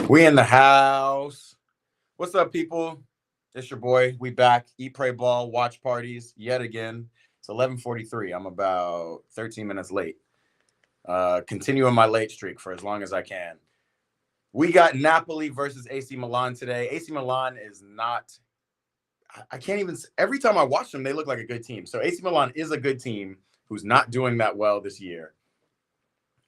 We in the house. What's up, people? It's your boy. We back. Eat, pray, ball. Watch parties yet again. It's 11:43. I'm about 13 minutes late. Continuing my late streak for as long as I can. We got Napoli versus AC Milan today. AC Milan is not. I can't even. Every time I watch them, they look like a good team. So AC Milan is a good team who's not doing that well this year.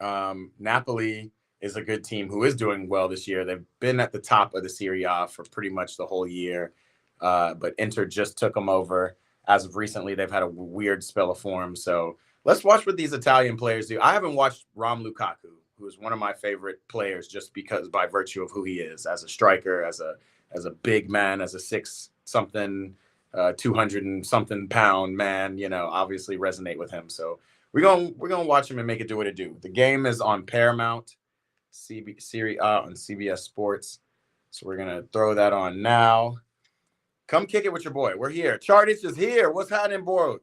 Napoli is a good team who is doing well this year. They've been at the top of the Serie A for pretty much the whole year, but Inter just took them over. As of recently, they've had a weird spell of form. So let's watch what these Italian players do. I haven't watched Rom Lukaku, who is one of my favorite players, just because by virtue of who he is as a striker, as a big man, as a six something, 200 and something pound man. Obviously resonate with him. So we're gonna watch him and make it do what it do. The game is on Paramount, Serie A on CBS Sports. So we're gonna throw that on now. Come kick it with your boy. We're here. Chartich is here. What's happening, bro?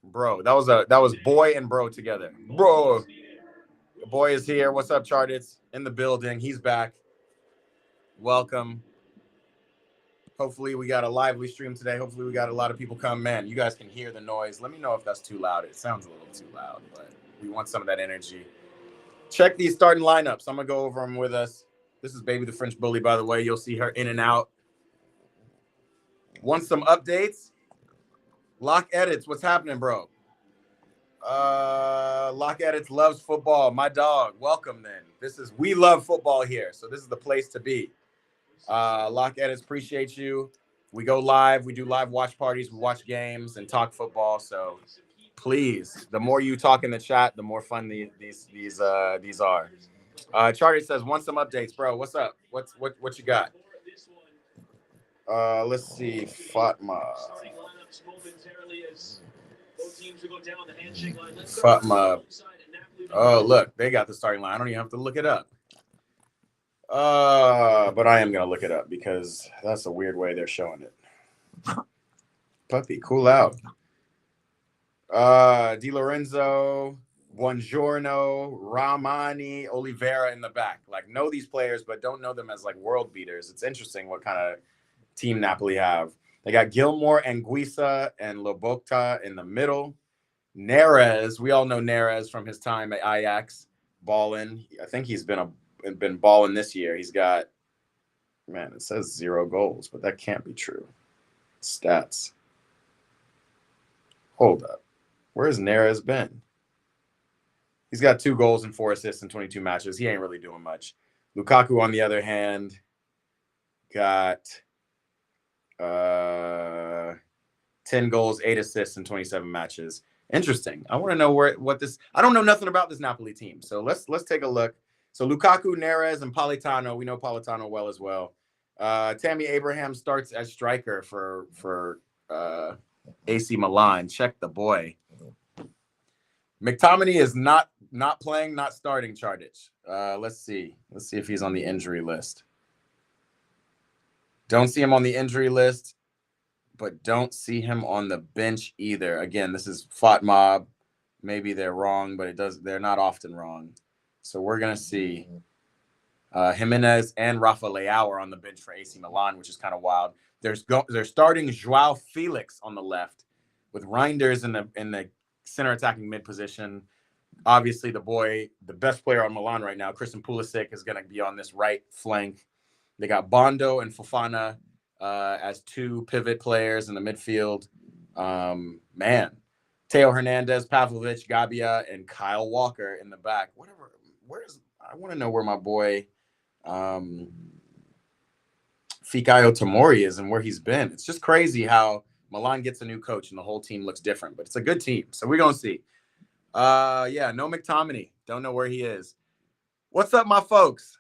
Bro, that was boy and bro together. Bro, the boy is here. What's up, Chartich? In the building. He's back. Welcome. Hopefully we got a lively stream today. Hopefully we got a lot of people come. Man, you guys can hear the noise. Let me know if that's too loud. It sounds a little too loud, but we want some of that energy. Check these starting lineups. I'm going to go over them with us. This is Baby the French Bully, by the way. You'll see her in and out. Want some updates? Lock Edits, what's happening, bro? Lock Edits loves football. My dog, welcome then. We love football here, so this is the place to be. Lock Edits, appreciate you. We go live. We do live watch parties. We watch games and talk football. So please, the more you talk in the chat, the more fun these are. Charlie says, want some updates, bro. What's up? What you got? Let's see. Fatma. Oh, look, they got the starting line. I don't even have to look it up. But I am gonna look it up because that's a weird way they're showing it. Puppy, cool out. Di Lorenzo, Buongiorno, Ramani, Oliveira in the back. Like, know these players, but don't know them as like world beaters. It's interesting what kind of team Napoli have. They got Gilmore, Anguissa, and Lobotka in the middle. Neres, we all know Neres from his time at Ajax, balling. I think he's been balling this year. He's got, man, it says 0 goals, but that can't be true. Stats. Hold up. Where's Neres been? He's got 2 goals and 4 assists in 22 matches. He ain't really doing much. Lukaku, on the other hand, got 10 goals, 8 assists in 27 matches. Interesting. I want to know what this. I don't know nothing about this Napoli team, so let's take a look. So Lukaku, Neres, and Politano. We know Politano well as well. Tammy Abraham starts as striker for AC Milan. Check the boy. McTominay is not playing, not starting. Chartich. Let's see if he's on the injury list. Don't see him on the injury list, but don't see him on the bench either. Again, this is FOTMob. Maybe they're wrong, but they're not often wrong. So we're going to see Jimenez and Rafa Leao are on the bench for AC Milan, which is kind of wild. They're starting Joao Felix on the left with Reinders in the center attacking mid position. Obviously, the best player on Milan right now, Christian Pulisic, is going to be on this right flank. They got Bondo and Fofana as 2 pivot players in the midfield. Man, Teo Hernandez, Pavlovic, Gabia, and Kyle Walker in the back. I want to know where my boy Fikayo Tomori is and where he's been. It's just crazy how Milan gets a new coach and the whole team looks different, but it's a good team. So we're going to see. Yeah, no McTominay. Don't know where he is. What's up, my folks?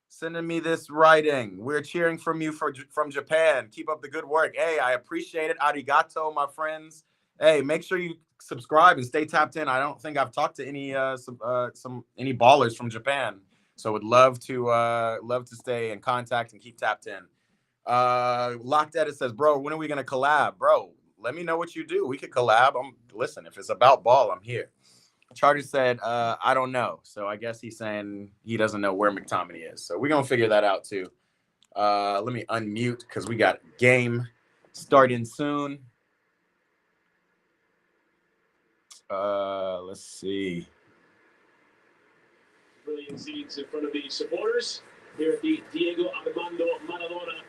Sending me this writing. We're cheering from you from Japan. Keep up the good work. Hey, I appreciate it. Arigato, my friends. Hey, make sure you subscribe and stay tapped in. I don't think I've talked to any ballers from Japan, so would love to stay in contact and keep tapped in. Locked Edit says, bro, when are we gonna collab, bro? Let me know what you do. We could collab. Listen, if it's about ball, I'm here. Charlie said, I don't know. So I guess he's saying he doesn't know where McTominay is. So we're going to figure that out too. Let me unmute because we got game starting soon. Let's see. Brilliant scenes in front of the supporters here at the Diego Armando Maradona.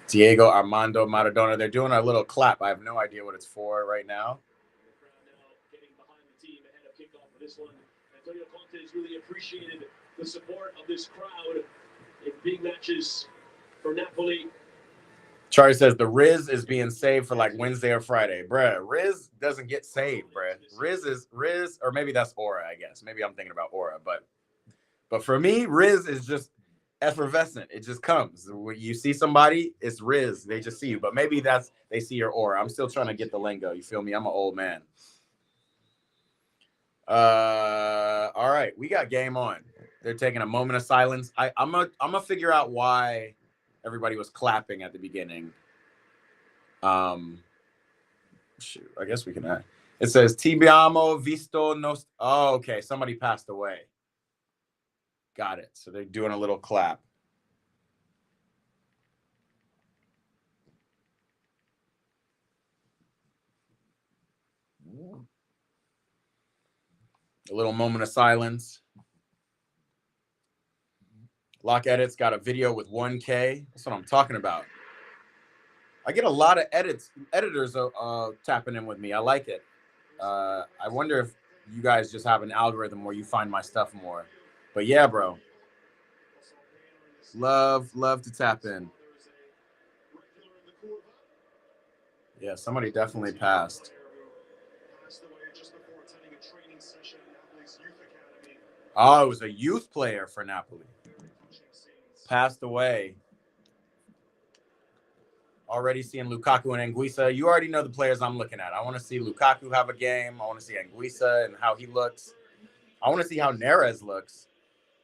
Diego Armando Maradona. They're doing a little clap. I have no idea what it's for right now. The crowd now getting behind the team ahead of kickoff for this one. Antonio Conte has really appreciated the support of this crowd in big matches for Napoli. Charlie says the Riz is being saved for like Wednesday or Friday. Bruh, Riz doesn't get saved, bruh. Riz, or maybe that's Aura, I guess. Maybe I'm thinking about Aura, but for me, Riz is just effervescent. It just comes. When you see somebody, it's Riz. They just see you. But maybe that's they see your aura. I'm still trying to get the lingo. You feel me? I'm an old man. All right, we got game on. They're taking a moment of silence. I'm gonna figure out why everybody was clapping at the beginning. Shoot, I guess we can. It says "Ti abbiamo visto nos." Oh, okay. Somebody passed away. Got it. So they're doing a little clap. A little moment of silence. Lock Edit's got a video with 1K. That's what I'm talking about. I get a lot of editors tapping in with me. I like it. I wonder if you guys just have an algorithm where you find my stuff more. But yeah, bro. Love to tap in. Yeah, somebody definitely passed. Oh, it was a youth player for Napoli. Passed away. Already seeing Lukaku and Anguissa. You already know the players I'm looking at. I want to see Lukaku have a game. I want to see Anguissa and how he looks. I want to see how Neres looks.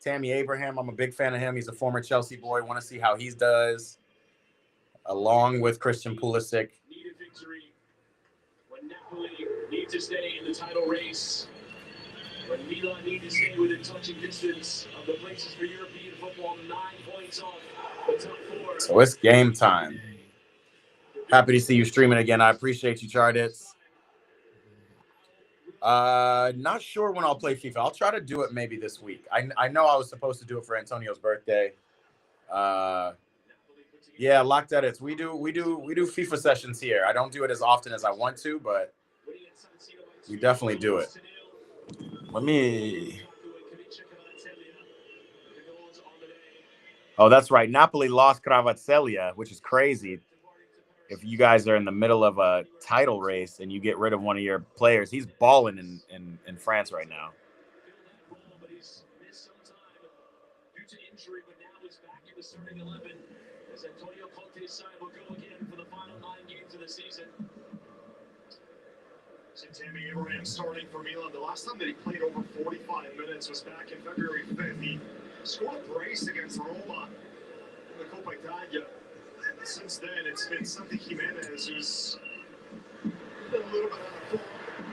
Tammy Abraham, I'm a big fan of him. He's a former Chelsea boy. Want to see how he does, along with Christian Pulisic. Needed victory when Napoli need to stay in the title race. When Milan need to stay within touching distance of the places for European football, 9 points off the top 4. So it's game time. Happy to see you streaming again. I appreciate you, Chardits. Not sure when I'll play FIFA. I'll try to do it maybe this week. I know I was supposed to do it for Antonio's birthday. Yeah, Locked Edits. We do FIFA sessions here. I don't do it as often as I want to, but we definitely do it. Let me. Oh, that's right. Napoli lost Kvaratskhelia, which is crazy. If you guys are in the middle of a title race and you get rid of one of your players, he's balling in France right now. Tammy Abraham starting for Milan. The last time that he played over 45 minutes was back in February 5th. He scored a brace against Roma in the Coppa Italia. Since then, it's been Santi Jimenez who's been a little bit out of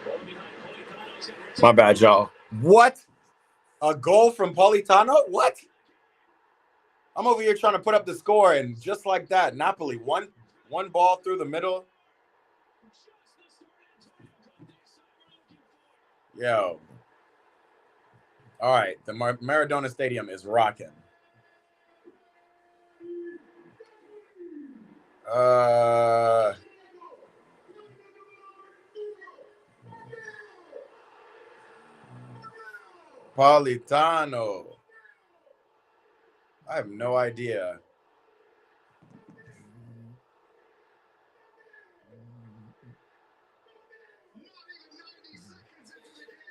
form. My bad, y'all. What? A goal from Politano? What? I'm over here trying to put up the score, and just like that, Napoli one ball through the middle. Yo. All right, the Maradona Stadium is rocking. Politano. I have no idea.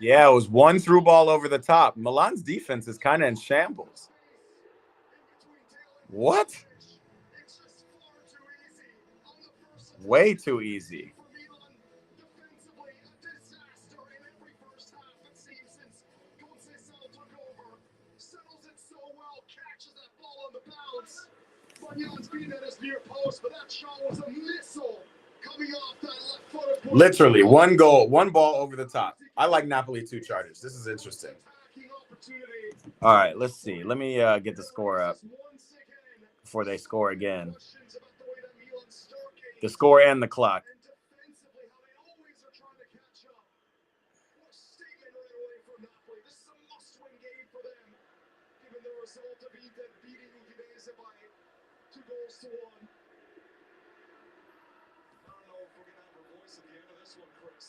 Yeah, it was one through ball over the top. Milan's defense is kind of in shambles. What? Way too easy. Literally, one goal, one ball over the top. I like Napoli 2 Chargers. This is interesting. All right, let's see. Let me get the score up before they score again. The score and the clock.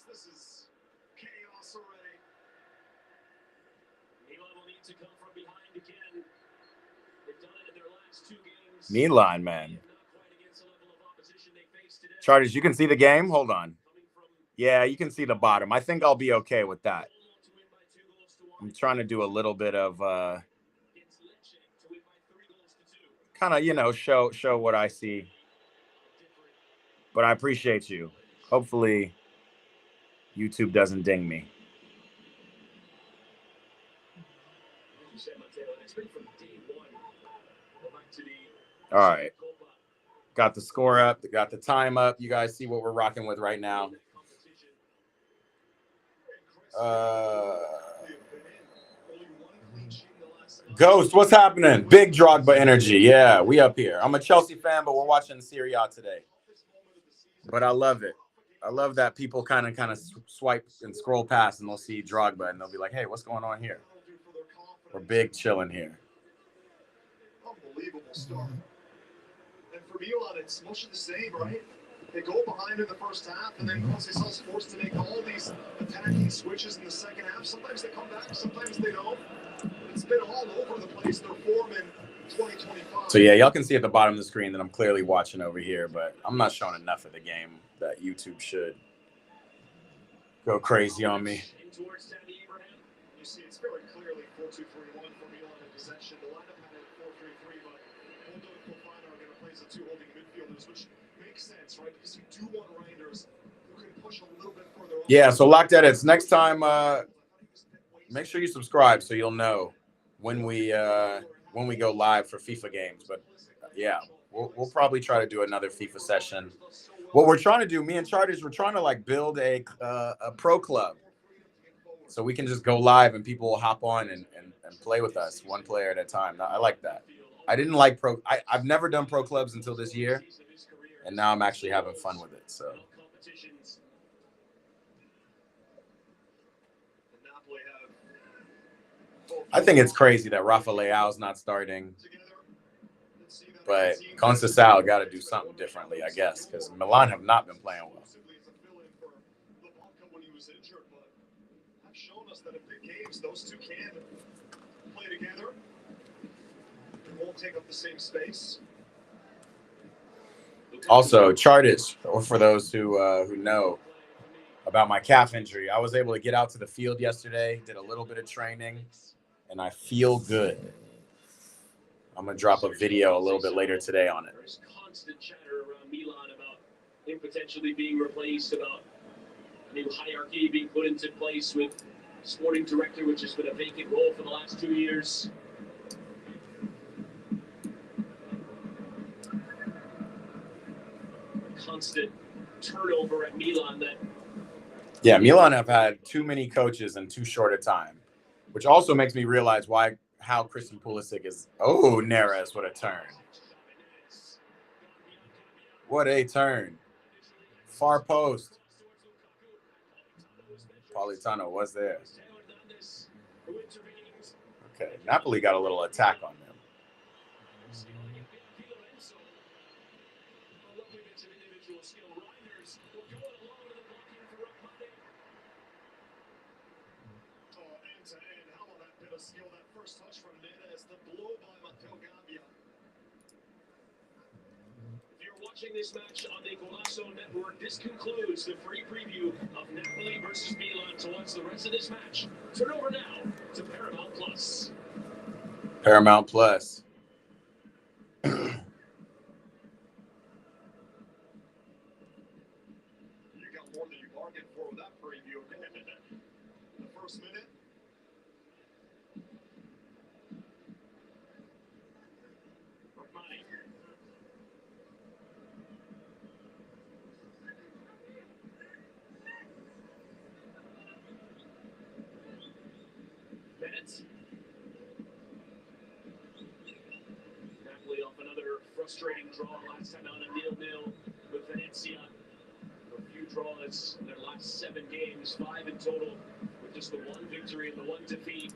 This is chaos already. Milan will need to come from behind again. They've done it in their last 2 games. Milan, man. Chargers, you can see the game? Hold on. Yeah, you can see the bottom. I think I'll be okay with that. I'm trying to do a little bit of kind of, you know, show what I see. But I appreciate you. Hopefully YouTube doesn't ding me. All right. Got the score up. Got the time up. You guys see what we're rocking with right now. Ghost, what's happening? Big Drogba energy. Yeah, we up here. I'm a Chelsea fan, but we're watching Serie A today. But I love it. I love that people kind of swipe and scroll past and they'll see Drogba and they'll be like, hey, what's going on here? We're big chilling here. Unbelievable start. And for Milan, it's much of the same, right? They go behind in the first half, and then once they saw forced to make all these attacking switches in the second half, sometimes they come back, sometimes they don't. It's been all over the place, their form in 2025. So yeah, y'all can see at the bottom of the screen that I'm clearly watching over here, but I'm not showing enough of the game that YouTube should go crazy on me. You see, it's very clearly 4-2-3-1 for Milan in possession. The lineup had it 4-3-3, but Hondo and Fofana are going to play as the 2 holding midfielders, which makes sense, right? Because you do want Reinders who can push a little bit further. Yeah, so Locked Edits, next time, make sure you subscribe so you'll know when we go live for FIFA games. But yeah, we'll probably try to do another FIFA session. What we're trying to do, me and Charters, we're trying to like build a pro club. So we can just go live and people will hop on and play with us one player at a time. I like that. I didn't like I've never done pro clubs until this year. And now I'm actually having fun with it. So I think it's crazy that Rafa Leao's not starting. But Conceição got to do something differently, I guess, because Milan have not been playing well. Shown us that in big games, those two can play together. They won't take up the same space. Also, Charters, or for those who know about my calf injury, I was able to get out to the field yesterday, did a little bit of training, and I feel good. I'm going to drop a video a little bit later today on it. There's constant chatter around Milan about him potentially being replaced, about a new hierarchy being put into place with sporting director, which has been a vacant role for the last 2 years. Constant turnover at Milan. Yeah, Milan have had too many coaches in too short a time, which also makes me realize how Christian Pulisic is. Oh, Neres, what a turn. What a turn. Far post. Politano was there. Okay, Napoli got a little attack on them. Watching this match on the Golasso Network, this concludes the free preview of Napoli versus Milan. To watch the rest of this match, turn over now to Paramount Plus. Paramount Plus. You got more than you bargained for with that preview. The first minute. frustrating draw last time out, a 0-0 with Venezia. A few draws in their last 7 games, 5 in total, with just the 1 victory and the 1 defeat.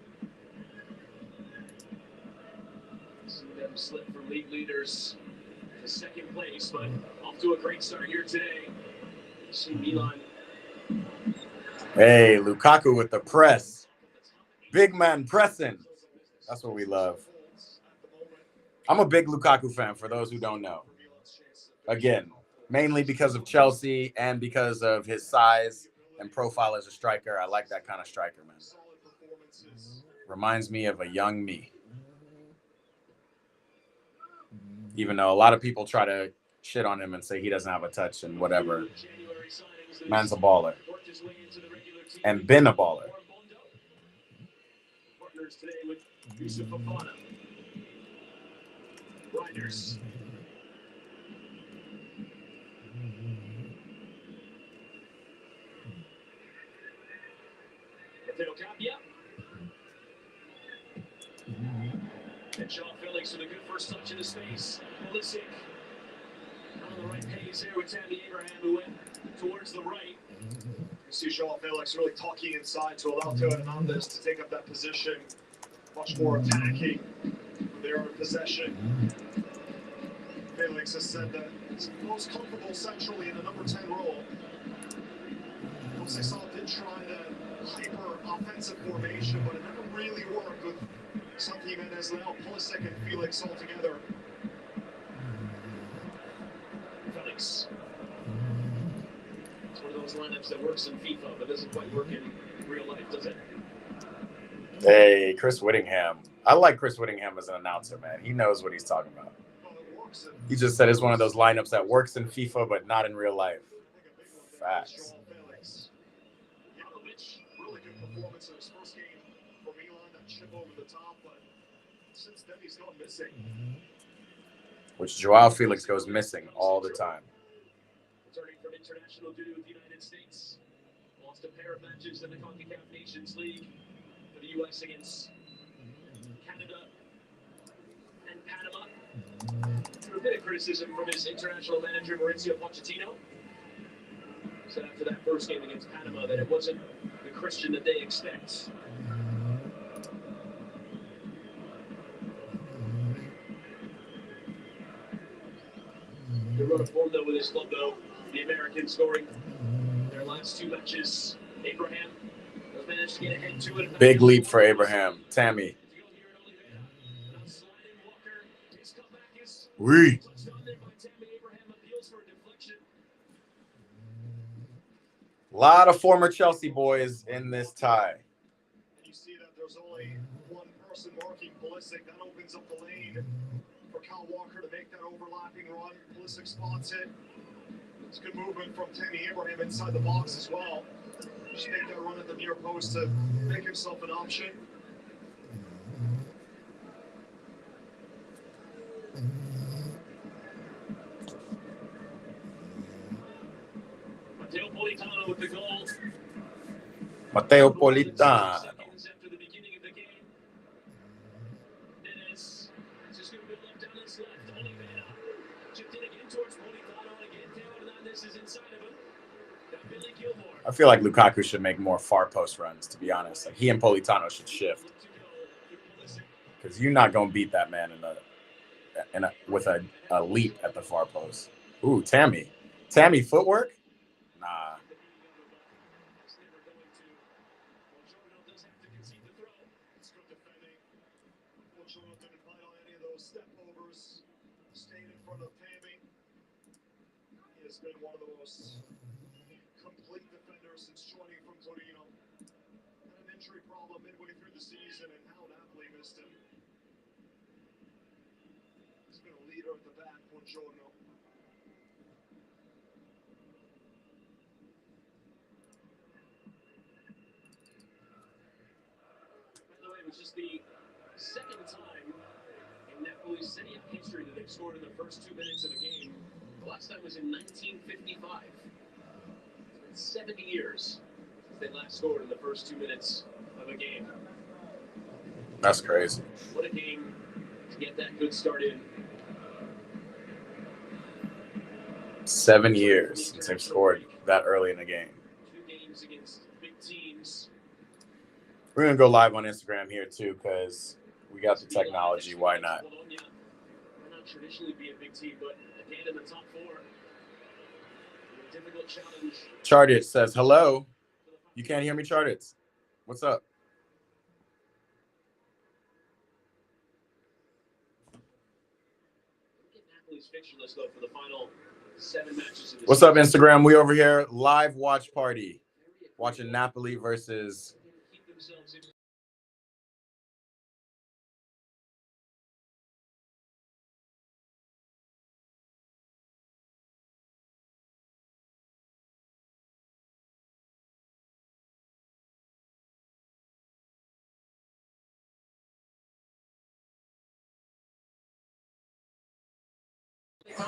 See them slip from league leaders to 2nd place, but off to a great start here today. See Milan. Hey, Lukaku with the press. Big man pressing. That's what we love. I'm a big Lukaku fan, for those who don't know. Again, mainly because of Chelsea and because of his size and profile as a striker. I like that kind of striker, man. Reminds me of a young me. Even though a lot of people try to shit on him and say he doesn't have a touch and whatever. Man's a baller. And been a baller. Partners today with Yusuf Fofana. Riders. Mateo Capia. And Sean Felix with a good first touch in his face. Pulisic on the right pace here with Tammy Abraham, who went towards the right. You see Sean Felix really tucking inside to allow Teo Hernandez to take up that position. Much more attacking when they are in possession. Felix has said that he's most comfortable centrally in the number 10 role. Jose did try the hyper-offensive formation, but it never really worked with Santi Jimenez, Leo Pulisic, and Felix all together. Felix. It's one of those lineups that works in FIFA, but doesn't quite work in real life, does it? Hey, Chris Whittingham. I like Chris Whittingham as an announcer, man. He knows what he's talking about. He just said it's one of those lineups that works in FIFA, but not in real life. Facts. Really good performance in his first game for Milan, that chip over the top, but since then he's gone missing. Which Joao Felix goes missing all the time. Returning from international duty with the United States, lost a pair of matches in the CONCACAF Nations League for the U.S. against Canada and Panama. Through a bit of criticism from his international manager, Mauricio Pochettino. Said after that first game against Panama that it wasn't the Christian that they expect. The run of form, though, with his club, though, the Americans scoring their last 2 matches. Abraham has managed to get ahead to it. Big leap for Abraham. Tammy. Oui. A lot of former Chelsea boys in this tie. You see that there's only one person marking Pulisic. That opens up the lane for Kyle Walker to make that overlapping run. Pulisic spots it. It's good movement from Tammy Abraham inside the box as well. Should make that run at the near post to make himself an option. Matteo Politano with the goal. Matteo Politano. After the beginning of the game. Dennis just going to build up down his left. Oliveira chipped in again towards Politano. Again, Theo Hernandez is inside of him. Got Billy Gilmore. I feel like Lukaku should make more far post runs, to be honest. Like, he and Politano should shift. Because you're not going to beat that man with a leap at the far post. Ooh, Tammy. Tammy footwork? Nah. He has been one of the most complete defenders since joining from Torino. Had an injury problem midway through the season, and how Napoli missed him. He's been a leader at the back, Buongiorno. By the way, it was just the 2nd time in Napoli's Serie A history that they've scored in the first 2 minutes of a game. The last time was in 1955. It's been 70 years since they last scored in the first 2 minutes of a game. That's crazy. What a game to get that good start in. 7 years since they've scored that early in the game. 2 games against big teams. We're going to go live on Instagram here, too, because we got the technology. Why not? Might not traditionally be a big team, but again in the top 4. A difficult challenge. Charted says, hello. You can't hear me, Charted. What's up? Napoli's fixture list, though, for the final 7 matches. What's up, Instagram? We over here, live watch party. Watching Napoli versus...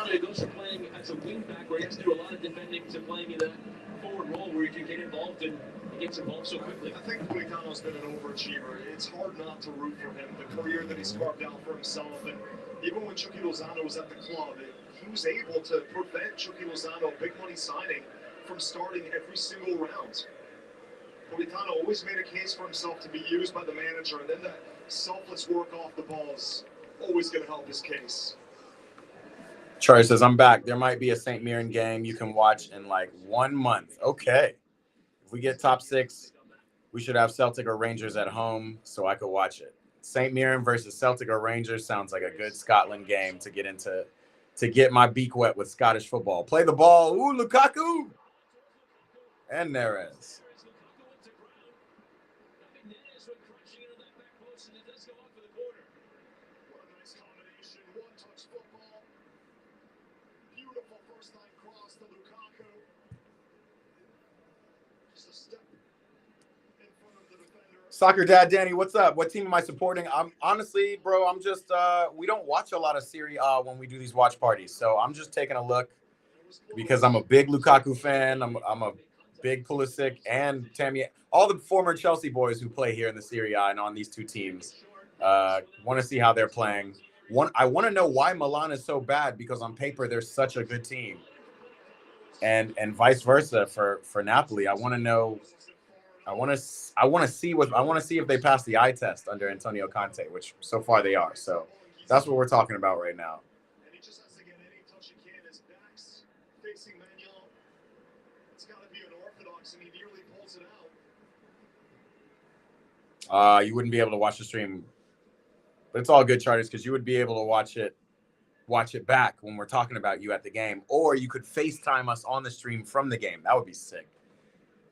It goes from playing as a wing back where he has to do a lot of defending to playing in that forward role where he can get involved and he gets involved so quickly. I think Politano's been an overachiever. It's hard not to root for him, the career that he's carved out for himself. And even when Chucky Lozano was at the club, he was able to prevent Chucky Lozano, a big money signing, from starting every single round. Politano always made a case for himself to be used by the manager, and then that selfless work off the ball is always going to help his case. Charlie says, I'm back. There might be a St. Mirren game you can watch in like 1 month. Okay. If we get top 6, we should have Celtic or Rangers at home so I could watch it. St. Mirren versus Celtic or Rangers sounds like a good Scotland game to get into, to get my beak wet with Scottish football. Play the ball. Ooh, Lukaku. And Neres. Soccer Dad Danny, what's up? What team am I supporting? I'm honestly, bro, I'm just we don't watch a lot of Serie A when we do these watch parties. So I'm just taking a look because I'm a big Lukaku fan. I'm a big Pulisic and Tammy, all the former Chelsea boys who play here in the Serie A and on these 2 teams. Want to see how they're playing. I want to know why Milan is so bad because on paper they're such a good team. And vice versa for Napoli. I want to know. I want to see if they pass the eye test under Antonio Conte, which so far they are. So that's what we're talking about right now. And he just has to get any touch he can. His back's facing Manuel. It's got to be unorthodox, and he nearly pulls it out. You wouldn't be able to watch the stream, but it's all good, Charters, because you would be able to watch it back when we're talking about you at the game, or you could FaceTime us on the stream from the game. That would be sick.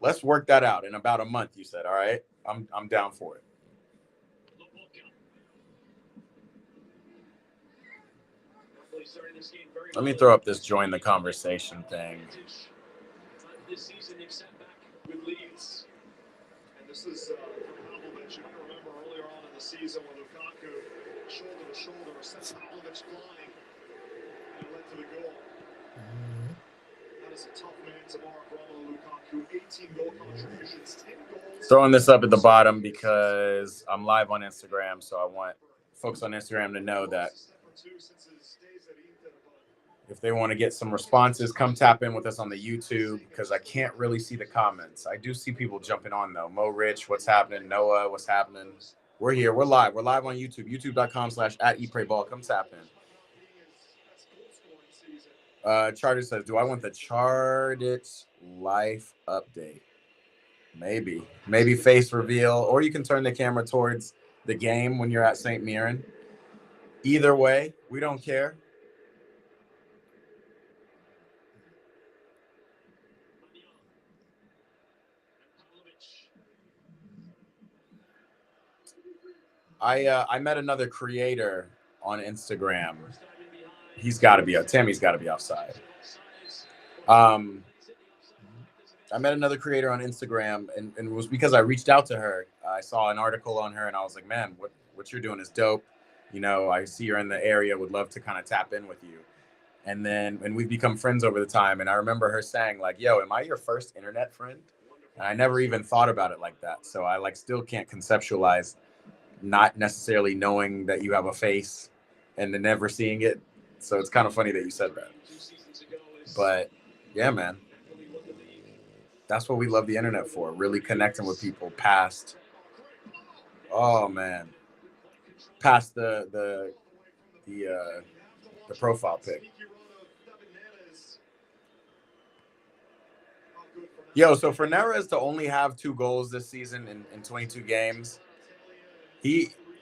Let's work that out in about a month, you said. All right. I'm down for it. Let me throw up this join the conversation thing. This season they've sat back with leads. And this is Pavlovic. You might remember earlier on in the season when Lukaku shoulder to shoulder sent Pavlovic flying and it led to the goal. That is a tough man to mark. Romelu Lukaku, 18 goal contributions, 10 goals. Throwing this up at the bottom because I'm live on Instagram, so I want folks on Instagram to know that if they want to get some responses, come tap in with us on the YouTube because I can't really see the comments. I do see people jumping on, though. Mo Rich, what's happening? Noah, what's happening? We're here. We're live. We're live on YouTube, youtube.com/@eprayball. Come tap in. Charter says, do I want the Charted life update? Maybe face reveal, or you can turn the camera towards the game when you're at St. Mirren. Either way, we don't care. I met another creator on Instagram. He's got to be Tammy's got to be offside. I met another creator on Instagram, and it was because I reached out to her. I saw an article on her, and I was like, man, what you're doing is dope. You know, I see you're in the area, would love to kind of tap in with you. And we've become friends over the time. And I remember her saying, like, yo, am I your first internet friend? And I never even thought about it like that. So I still can't conceptualize not necessarily knowing that you have a face and then never seeing it. So it's kind of funny that you said that. But yeah, man, that's what we love the internet for. Really connecting with people past. Oh man, past the profile pic. Yo, so for Neres to only have 2 goals this season in 22 games,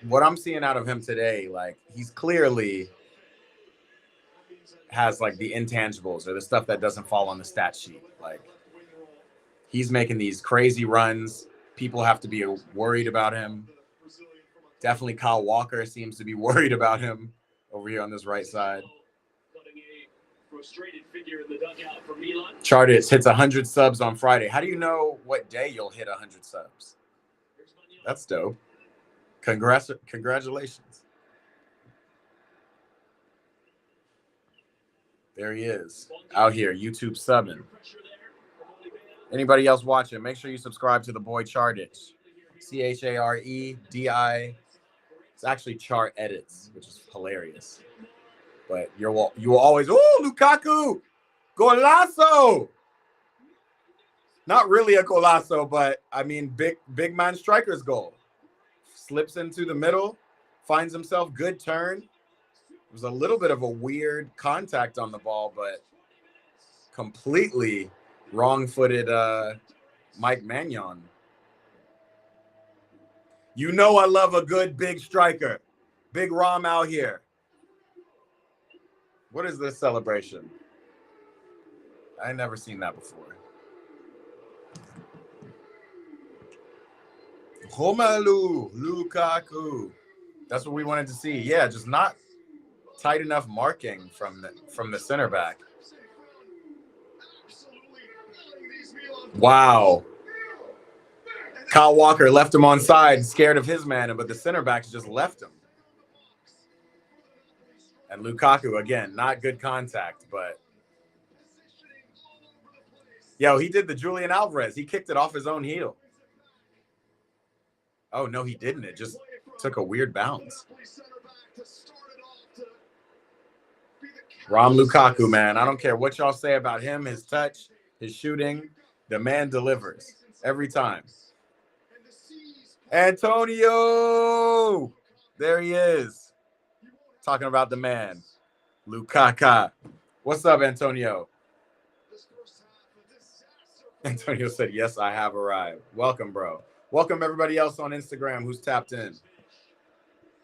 what I'm seeing out of him today, like he's clearly has like the intangibles or the stuff that doesn't fall on the stat sheet. Like he's making these crazy runs. People have to be worried about him. Definitely Kyle Walker seems to be worried about him over here on this right side. Chartist hits 100 subs on Friday. How do you know what day you'll hit 100 subs? That's dope. Congratulations. There he is, out here, YouTube subbing. Anybody else watching, make sure you subscribe to the boy Chardich. CHAREDI. It's actually Chart Edits, which is hilarious. But you will always, Lukaku, golazo. Not really a golazo, but I mean, big man striker's goal. Slips into the middle, finds himself, good turn. It was a little bit of a weird contact on the ball, but completely wrong-footed Mike Magnon. You know I love a good big striker. Big Rom out here. What is this celebration? I never seen that before. Romelu Lukaku. That's what we wanted to see. Yeah, just not tight enough marking from the center back. Wow. Kyle Walker left him on side, scared of his man, but the center backs just left him. And Lukaku, again, not good contact, but yo, he did the Julian Alvarez. He kicked it off his own heel. Oh, no, he didn't. It just took a weird bounce. Rom Lukaku, man. I don't care what y'all say about him, his touch, his shooting. The man delivers every time. Antonio! There he is. Talking about the man. Lukaku. What's up, Antonio? Antonio said, yes, I have arrived. Welcome, bro. Welcome, everybody else on Instagram who's tapped in.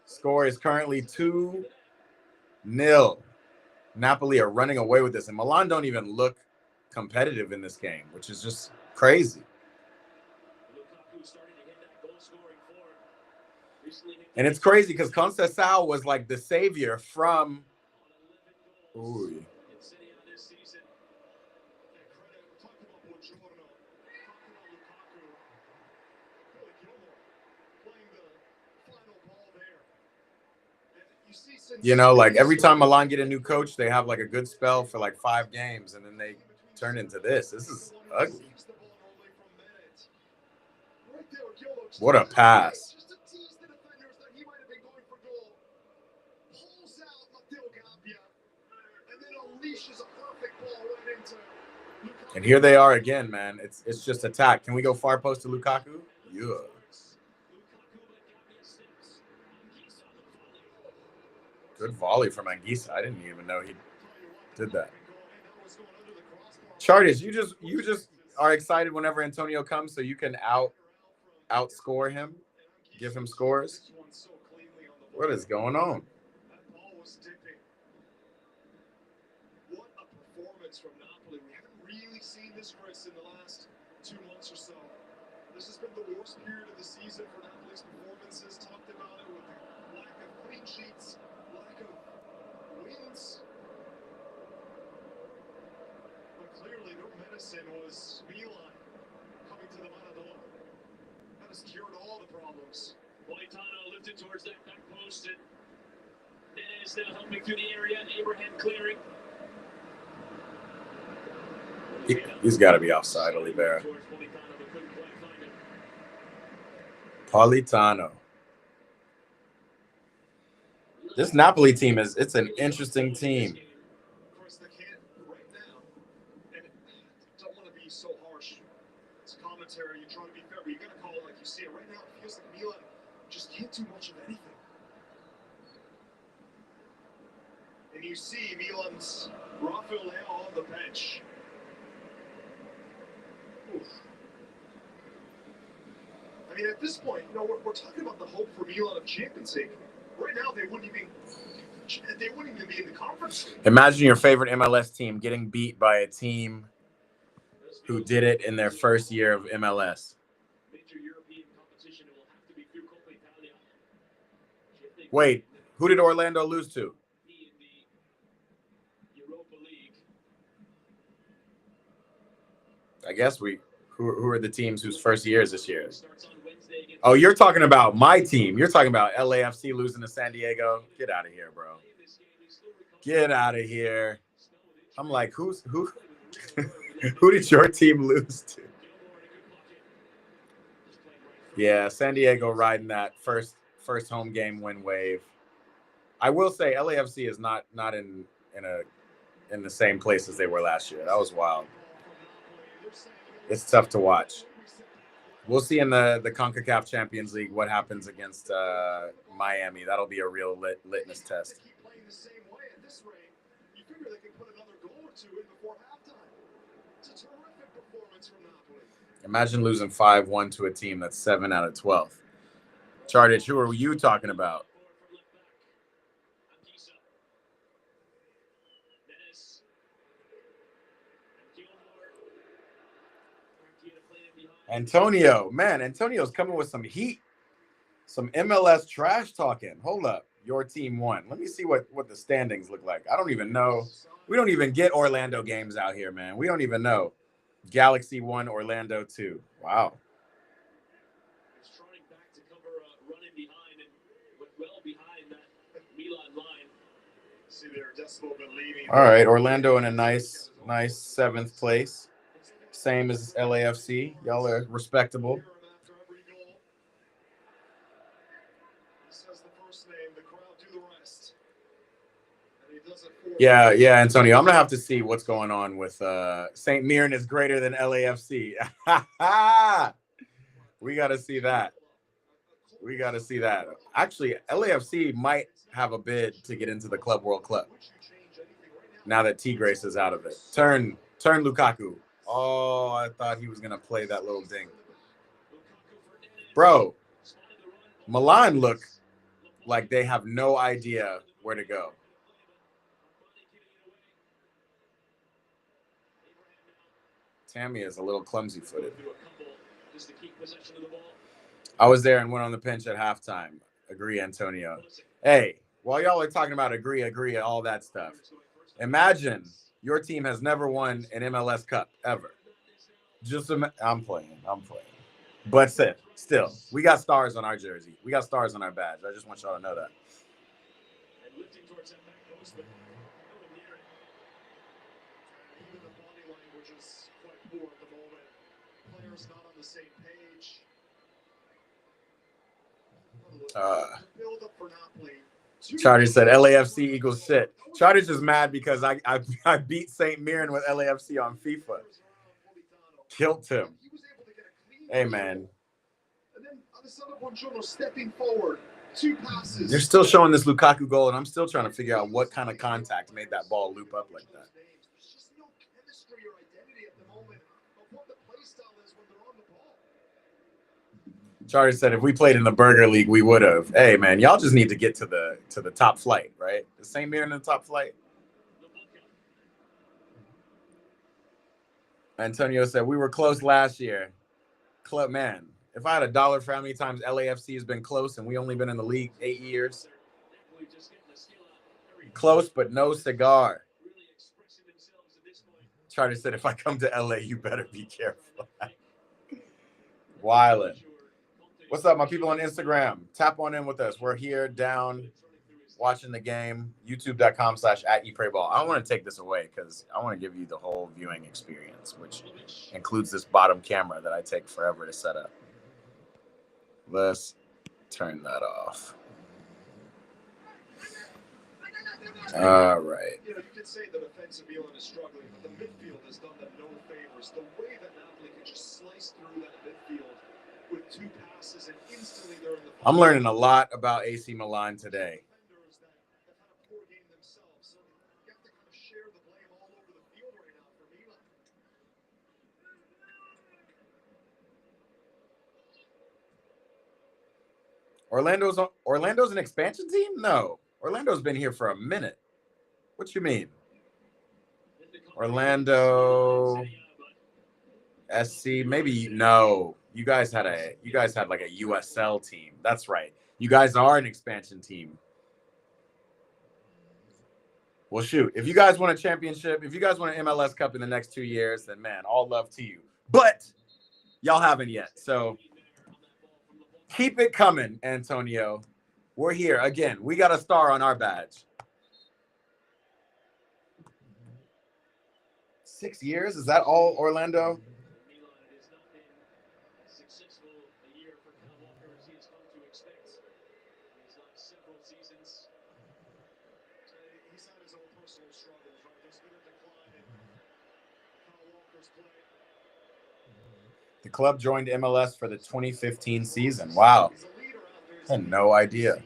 Score is currently 2-0. Napoli are running away with this, and Milan don't even look competitive in this game, which is just crazy. And it's crazy because Conceição was like the savior from... Ooh. You know, like every time Milan get a new coach, they have like a good spell for like 5 games, and then they turn into this. This is ugly. What a pass. And here they are again, man. It's just attack. Can we go far post to Lukaku? Yeah. Good volley from Anguissa. I didn't even know he did that. Chartist, you just are excited whenever Antonio comes, so you can outscore him, give him scores. What is going on? What a performance from Napoli. We haven't really seen this, Chris, in the last 2 months or so. This has been the worst period of the season for Napoli's performances. Talked about it with the lack of clean sheets, lack of wins. But clearly their medicine was Milan coming to the Maradona. That has cured all the problems. Politano lifted towards that back post. Is now helping through the area. Abraham clearing. He's got to be offside, Oliveira. Politano. This Napoli team it's an interesting team. but you got to call it like you see it right now. It feels like Milan just can't do much of anything. And you see Milan's Rafael on the bench. Oof. I mean, at this point, we're talking about the hope for Milan of Champions League. Right now, they wouldn't even be in the conference league. Imagine your favorite MLS team getting beat by a team who did it in their first year of MLS. Wait, who did Orlando lose to? I guess who are the teams whose first year is this year? Oh, you're talking about my team. You're talking about LAFC losing to San Diego. Get out of here, bro. Get out of here. I'm like, who who did your team lose to? Yeah, San Diego riding that first home game win wave. I will say LAFC is not in the same place as they were last year. That was wild. It's tough to watch. We'll see in the CONCACAF Champions League what happens against Miami. That'll be a real litmus test. Imagine losing 5-1 to a team that's 7 out of 12. Chartich, who are you talking about? Antonio, man, Antonio's coming with some heat, some MLS trash talking. Hold up, your team won. Let me see what the standings look like. I don't even know. We don't even get Orlando games out here, man. We don't even know. Galaxy 1, Orlando 2. Wow. All right, Orlando in a nice 7th place. Same as LAFC. Y'all are respectable. Yeah, Antonio. I'm gonna have to see what's going on with St. Mirren is greater than LAFC. We got to see that. Actually, LAFC might have a bid to get into the Club World Cup now that Tigres is out of it. Turn Lukaku. Oh, I thought he was gonna play that little ding. Bro, Milan look like they have no idea where to go. Tammy is a little clumsy-footed. I was there and went on the bench at halftime. Agree, Antonio. Hey, while y'all are talking about agree, all that stuff, imagine your team has never won an MLS Cup ever. I'm playing. But still, we got stars on our jersey. We got stars on our badge. I just want y'all to know that. Charters said LAFC equals shit. Charters is mad because I beat St. Mirren with LAFC on FIFA. Killed him. Hey, man. You're still showing this Lukaku goal, and I'm still trying to figure out what kind of contact made that ball loop up like that. Charter said if we played in the Burger League, we would have. Hey, man, y'all just need to get to the top flight, right? The St. Mirren in the top flight. Antonio said we were close last year. Club, man, if I had $1 for how many times LAFC has been close and we only been in the league 8 years. Close, but no cigar. Charter said if I come to LA, you better be careful. Wyland. What's up, my people on Instagram? Tap on in with us. We're here down watching the game. YouTube.com/@eprayball. I want to take this away because I want to give you the whole viewing experience, which includes this bottom camera that I take forever to set up. Let's turn that off. All right. You could say the defense of Milan is struggling, but the midfield has done them no favors. The way that Napoli can just slice through that midfield with 2 passes, and instantly they're in the I'm learning a lot about AC Milan today. defenders that have had a poor game themselves. So you have to kind of share the blame all over the field right now for Milan. Orlando's an expansion team? No. Orlando's been here for a minute. What you mean? Orlando SC, maybe no. You guys had like a USL team. That's right. You guys are an expansion team. Well, shoot. If you guys want a championship, if you guys want an MLS Cup in the next 2 years, then man, all love to you. But y'all haven't yet. So keep it coming, Antonio. We're here again. We got a star on our badge. 6 years? Is that all Orlando? The club joined MLS for the 2015 season. Wow. I had no idea.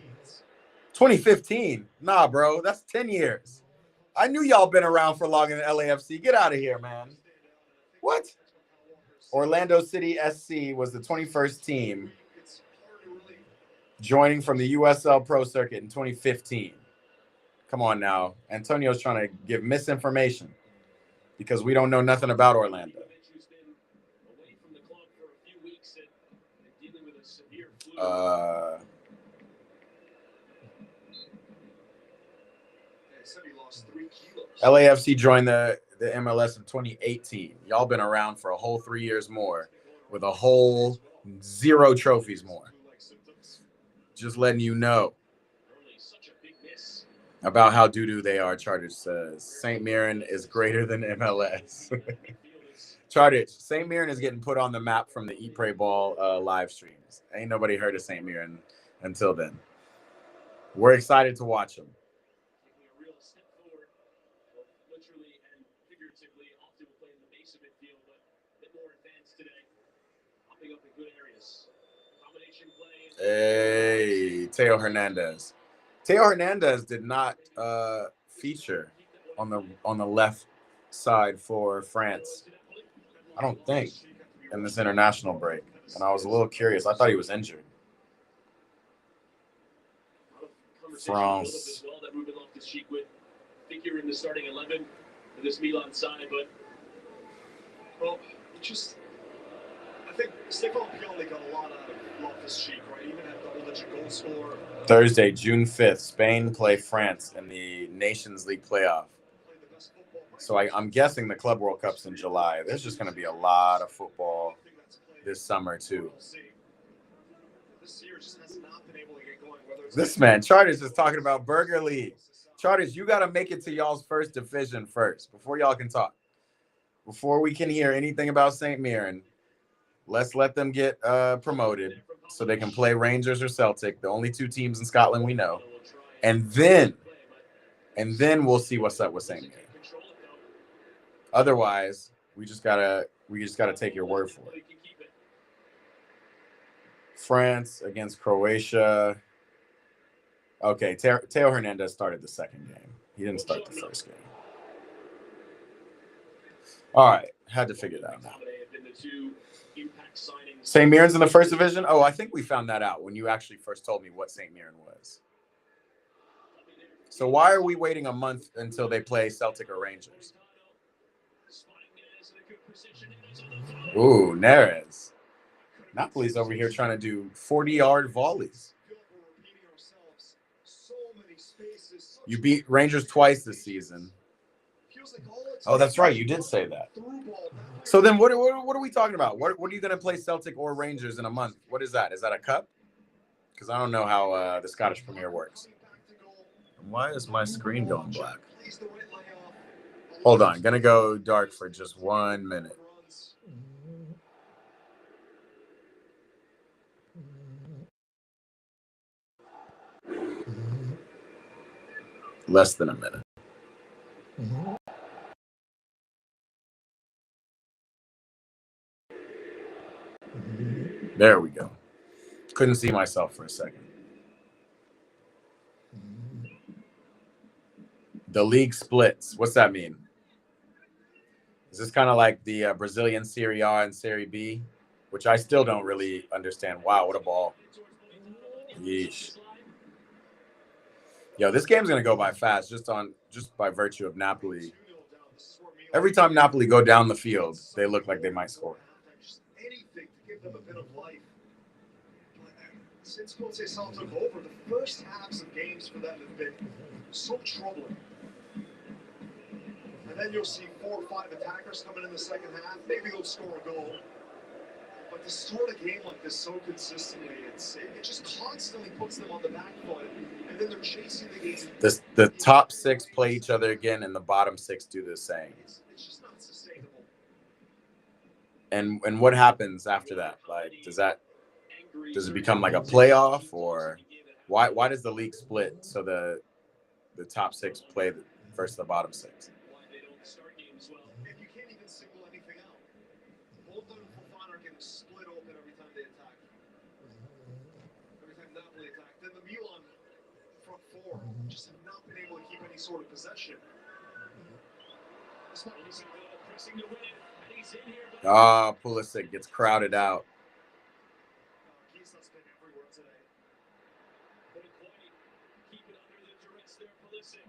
2015? Nah, bro. That's 10 years. I knew y'all been around for long in the LAFC. Get out of here, man. What? Orlando City SC was the 21st team joining from the USL Pro Circuit in 2015. Come on now. Antonio's trying to give misinformation because we don't know nothing about Orlando. LAFC joined the MLS in 2018. Y'all been around for a whole 3 years more with a whole 0 trophies more. Just letting you know about how doo-doo they are, Charters says. St. Mirren is greater than MLS. Charters, St. Mirren is getting put on the map from the Eat, Pray, Ball live streams. Ain't nobody heard of St. Mirren until then. We're excited to watch them. Hey, Teo Hernandez. Teo Hernandez did not feature on the left side for France, I don't think, in this international break. And I was a little curious. I thought he was injured. France. I think you're in the starting 11 for this Milan side, but well, I think Stefano Pioli got a lot out of Loftus-Cheek, right? Even at double-digit goal scorer. Thursday, June 5th, Spain play France in the Nations League playoff. So I'm guessing the Club World Cup's in July. There's just going to be a lot of football this summer, too. This man, Charters, is talking about Burger League. Charters, you got to make it to y'all's first division first before y'all can talk. Before we can hear anything about St. Mirren, let's let them get promoted so they can play Rangers or Celtic, the only 2 teams in Scotland we know. And then we'll see what's up with St. Mirren. Otherwise, we just gotta take your word for it. France against Croatia. Okay, Teo Hernandez started the second game. He didn't start the first game. All right, had to figure that out. St. Mirren's in the first division? Oh, I think we found that out when you actually first told me what St. Mirren was. So why are we waiting a month until they play Celtic or Rangers? Ooh, Neres. Napoli's over here trying to do 40-yard volleys. You beat Rangers twice this season. Oh, that's right. You did say that. So then what are we talking about? What are you going to play Celtic or Rangers in a month? What is that? Is that a cup? Because I don't know how the Scottish Premier works. Why is my screen going black? Hold on. Going to go dark for just 1 minute. Less than a minute. There we go. Couldn't see myself for a second. The league splits. What's that mean? Is this kind of like the Brazilian Serie A and Serie B, which I still don't really understand? Wow, what a ball. Yeesh. Yo, this game's going to go by fast just by virtue of Napoli. Every time Napoli go down the field, they look like they might score. Anything to give them a bit of life. Since Scudetto took over, the first halves of games for them have been so troubling. And then you'll see 4 or 5 attackers coming in the second half. Maybe they'll score a goal. But to start a game like this so consistently, it just constantly puts them on the back foot. And then they're chasing the game. The top 6 play each other again, and the bottom 6 do the same. It's just not sustainable. And what happens after that? Like, does it become like a playoff, or why does the league split so the top 6 play versus the bottom 6? If you can't even single anything out, Bolton and Fofana are getting split open every time they attack. Every time Napoli attack, then the Milan front 4 just have not been able to keep any sort of possession. Pulisic gets crowded out. He's been everywhere today. Couldn't quite keep it under the duress there, Pulisic.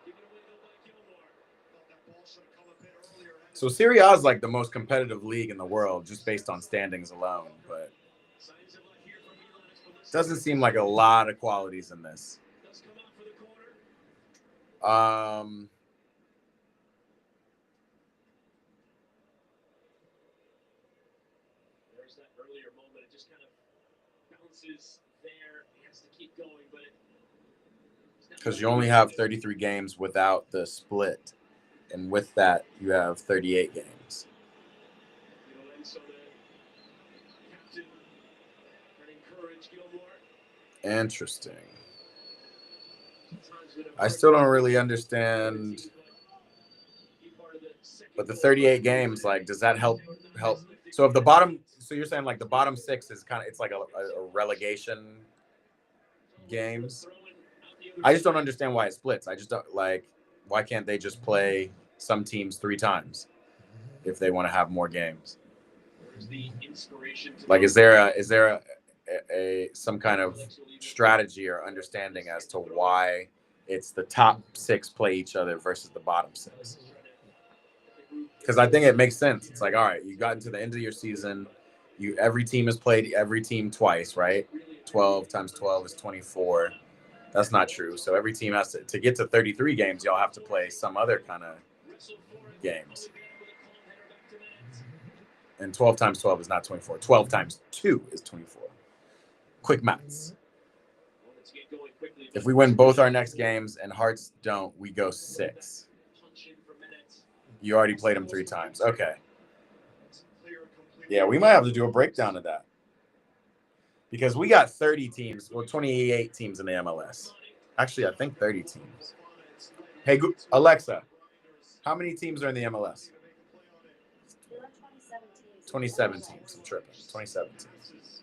Giving away though by Gilmore. Thought that ball should have come a bit earlier. So Serie A is like the most competitive league in the world just based on standings alone, but it doesn't seem like a lot of qualities in this. Does come out for the corner. There's that earlier moment. It just kind of bounces there. He has to keep going, but because you only have 33 games without the split, and with that you have 38 games. Interesting. I still don't really understand, but the 38 games, like, does that help? So if the bottom, so you're saying like the bottom 6 is kind of, it's like a relegation games. I just don't understand why it splits. I just don't, like, why can't they just play some teams 3 times if they want to have more games? Like, is there a some kind of strategy or understanding as to why it's the top 6 play each other versus the bottom 6? Because I think it makes sense. It's like, all right, you got into the end of your season, every team has played every team twice, right? 12 times 12 is 24. That's not true. So every team has to get to 33 games, y'all have to play some other kind of games. And 12 times 12 is not 24. 12 times 2 is 24. Quick maths. If we win both our next games and Hearts don't, we go 6. You already played them 3 times. Okay. Yeah, we might have to do a breakdown of that. Because we got 30 teams, well, 28 teams in the MLS. Actually, I think 30 teams. Hey, Alexa, how many teams are in the MLS? 27 teams. I'm tripping. 27 teams.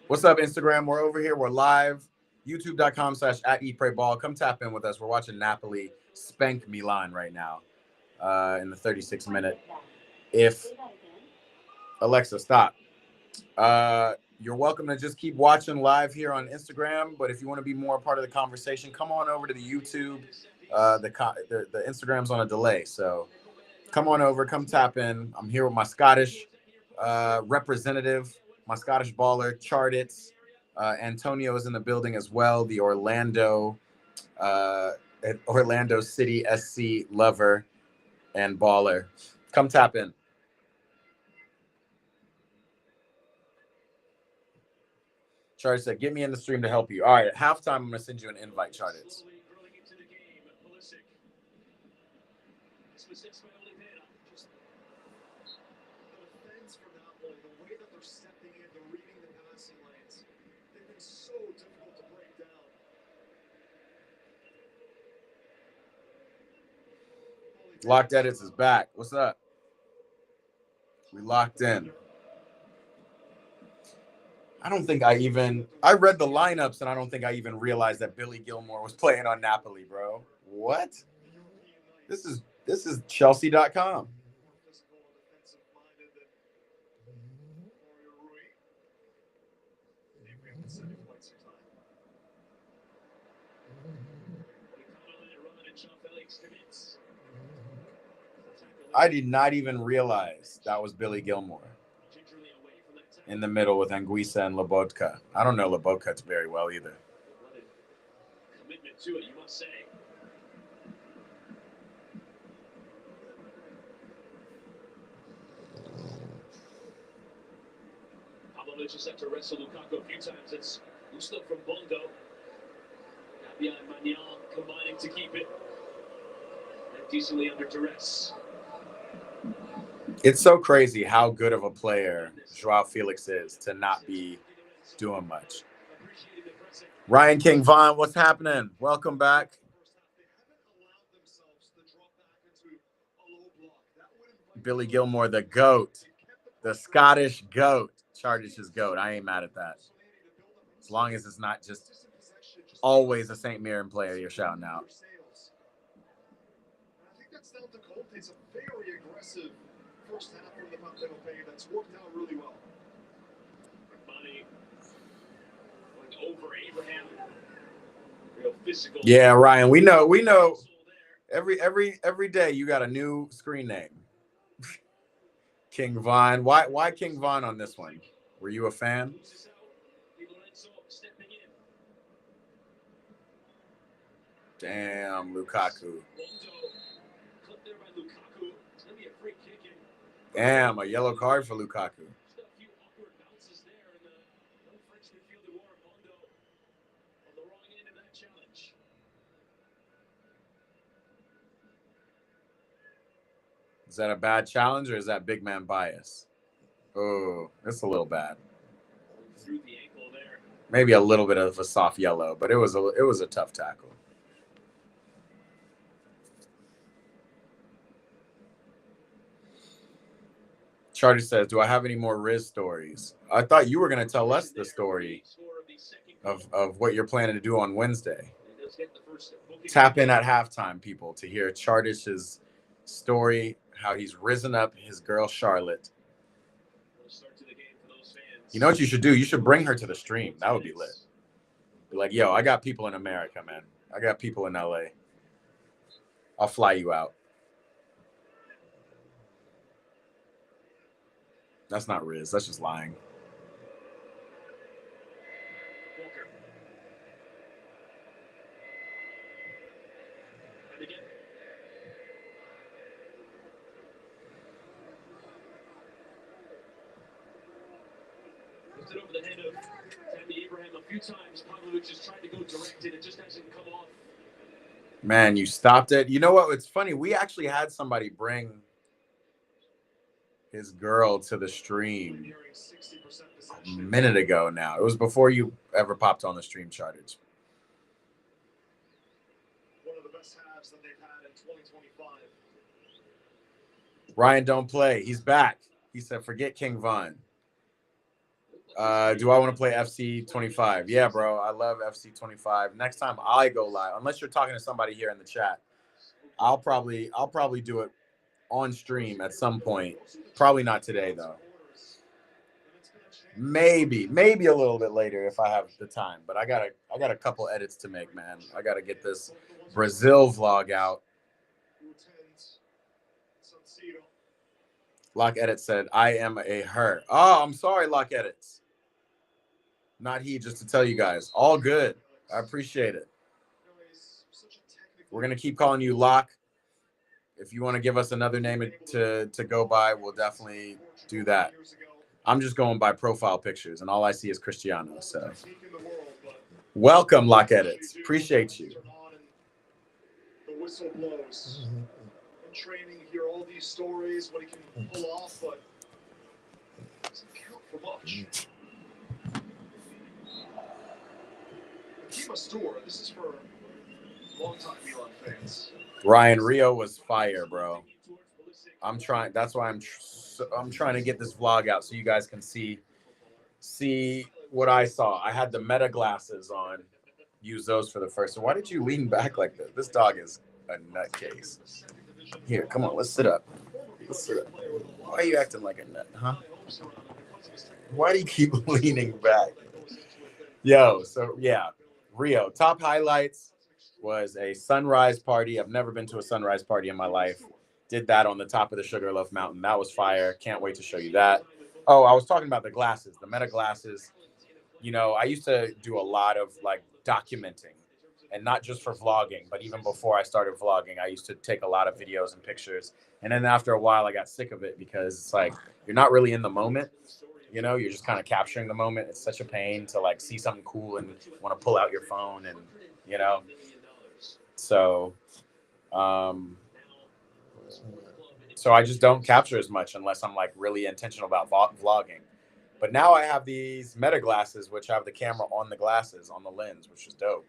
What's up, Instagram? We're over here. We're live. YouTube.com/@eatprayball. Come tap in with us. We're watching Napoli spank Milan right now in the 36th minute. If Alexa, stop. You're welcome to just keep watching live here on Instagram, but if you want to be more a part of the conversation, come on over to the YouTube. The Instagram's on a delay, so come on over, come tap in. I'm here with my Scottish representative, my Scottish baller, Chartits. Antonio is in the building as well, the Orlando City SC lover and baller. Come tap in. Charlie said, get me in the stream to help you. All right, at halftime, I'm going to send you an invite, Chartits. Locked Edits is back. What's up? We locked in. I don't think I read the lineups and I don't think I even realized that Billy Gilmore was playing on Napoli, bro. What? This is Chelsea.com. I did not even realize that was Billy Gilmore in the middle with Anguissa and Lobotka. I don't know Lobotka very well either. Commitment to it, you must say. Pavlovic has had to wrestle Lukaku a few times. It's Gusto from Bondo. Gabi and Magnan combining to keep it. And decently under duress. It's so crazy how good of a player Joao Felix is to not be doing much. Ryan King Vaughn, what's happening? Welcome back. Billy Gilmore, the GOAT, the Scottish GOAT. Chardish's GOAT. I ain't mad at that. As long as it's not just always a St. Mirren player you're shouting out. I think that's down to Colt. It's a very aggressive first half from the Partenopé that's worked out really well. Money going over Abraham. Real physical. Yeah, Ryan, we know every day you got a new screen name. King Von. Why King Von on this one? Were you a fan? Damn, Lukaku. Damn, a yellow card for Lukaku. Is that a bad challenge or is that big man bias? Oh, that's a little bad. Maybe a little bit of a soft yellow, but it was a tough tackle. Charlie says, "Do I have any more Riz stories?" I thought you were going to tell us the story of what you're planning to do on Wednesday. Tap in at halftime, people, to hear Chardish's story, how he's risen up his girl Charlotte. You know what you should do? You should bring her to the stream. That would be lit. Be like, yo, I got people in America, man. I got people in LA. I'll fly you out. That's not Riz. That's just lying. Over the head of Tammy Abraham a few times. Pavlovic has tried to go direct and it just hasn't come off. Man, you stopped it. You know what? It's funny. We actually had somebody bring his girl to the stream a minute ago now. It was before you ever popped on the stream, Chartage. One of the best halves that they've had in 2025. Ryan, don't play. He's back. He said, forget King Von. Do I want to play FC 25? Yeah, bro. I love FC 25. Next time I go live, unless you're talking to somebody here in the chat, I'll probably do it on stream at some point. Probably not today though. Maybe a little bit later if I have the time. But I got a couple edits to make, man. I got to get this Brazil vlog out. Lock Edit said, I am a her. Oh, I'm sorry, Lock Edits. Not he, just to tell you guys. All good. I appreciate it. We're going to keep calling you Lock. If you want to give us another name to go by, we'll definitely do that. I'm just going by profile pictures, and all I see is Cristiano. So, welcome, Lock Edits. Appreciate you. The whistle blows. In training, you hear all these stories, what he can pull off, but it doesn't count for much. Kima Stewart, this is for longtime Milan fans. Ryan Rio was fire, bro. I'm trying. That's why I'm trying to get this vlog out so you guys can see what I saw. I had the Meta glasses on. Use those for the first. So why did you lean back like this? This dog is a nutcase. Here, come on, let's sit up. Let's sit up. Why are you acting like a nut, huh? Why do you keep leaning back? Yo, so yeah, Rio. Top highlights was a sunrise party. I've never been to a sunrise party in my life. Did that on the top of the Sugarloaf Mountain. That was fire. Can't wait to show you that. Oh, I was talking about the glasses, the Meta glasses. You know, I used to do a lot of like documenting, and not just for vlogging, but even before I started vlogging, I used to take a lot of videos and pictures. And then after a while, I got sick of it because it's like you're not really in the moment. You know, you're just kind of capturing the moment. It's such a pain to like see something cool and want to pull out your phone and, you know. So, um, so I just don't capture as much unless I'm like really intentional about vlogging. But now I have these Meta glasses, which have the camera on the glasses, on the lens, which is dope.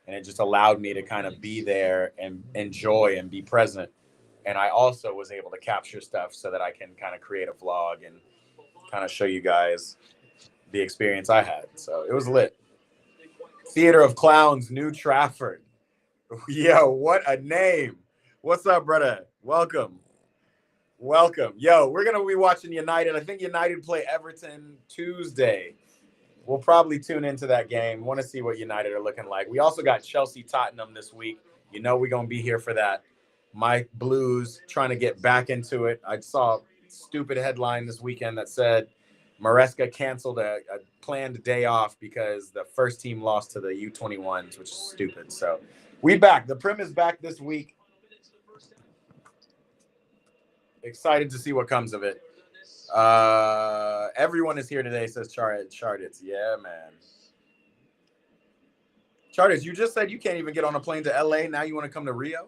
And it just allowed me to kind of be there and enjoy and be present. And I also was able to capture stuff so that I can kind of create a vlog and kind of show you guys the experience I had. So it was lit. Theater of Clowns, New Trafford. Yo, what a name. What's up, brother? Welcome. Welcome. Yo, we're going to be watching United. I think United play Everton Tuesday. We'll probably tune into that game. Want to see what United are looking like. We also got Chelsea Tottenham this week. You know we're going to be here for that. My Blues trying to get back into it. I saw a stupid headline this weekend that said Maresca canceled a planned day off because the first team lost to the U21s, which is stupid. So we back. The Prim is back this week. Excited to see what comes of it. Everyone is here today, says Chartits. Yeah, man. Chartits, you just said you can't even get on a plane to LA. Now you want to come to Rio?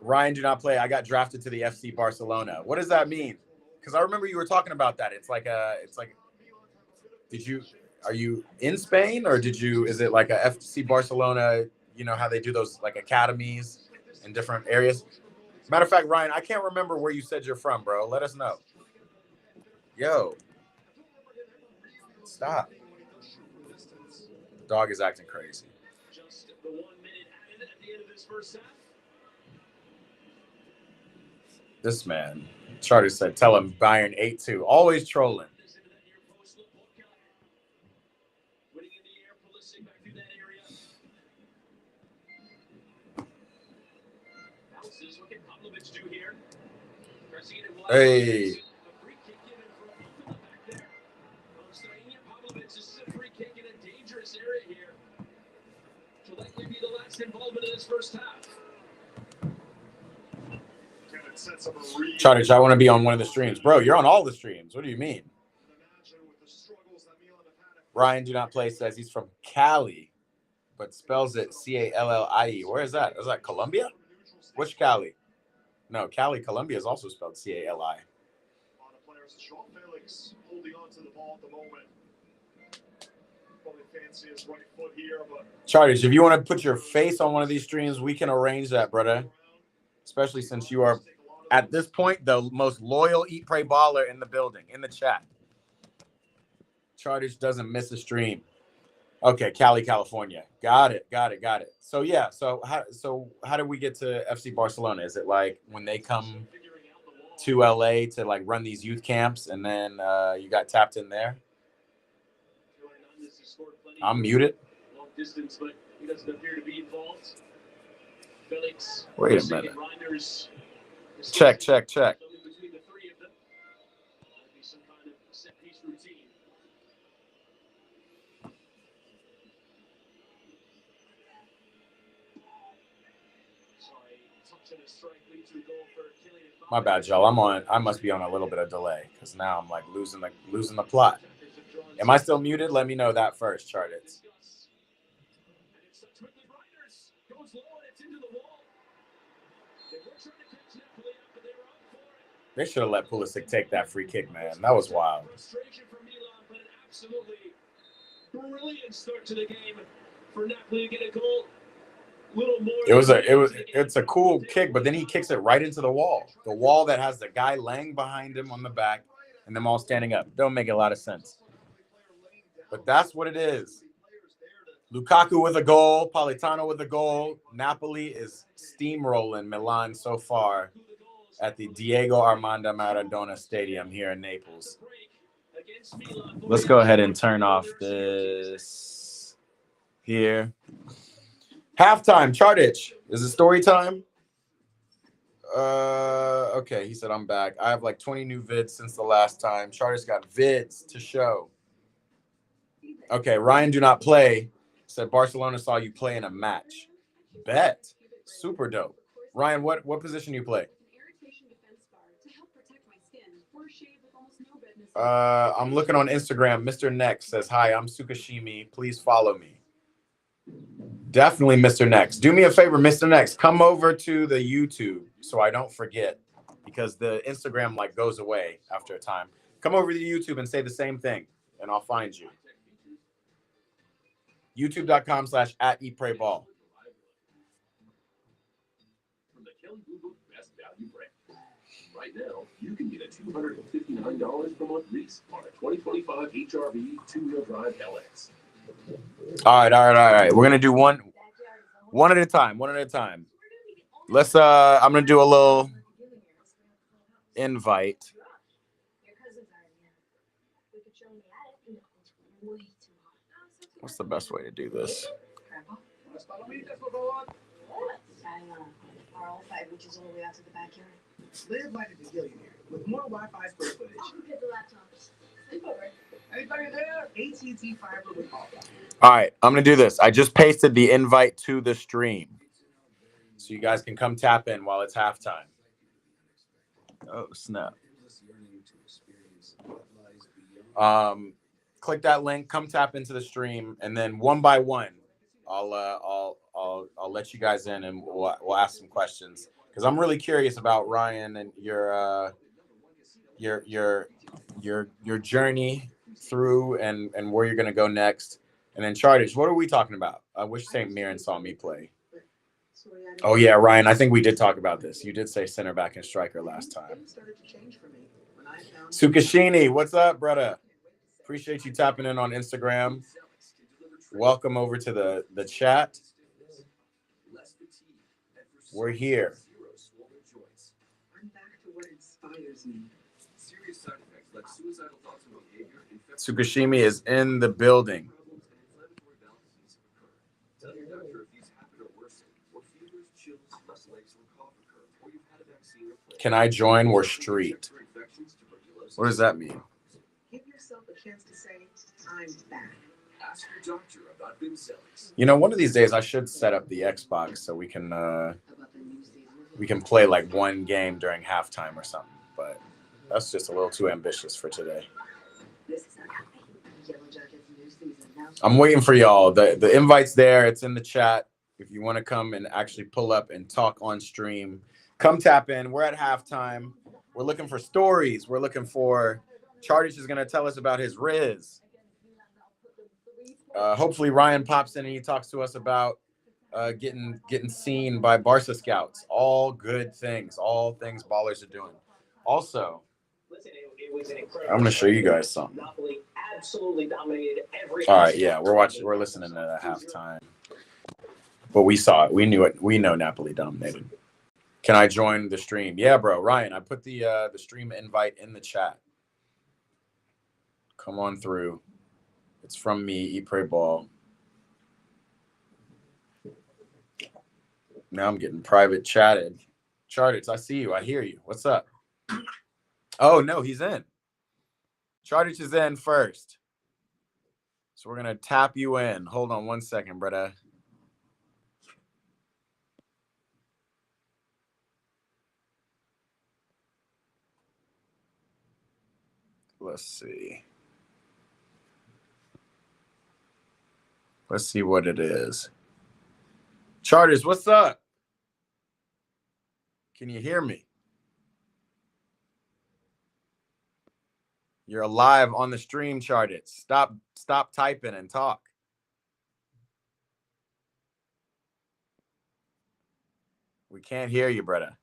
Ryan, do not play. I got drafted to the FC Barcelona. What does that mean? Because I remember you were talking about that. It's like are you in Spain or is it like a FC Barcelona, you know, how they do those like academies in different areas? Matter of fact, Ryan, I can't remember where you said you're from, bro. Let us know. Yo. Stop. Dog is acting crazy. This man, Charter said, tell him Bayern 8-2. Always trolling. Hey. Charter, I want to be on one of the streams. Bro, you're on all the streams. What do you mean? Ryan, do not play, says he's from Cali, but spells it Callie. Where is that? Is that Colombia? Which Cali? No, Cali, Colombia is also spelled Cali. A lot of players, Sean Felix holding on to the ball at the moment. Probably fancy his right foot here, but Charters, if you want to put your face on one of these streams, we can arrange that, brother. Especially since you are, at this point, the most loyal Eat Pray baller in the building, in the chat. Charters doesn't miss a stream. Okay, Cali, California. Got it. So yeah, so how did we get to FC Barcelona? Is it like when they come to LA to like run these youth camps and then you got tapped in there? I'm muted. Wait a minute. Check. My bad, y'all. I must be on a little bit of delay because now I'm like losing the plot. Am I still muted? Let me know that first, Chartits. They should have let Pulisic take that free kick, man. That was wild. Brilliant start to the game for Napoli to get a goal. It's a cool kick, but then he kicks it right into the wall. The wall that has the guy laying behind him on the back. and them all standing up. Don't make a lot of sense. But that's what it is. Lukaku with a goal, Politano with a goal. Napoli is steamrolling Milan so far at the Diego Armando Maradona Stadium here in Naples. Let's go ahead and turn off this here. Halftime, Chartich. Is it story time? Okay, he said I'm back. I have like 20 new vids since the last time. Chartich got vids to show. Okay, Ryan do not play. Said Barcelona saw you play in a match. Bet. Super dope. Ryan, what position do you play? I'm looking on Instagram. Mr. Next says, hi, I'm Sukashimi. Please follow me. Definitely Mr. Next. Do me a favor, Mr. Next. Come over to the YouTube so I don't forget, because the Instagram like goes away after a time. Come over to YouTube and say the same thing, and I'll find you. YouTube.com/@eatprayball. Right now, you can get a $259 per month lease on a 2025 HRV two-wheel drive LX. All right. We're gonna do one at a time. Let's I'm gonna do a little invite. What's the best way to do this? Which is all the way out to the backyard. Live like a gazillionaire with more Wi-Fi square footage. Hit the laptop. Anybody there? AT&T fiber with all. All right, I'm gonna do this. I just pasted the invite to the stream, so you guys can come tap in while it's halftime. Oh snap! Click that link. Come tap into the stream, and then one by one, I'll let you guys in, and we'll ask some questions, because I'm really curious about Ryan and your journey through and where you're gonna go next. And then Chartich, what are we talking about? I wish St. Mirren saw me play. Oh yeah, Ryan, I think we did talk about this. You did say center back and striker last time. Sukashini, what's up, brother? Appreciate you tapping in on Instagram. Welcome over to the chat. We're here. Sukashimi is in the building. Can I join? We're street. What does that mean? Give yourself a chance to say, I'm back. Ask your doctor about Bimzelx. You know, one of these days I should set up the Xbox so we can play like one game during halftime or something. But that's just a little too ambitious for today. I'm waiting for y'all. The invite's there. It's in the chat. If you want to come and actually pull up and talk on stream, come tap in. We're at halftime. We're looking for stories. We're looking for Chartich is going to tell us about his Riz. Hopefully Ryan pops in and he talks to us about getting seen by Barca scouts. All good things. All things ballers are doing. Also, I'm going to show you guys something. All right, yeah, we're listening to that halftime. But we saw it. We knew it. We know Napoli dominated. Can I join the stream? Yeah, bro. Ryan, I put the stream invite in the chat. Come on through. It's from me, Eat Pray Ball. Now I'm getting private chatted. Chartich, I see you. I hear you. What's up? Oh, no, he's in. Chartich is in first. So we're going to tap you in. Hold on one second, brother. Let's see. Let's see what it is. Chartich, what's up? Can you hear me? You're live on the stream, Chartich. Stop typing and talk. We can't hear you, brother.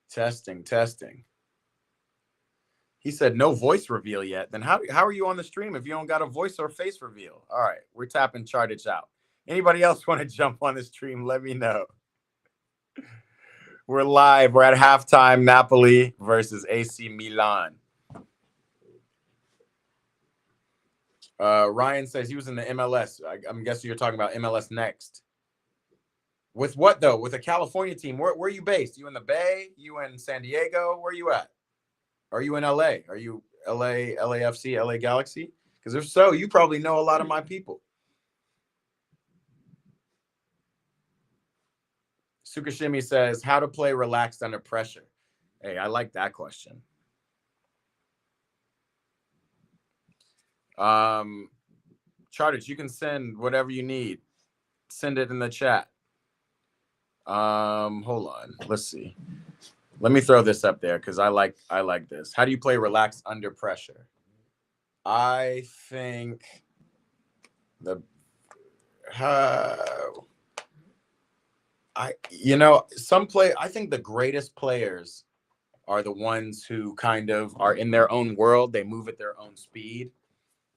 Testing, testing. He said no voice reveal yet. Then how are you on the stream if you don't got a voice or face reveal? All right, we're tapping Chartich out. Anybody else want to jump on the stream? Let me know. We're live. We're at halftime. Napoli versus AC Milan. Ryan says he was in the MLS. I'm guessing you're talking about MLS Next. With what, though? With a California team. Where are you based? You in the Bay? You in San Diego? Where are you at? Are you in LA? Are you LA, LAFC, LA Galaxy? Because if so, you probably know a lot of my people. Sukashimi says, how to play relaxed under pressure. Hey, I like that question. Chartich, you can send whatever you need. Send it in the chat. Hold on. Let's see. Let me throw this up there because I like this. How do you play relaxed under pressure? I think I think the greatest players are the ones who kind of are in their own world. They move at their own speed.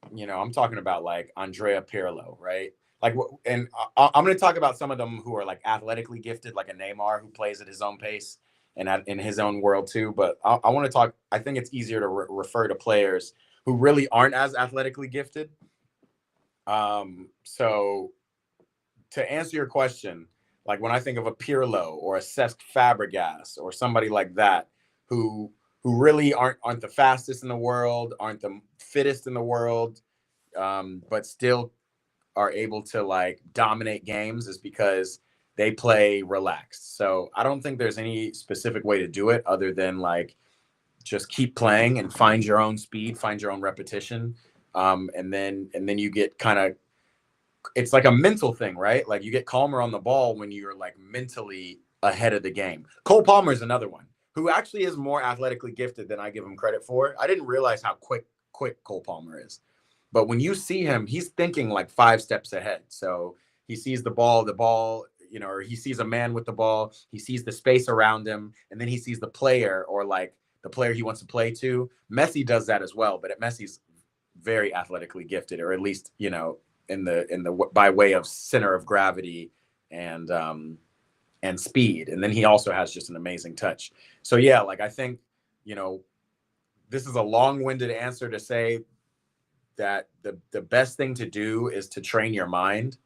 I'm talking about like Andrea Pirlo, right? Like, and I'm going to talk about some of them who are like athletically gifted, like a Neymar who plays at his own pace and in his own world too. But I want to talk. I think it's easier to refer to players who really aren't as athletically gifted. So to answer your question, like when I think of a Pirlo or a Cesc Fabregas or somebody like that who really aren't the fastest in the world, aren't the fittest in the world, but still are able to like dominate games, is because they play relaxed. So I don't think there's any specific way to do it other than like just keep playing and find your own speed, find your own repetition, and then you get kind of, it's like a mental thing, right? Like you get calmer on the ball when you're like mentally ahead of the game. Cole Palmer is another one who actually is more athletically gifted than I give him credit for. I didn't realize how quick Cole Palmer is. But when you see him, he's thinking like 5 steps ahead. So he sees the ball, or he sees a man with the ball, he sees the space around him, and then he sees the player or like the player he wants to play to. Messi does that as well, but Messi's very athletically gifted, or at least, in the by way of center of gravity and speed. And then he also has just an amazing touch. So yeah, like I think, this is a long-winded answer to say that the best thing to do is to train your mind,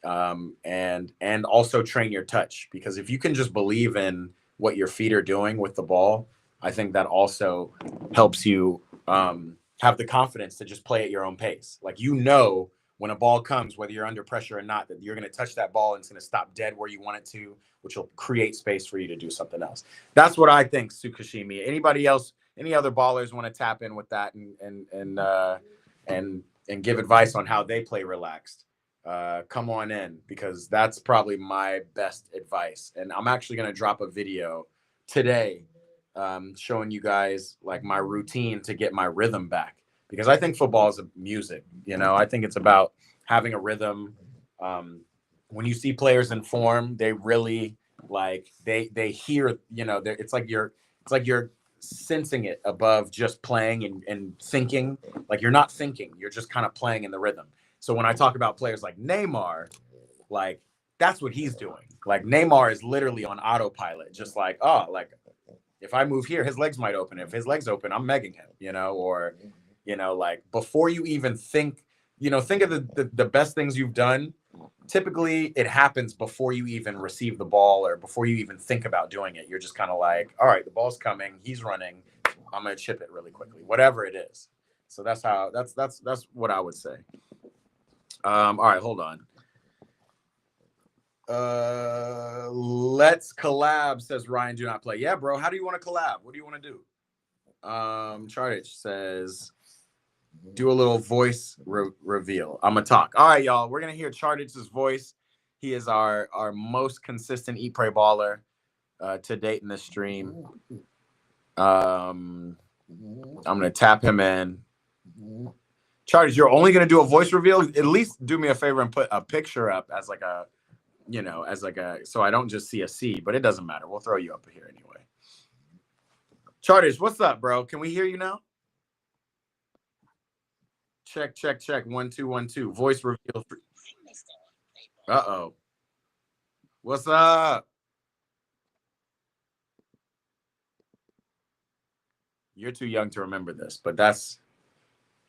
and also train your touch, because if you can just believe in what your feet are doing with the ball, I think that also helps you have the confidence to just play at your own pace. Like, when a ball comes, whether you're under pressure or not, that you're going to touch that ball and it's going to stop dead where you want it to, which will create space for you to do something else. That's what I think, Sukashimi. Anybody else, any other ballers want to tap in with that and give advice on how they play relaxed? Come on in, because that's probably my best advice. And I'm actually going to drop a video today showing you guys like my routine to get my rhythm back, because I think football is music. I think it's about having a rhythm. When you see players in form, they really like they hear, it's like you're sensing it above just playing and thinking. Like, you're not thinking, you're just kind of playing in the rhythm. So when I talk about players like Neymar, like that's what he's doing. Like, Neymar is literally on autopilot, just like, like if I move here, his legs might open. If his legs open, I'm megging him, or, like before you even think, think of the best things you've done. Typically it happens before you even receive the ball or before you even think about doing it. You're just kind of like, all right, the ball's coming, he's running, I'm going to chip it really quickly, whatever it is. So that's what I would say. All right, hold on. Let's collab, says Ryan. Do not play. Yeah, bro. How do you want to collab? What do you want to do? Chartich says, do a little voice reveal. I'm gonna talk. All right, y'all. We're gonna hear Chartich's voice. He is our most consistent Eat Pray baller to date in this stream. I'm gonna tap him in. Chartich, you're only gonna do a voice reveal. At least do me a favor and put a picture up as like a, so I don't just see a C. But it doesn't matter. We'll throw you up here anyway. Charters, what's up, bro? Can we hear you now? Check, check, check. 1 2 1 2. Voice reveal. Uh-oh. What's up? You're too young to remember this, but that's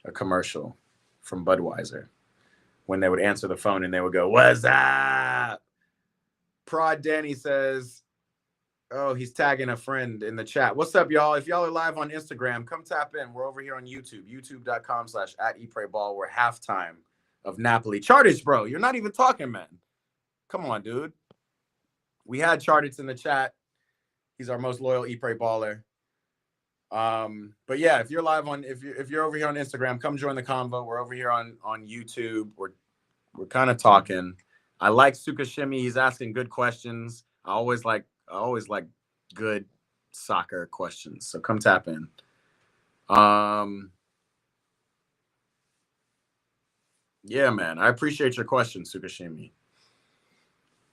a commercial from Budweiser when they would answer the phone and they would go, "What's up?" Prod Danny says, oh, he's tagging a friend in the chat. What's up, y'all? If y'all are live on Instagram, come tap in. We're over here on YouTube, youtube.com/@eprayball. We're halftime of Napoli. Charters, bro, you're not even talking, man. Come on, dude. We had Charters in the chat. He's our most loyal E-Pray baller. But yeah, if you're live on, if you're over here on Instagram, come join the convo. We're over here on YouTube. We're kind of talking. I like Sukashimi. He's asking good questions. I always like good soccer questions. So come tap in. Yeah, man. I appreciate your question, Sukashimi.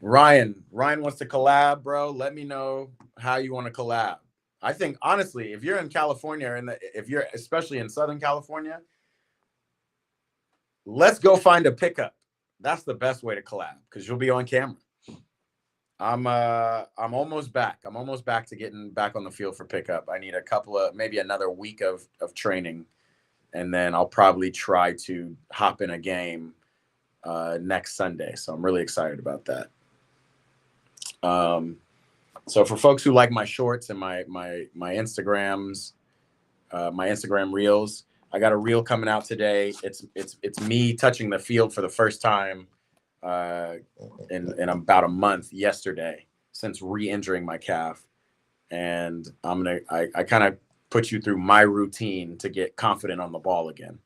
Ryan wants to collab, bro. Let me know how you want to collab. I think honestly, if you're in California if you're especially in Southern California, let's go find a pickup. That's the best way to collab because you'll be on camera. I'm almost back. I'm almost back to getting back on the field for pickup. I need maybe another week of training, and then I'll probably try to hop in a game next Sunday. So I'm really excited about that. So for folks who like my shorts and my Instagrams, my Instagram reels, I got a reel coming out today. It's me touching the field for the first time in about a month yesterday since re-injuring my calf. And I kind of put you through my routine to get confident on the ball again.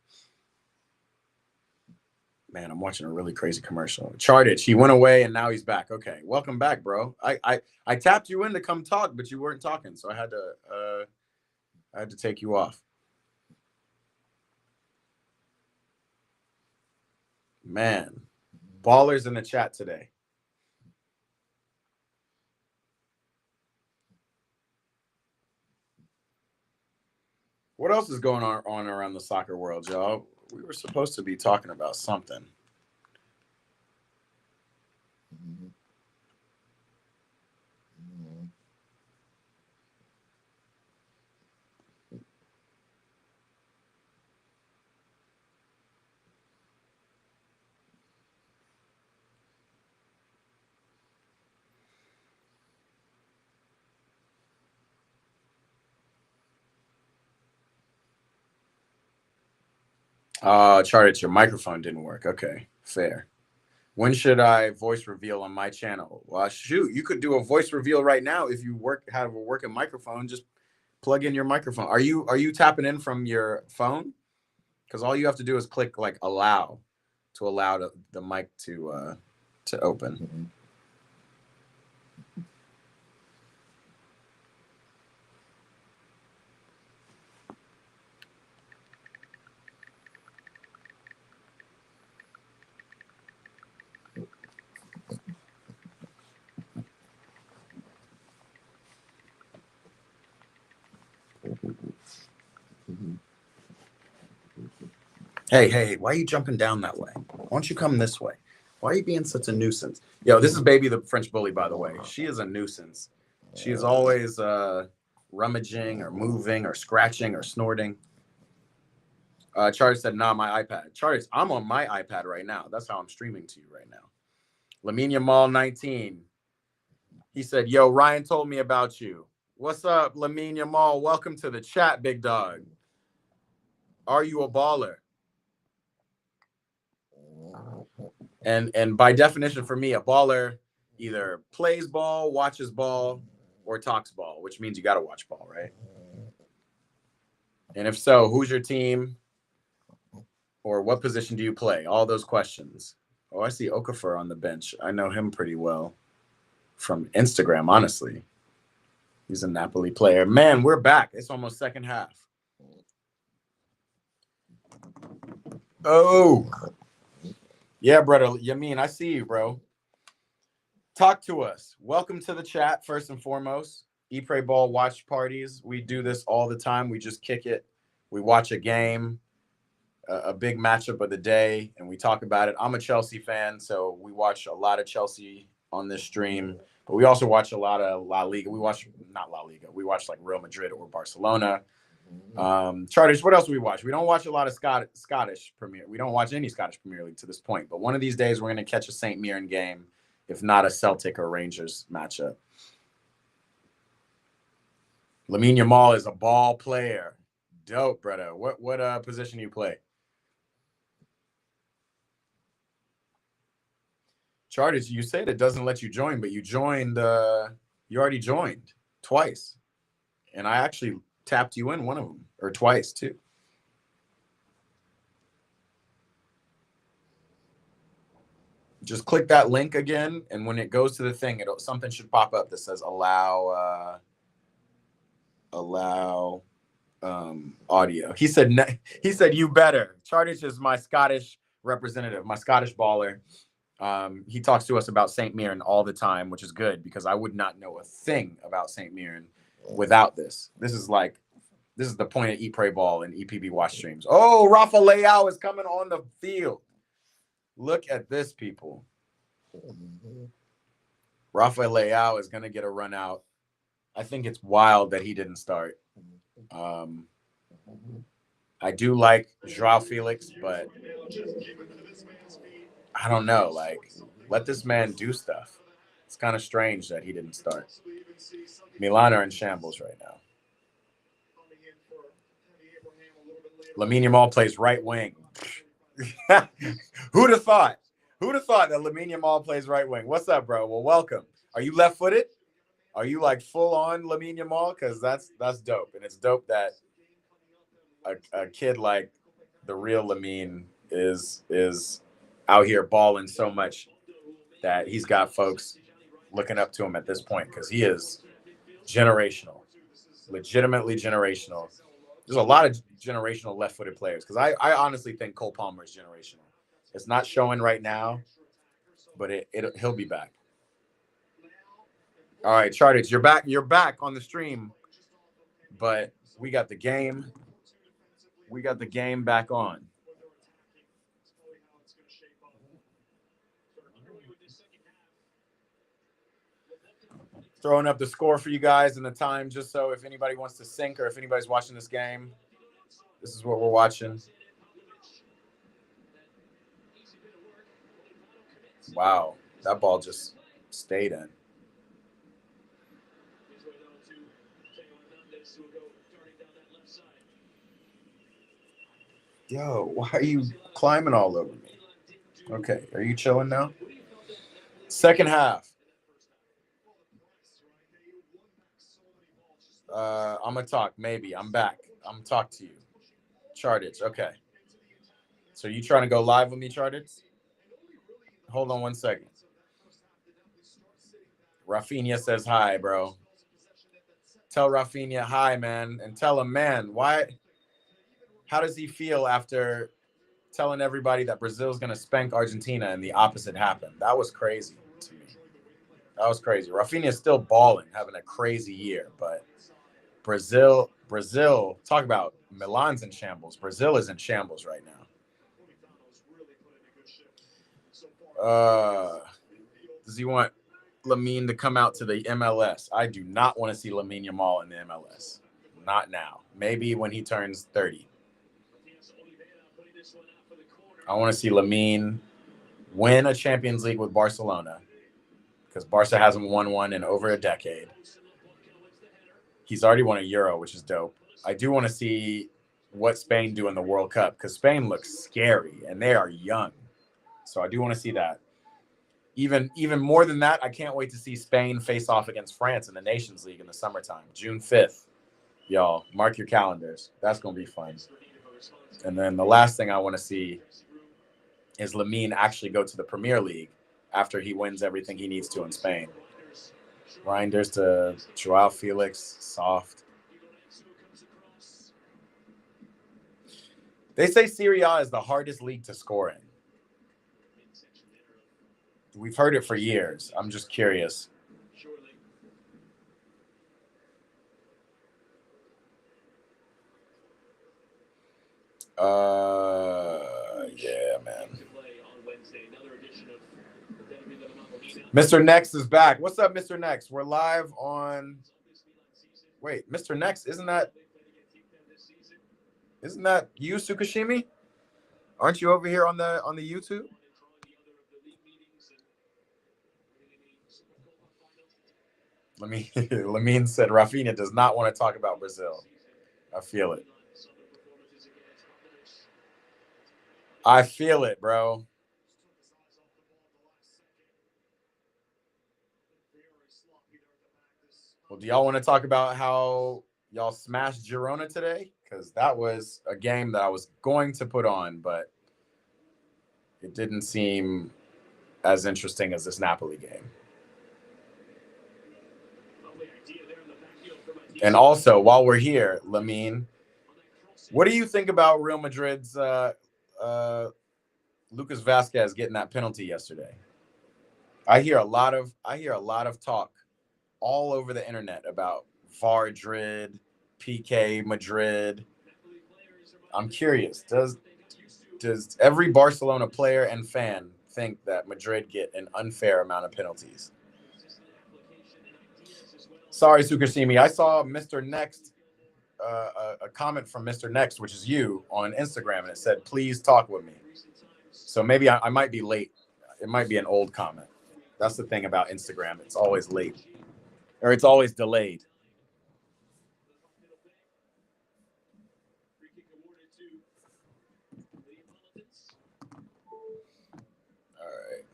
Man, I'm watching a really crazy commercial. Charted. He went away and now he's back. Okay. Welcome back, bro. I tapped you in to come talk, but you weren't talking. So I had to take you off. Man, ballers in the chat today. What else is going on around the soccer world, y'all? We were supposed to be talking about something. Charted, your microphone didn't work. Okay, fair. When should I voice reveal on my channel? Well, shoot, you could do a voice reveal right now if you have a working microphone. Just plug in your microphone. Are you tapping in from your phone? Because all you have to do is click like allow to allow the mic to open. Hey, why are you jumping down that way? Why don't you come this way? Why are you being such a nuisance? Yo, this is Baby the French Bully, by the way. She is a nuisance. She is always rummaging or moving or scratching or snorting. Charles said, nah, my iPad. Charles, I'm on my iPad right now. That's how I'm streaming to you right now. Lamine Yamal 19. He said, yo, Ryan told me about you. What's up, Lamine Yamal? Welcome to the chat, big dog. Are you a baller? And by definition for me, a baller either plays ball, watches ball, or talks ball, which means you got to watch ball, right? And if so, who's your team? Or what position do you play? All those questions. Oh, I see Okafor on the bench. I know him pretty well from Instagram, honestly. He's a Napoli player. Man, we're back. It's almost second half. Oh. Yeah, brother. Yamin, I see you, bro. Talk to us. Welcome to the chat, first and foremost. Ypres Ball watch parties. We do this all the time. We just kick it. We watch a game, a big matchup of the day, and we talk about it. I'm a Chelsea fan, so we watch a lot of Chelsea on this stream, but we also watch a lot of La Liga. We watch, not La Liga, we watch like Real Madrid or Barcelona. Charters, what else do we watch? We don't watch a lot of Scottish Premier. We don't watch any Scottish Premier League to this point, but one of these days we're going to catch a St. Mirren game, if not a Celtic or Rangers matchup. Lamine Yamal is a ball player. Dope, brother. What position you play? Charters, you said it doesn't let you join, but you joined. You already joined twice, and I actually tapped you in one of them, or twice too. Just click that link again, and when it goes to the thing, something should pop up that says allow audio. He said you better. Charters is my Scottish representative, my Scottish baller. He talks to us about St. Mirren all the time, which is good because I would not know a thing about St. Mirren without this. This is the point of Ypres Ball and EPB watch streams. Oh, Rafa Leao is coming on the field. Look at this, people. Rafa Leao is going to get a run out. I think it's wild that he didn't start. I do like Joao Felix, but I don't know. Like, let this man do stuff. It's kind of strange that he didn't start. Milan are in shambles right now. Lamine Yamal plays right wing. Who'd have thought? Who'd have thought that Lamine Yamal plays right wing? What's up, bro? Well, welcome. Are you left-footed? Are you like full on Lamine Yamal? Because that's dope, and it's dope that a kid like the real Lamine is out here balling so much that he's got folks looking up to him at this point because he is generational, legitimately generational. There's a lot of generational left-footed players because I honestly think Cole Palmer is generational. It's not showing right now, but he'll be back. All right, Charters, you're back. You're back on the stream, but we got the game. We got the game back on. Throwing up the score for you guys and the time, just so if anybody wants to sync or if anybody's watching this game, this is what we're watching. Wow, that ball just stayed in. Yo, why are you climbing all over me? Okay, are you chilling now? Second half. I'm gonna talk. Maybe I'm back. I'm gonna talk to you. Charters. Okay. So you trying to go live with me, Charters? Hold on one second. Rafinha says hi, bro. Tell Rafinha hi, man, and tell him, man, why? How does he feel after telling everybody that Brazil's gonna spank Argentina and the opposite happened? That was crazy to me. That was crazy. Rafinha is still balling, having a crazy year, but Brazil, talk about Milan's in shambles. Brazil is in shambles right now. Does he want Lamine to come out to the MLS? I do not want to see Lamine Yamal in the MLS. Not now. Maybe when he turns 30. I want to see Lamine win a Champions League with Barcelona because Barca hasn't won one in over a decade. He's already won a Euro, which is dope. I do want to see what Spain do in the World Cup because Spain looks scary and they are young. So I do want to see that. Even more than that, I can't wait to see Spain face off against France in the Nations League in the summertime, June 5th. Y'all, mark your calendars. That's going to be fun. And then the last thing I want to see is Lamine actually go to the Premier League after he wins everything he needs to in Spain. Reinders to Joao Felix, soft. They say Serie A is the hardest league to score in. We've heard it for years. I'm just curious. Yeah, man. Mr. Next is back. What's up, Mr. Next? We're live on. Wait, Mr. Next, isn't that you, Sukashimi? Aren't you over here on the YouTube? Lamine said Rafinha does not want to talk about Brazil. I feel it. I feel it, bro. Well, do y'all want to talk about how y'all smashed Girona today? Because that was a game that I was going to put on, but it didn't seem as interesting as this Napoli game. And also, while we're here, Lamine, what do you think about Real Madrid's Lucas Vazquez getting that penalty yesterday? I hear a lot of talk all over the internet about VAR Madrid, PK Madrid. I'm curious, does every Barcelona player and fan think that Madrid get an unfair amount of penalties? Sorry, Sukashimi. I saw Mr. Next, a comment from Mr. Next, which is you, on Instagram, and it said, "Please talk with me." So maybe I might be late. It might be an old comment. That's the thing about Instagram. It's always late, or it's always delayed. All right.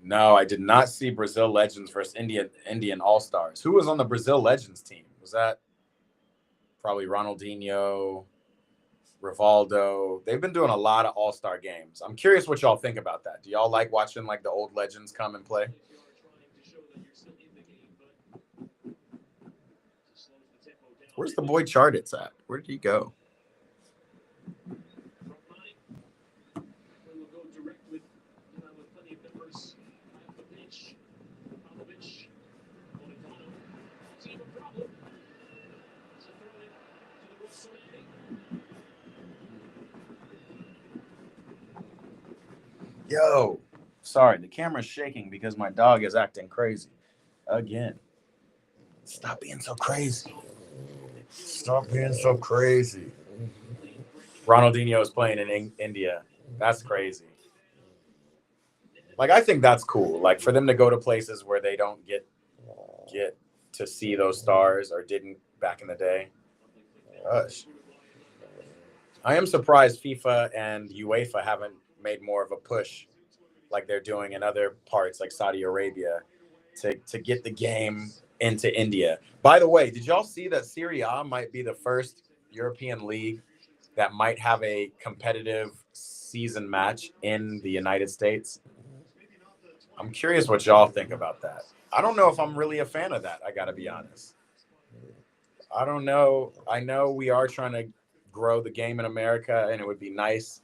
No, I did not see Brazil Legends versus Indian All-Stars. Who was on the Brazil Legends team? Was that probably Ronaldinho, Rivaldo? They've been doing a lot of All-Star games. I'm curious what y'all think about that. Do y'all like watching like the old legends come and play? Where's the boy Chartits at? Where did he go? Yo, sorry, the camera's shaking because my dog is acting crazy again. Stop being so crazy. Stop being so crazy. Ronaldinho is playing in India. That's crazy. Like, I think that's cool. Like, for them to go to places where they don't get to see those stars, or didn't back in the day. Gosh. I am surprised FIFA and UEFA haven't made more of a push like they're doing in other parts like Saudi Arabia to get the game into India. By the way, did y'all see that Serie A might be the first European league that might have a competitive season match in the United States? I'm curious what y'all think about that. I don't know if I'm really a fan of that, I got to be honest. I don't know. I know we are trying to grow the game in America, and it would be nice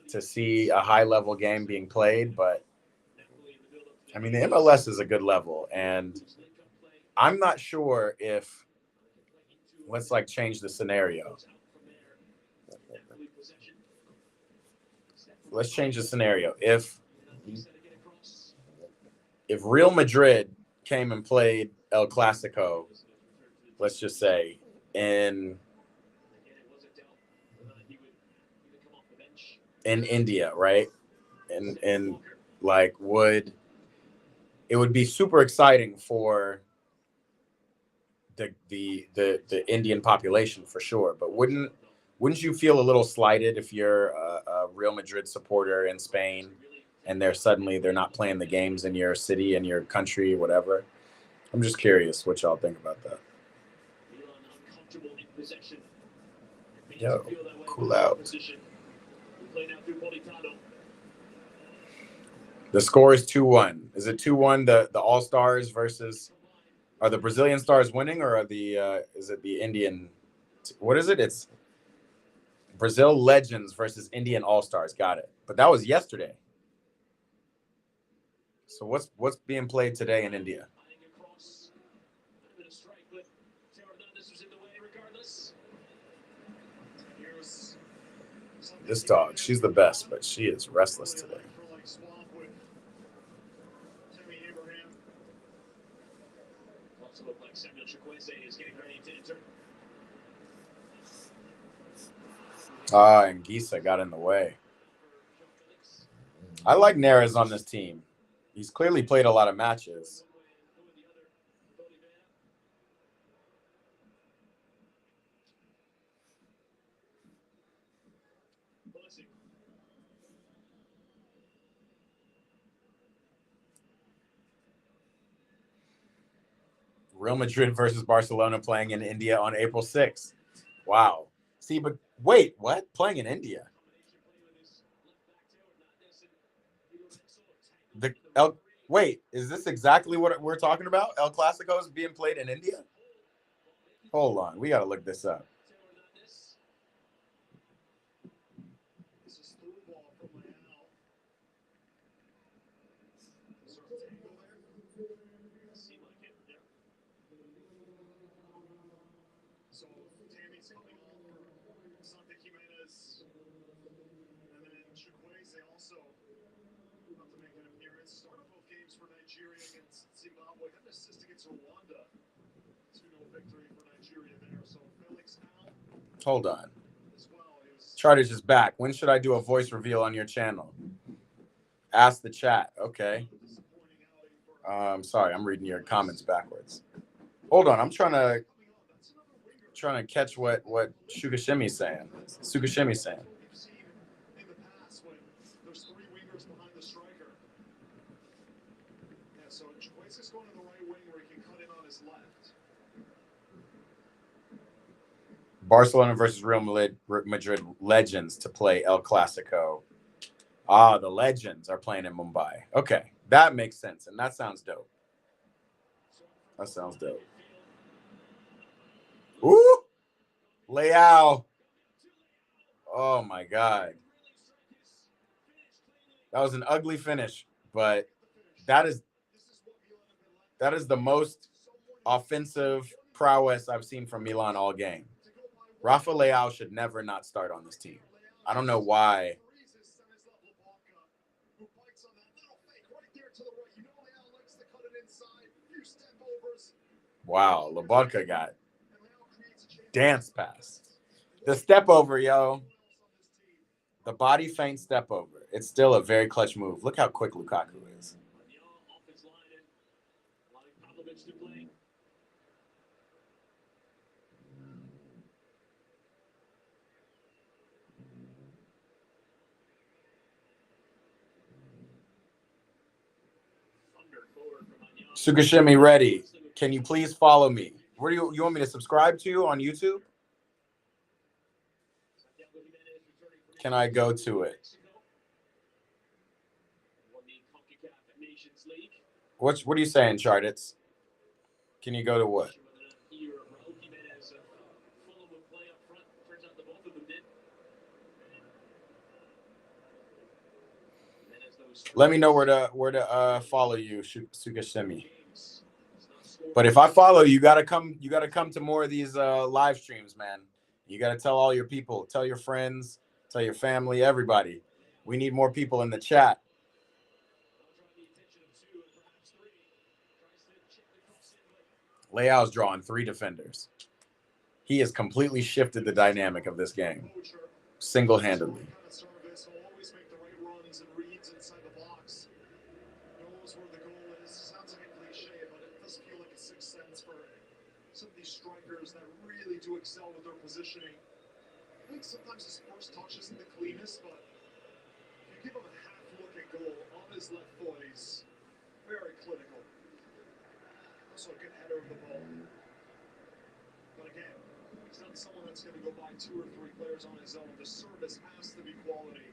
to see a high-level game being played, but I mean, the MLS is a good level, and I'm not sure if let's like change the scenario. Let's change the scenario. If Real Madrid came and played El Clasico, let's just say in India, right? And like it would be super exciting for the Indian population for sure. But wouldn't you feel a little slighted if you're a Real Madrid supporter in Spain and they're not playing the games in your city, in your country, whatever? I'm just curious what y'all think about that. Yo, cool out. The score is 2-1. Is it 2-1? The All Stars versus, are the Brazilian Stars winning, or are is it the Indian? What is it? It's Brazil Legends versus Indian All Stars. Got it. But that was yesterday. So what's being played today in India? This dog, she's the best, but she is restless today. And Gisa got in the way. I like Neres on this team. He's clearly played a lot of matches. Real Madrid versus Barcelona playing in India on April 6th. Wow. See, but wait, what? Playing in India? Wait, is this exactly what we're talking about? El Clasico is being played in India? Hold on. We got to look this up. Hold on. Charters is back. When should I do a voice reveal on your channel? Ask the chat. Okay. Sorry, I'm reading your comments backwards. Hold on. I'm trying to catch what Sugashimi's saying. Sugashimi's saying. Barcelona versus Real Madrid legends to play El Clasico. The legends are playing in Mumbai. Okay, that makes sense, and that sounds dope. That sounds dope. Ooh, Leao. Oh my God, that was an ugly finish, but that is the most offensive prowess I've seen from Milan all game. Rafa Leao should never not start on this team. I don't know why. Wow, Lobotka got dance pass. The step over, yo. The body feint step over. It's still a very clutch move. Look how quick Lukaku is. Sugashimi ready. Can you please follow me? Where do you want me to subscribe to you on YouTube? Can I go to it? What are you saying, Chartits? Can you go to what? Let me know where to follow you, Sugashimi. But if I follow you, gotta come to more of these live streams, man. You gotta tell all your people, tell your friends, tell your family, everybody. We need more people in the chat. Leao's drawing 3 defenders. He has completely shifted the dynamic of this game, single-handedly. To excel with their positioning. I think sometimes his first touch isn't the cleanest, but if you give him a half look at goal on his left foot, he's very clinical. Also a good header of the ball. But again, he's not someone that's going to go by 2 or 3 players on his own. The service has to be quality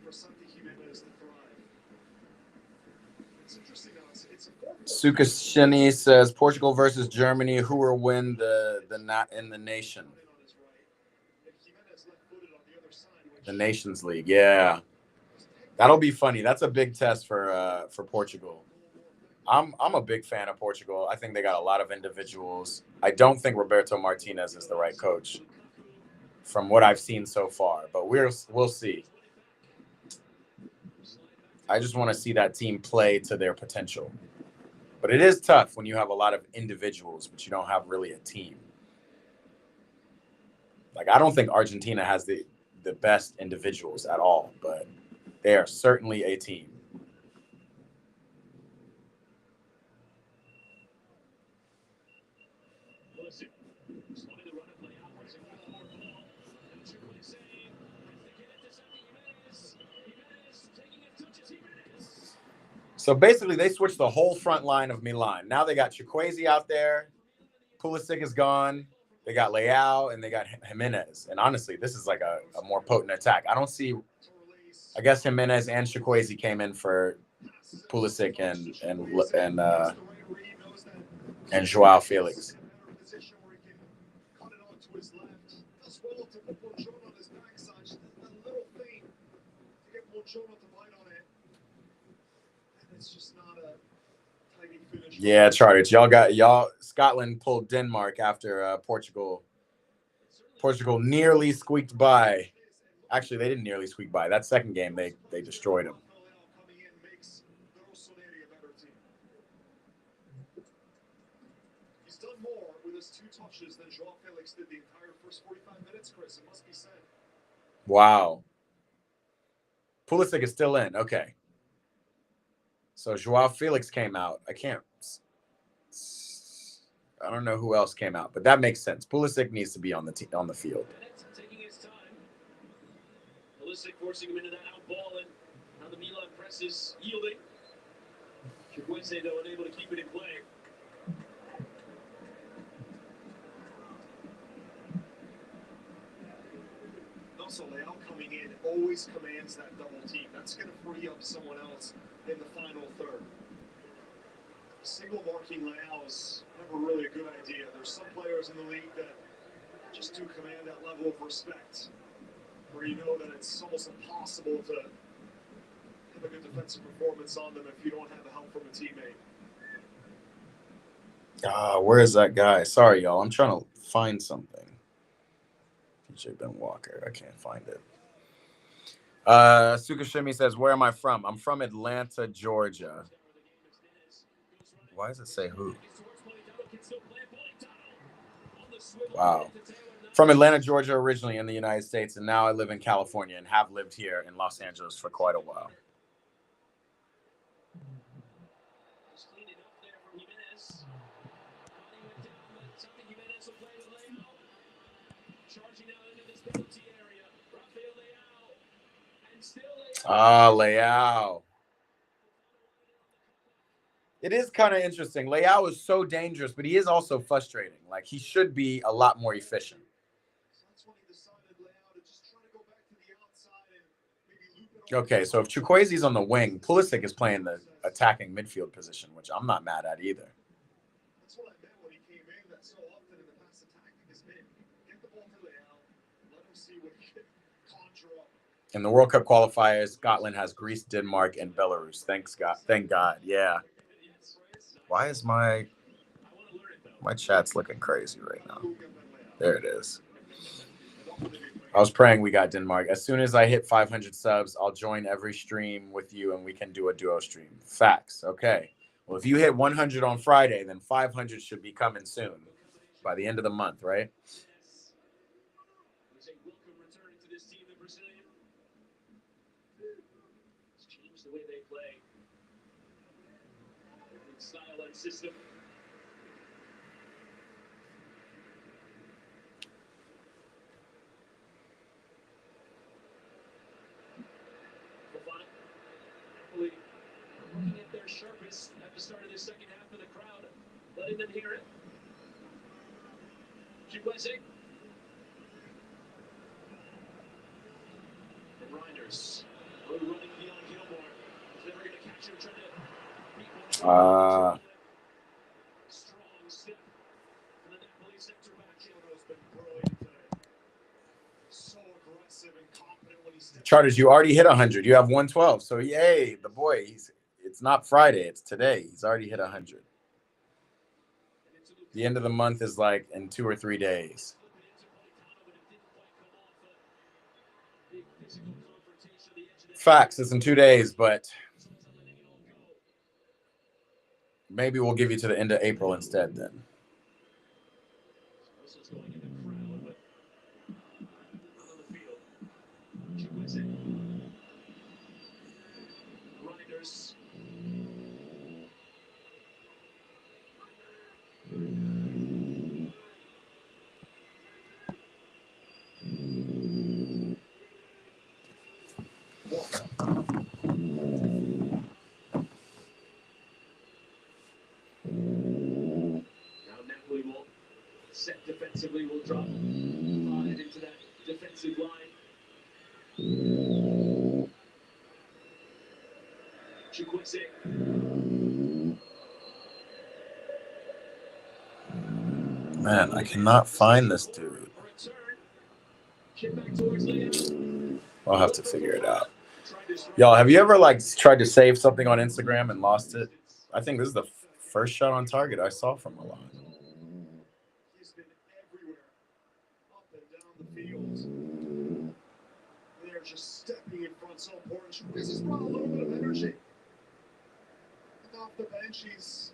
for Santi Jimenez to thrive. It's interesting now. It's important. Sukashini says Portugal versus Germany. Who will win the not in the nation? The Nations League, yeah, that'll be funny. That's a big test for Portugal. I'm a big fan of Portugal. I think they got a lot of individuals. I don't think Roberto Martinez is the right coach from what I've seen so far. But we'll see. I just want to see that team play to their potential. But it is tough when you have a lot of individuals, but you don't have really a team. Like, I don't think Argentina has the best individuals at all, but they are certainly a team. So basically, they switched the whole front line of Milan. Now they got Chukwueze out there. Pulisic is gone. They got Leao and they got Jimenez. And honestly, this is like a more potent attack. I don't see. I guess Jimenez and Chukwueze came in for Pulisic and Joao Felix. Yeah, Charters. Scotland pulled Denmark after Portugal nearly squeaked by. Actually, they didn't nearly squeak by. That second game, they destroyed them. He's done more with his 2 touches than Joao Felix did the entire first 45 minutes, Chris. It must be said. Wow. Pulisic is still in. Okay. So Joao Felix came out. I don't know who else came out, but that makes sense. Pulisic needs to be on the field. Taking his time. Pulisic forcing him into that out ball, and now the Milan press is yielding. Chukwueze, though, unable to keep it in play. Also, Leao coming in always commands that double team. That's going to free up someone else in the final third. Single marking Leao is never really a good idea. There's some players in the league that just do command that level of respect, where you know that it's almost impossible to have a good defensive performance on them if you don't have the help from a teammate. Where is that guy? Sorry, y'all. I'm trying to find something. PJ Ben Walker. I can't find it. Sukashimi says, where am I from? I'm from Atlanta, Georgia. Why does it say who? Wow. From Atlanta, Georgia, originally in the United States, and now I live in California and have lived here in Los Angeles for quite a while. Leao. It is kind of interesting. Leao is so dangerous, but he is also frustrating. Like, he should be a lot more efficient. Okay, so if Chukwueze's on the wing, Pulisic is playing the attacking midfield position, which I'm not mad at either. That's what I meant when he came in. That so often in the past attacking has been get the ball to Leao, let him see what he can conjure up. In the World Cup qualifiers, Scotland has Greece, Denmark, and Belarus. Thank God. Yeah. Why is my chat's looking crazy right now? There it is. I was praying we got Denmark. As soon as I hit 500 subs, I'll join every stream with you and we can do a duo stream. Facts. Okay. Well, if you hit 100 on Friday, then 500 should be coming soon by the end of the month, right? The way they play, style and system. Napoli looking at their sharpest at the start of the second half of the crowd, letting them hear it. Chukwueze. And Reinders running beyond Gilmore. Never going to catch him, trying to strong step from the Napoli center back. Gilmore's been brilliant today. So aggressive and confident when he steps. Charters, you already hit 100. You have 112. So yay, the boy. It's not Friday. It's today. He's already hit 100. The end of the month is like in 2 or 3 days. Facts. It's in 2 days, but maybe we'll give you to the end of April instead then. Now Napoli will set defensively, will drop 5 into that defensive line. Chukwueze. Man, I cannot find this dude. A return. Chip back towards Leo. I'll have to figure it out. Tried to strike. Y'all, have you ever like tried to save something on Instagram and lost it? I think this is the first shot on target I saw from Milan. He's been everywhere, up and down the field. They're just stepping in front so important. This has brought a little bit of energy. And off the bench, he's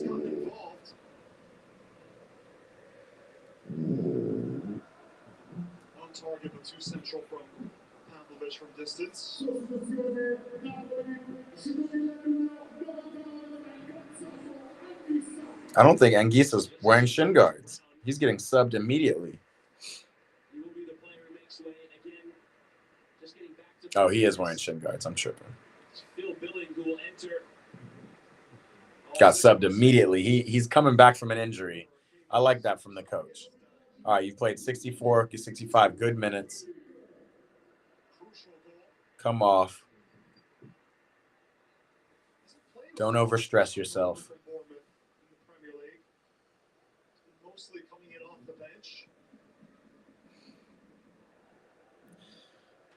gotten involved. On target, but too central from Pavlovich from distance. I don't think Anguissa's wearing shin guards. He's getting subbed immediately. He will be the player who makes way again. Just getting back to Oh, he is wearing shin guards. I'm tripping. Phil Billing, who will enter. Got subbed immediately. He's coming back from an injury. I like that from the coach. All right, you played 64, 65 good minutes. Come off. Don't overstress yourself. Mostly coming in off the bench.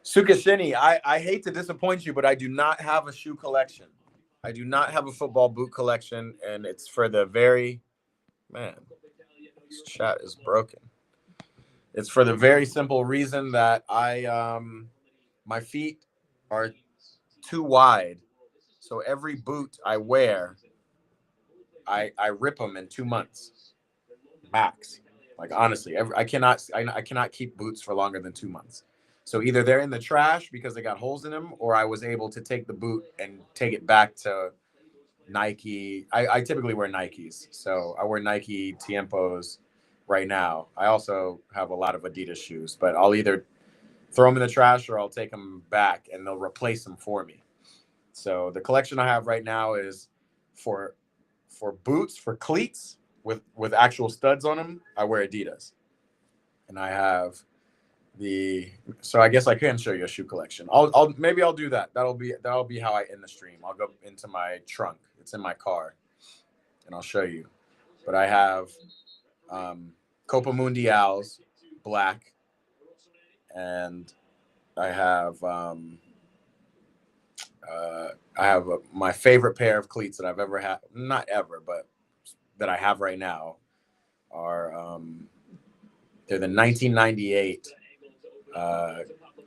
Sukashini, I hate to disappoint you, but I do not have a shoe collection. I do not have a football boot collection, and it's for the very, man, this chat is broken. It's for the very simple reason that my feet are too wide. So every boot I wear, I rip them in 2 months. Max. Like honestly, I cannot keep boots for longer than 2 months. So either they're in the trash because they got holes in them, or I was able to take the boot and take it back to Nike. I typically wear Nikes. So I wear Nike Tiempos right now. I also have a lot of Adidas shoes, but I'll either throw them in the trash or I'll take them back and they'll replace them for me. So the collection I have right now is for boots, for cleats with actual studs on them. I wear Adidas, and I have so I guess I can show you a shoe collection. Maybe I'll do that. That'll be how I end the stream. I'll go into my trunk. It's in my car, and I'll show you. But I have Copa Mundials black, and I have my favorite pair of cleats that I've ever had. Not ever, but that I have right now are they're the 1998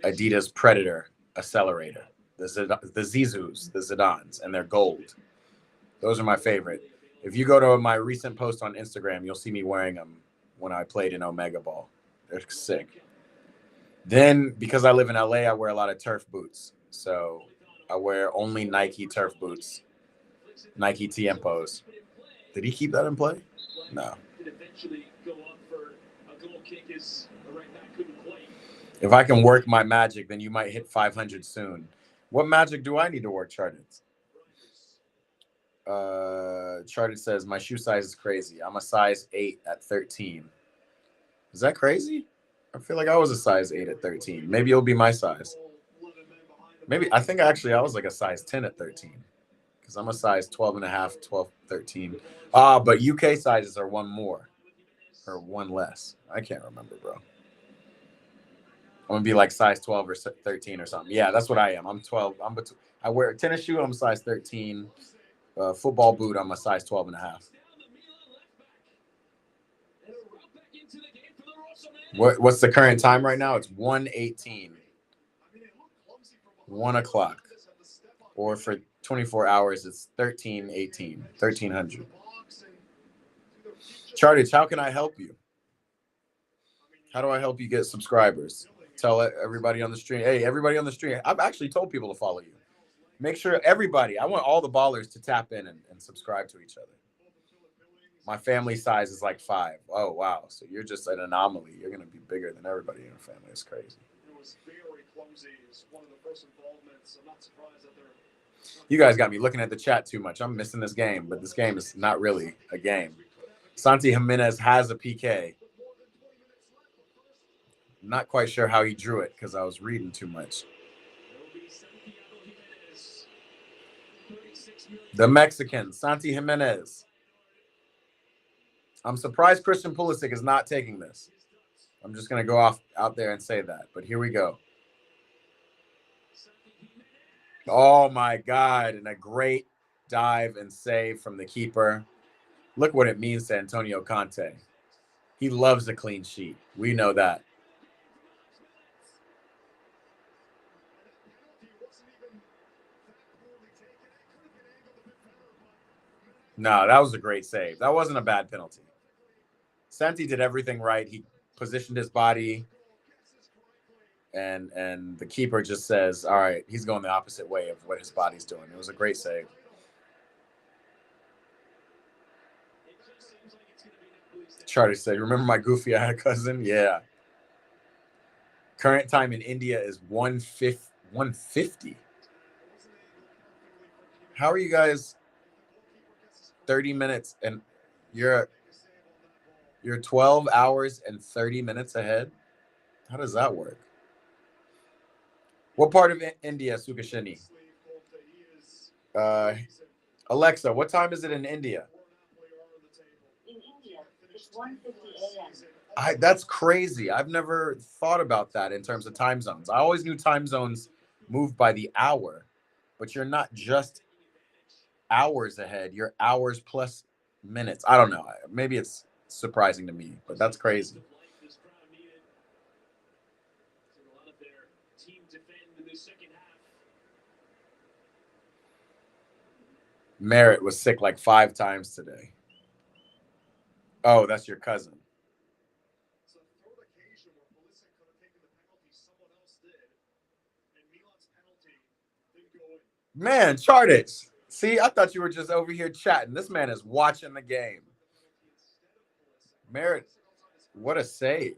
Adidas Predator Accelerator, the Zizous, the Zidans, and they're gold. Those are my favorite. If you go to my recent post on Instagram, you'll see me wearing them when I played in Omega Ball. They're sick. Then, because I live in LA, I wear a lot of turf boots. So I wear only Nike turf boots, Nike Tiempos. Did he keep that in play? No. If I can work my magic, then you might hit 500 soon. What magic do I need to work, Charted? Charted says, my shoe size is crazy. I'm a size 8 at 13. Is that crazy? I feel like I was a size 8 at 13. Maybe it'll be my size. Maybe, I think actually I was like a size 10 at 13. Because I'm a size 12 and a half, 12, 13. But UK sizes are one more. Or one less. I can't remember, bro. I'm going to be like size 12 or 13 or something. Yeah, that's what I am. I'm 12. I wear a tennis shoe. I'm size 13. Football boot. I'm a size 12 and a half. What's the current time right now? It's 1:18. 1 o'clock. Or for 24 hours, it's 1318, 1300. Chartage, how can I help you? How do I help you get subscribers? Tell everybody on the stream. Hey, everybody on the stream. I've actually told people to follow you. Make sure everybody, I want all the ballers to tap in and subscribe to each other. My family size is like 5. Oh, wow. So you're just an anomaly. You're going to be bigger than everybody in your family. It's crazy. It was very clumsy. It's one of the first involvements. I'm not surprised that they're. You guys got me looking at the chat too much. I'm missing this game, but this game is not really a game. Santi Jimenez has a PK. Not quite sure how he drew it because I was reading too much. The Mexican, Santi Jimenez. I'm surprised Christian Pulisic is not taking this. I'm just going to go out there and say that. But here we go. Oh, my God. And a great dive and save from the keeper. Look what it means to Antonio Conte. He loves a clean sheet. We know that. No, that was a great save. That wasn't a bad penalty. Santi did everything right. He positioned his body, and the keeper just says, all right, he's going the opposite way of what his body's doing. It was a great save. Charlie said, remember my goofy eye cousin? Yeah. Current time in India is 150. How are you guys 30 minutes and you're 12 hours and 30 minutes ahead? How does that work? What part of India, Sukashini? Alexa, what time is it in India? In India, it's 1:50 a.m. That's crazy. I've never thought about that in terms of time zones. I always knew time zones moved by the hour, but you're not just hours ahead. You're hours plus minutes. I don't know. Maybe it's surprising to me, but that's crazy. Merritt was sick like 5 times today. Oh, that's your cousin. It's a third occasion where Pulisic could have taken the penalty. Someone else did. And Milan's penalty didn't go in. Man, Chartix. See, I thought you were just over here chatting. This man is watching the game. Merritt, what a save.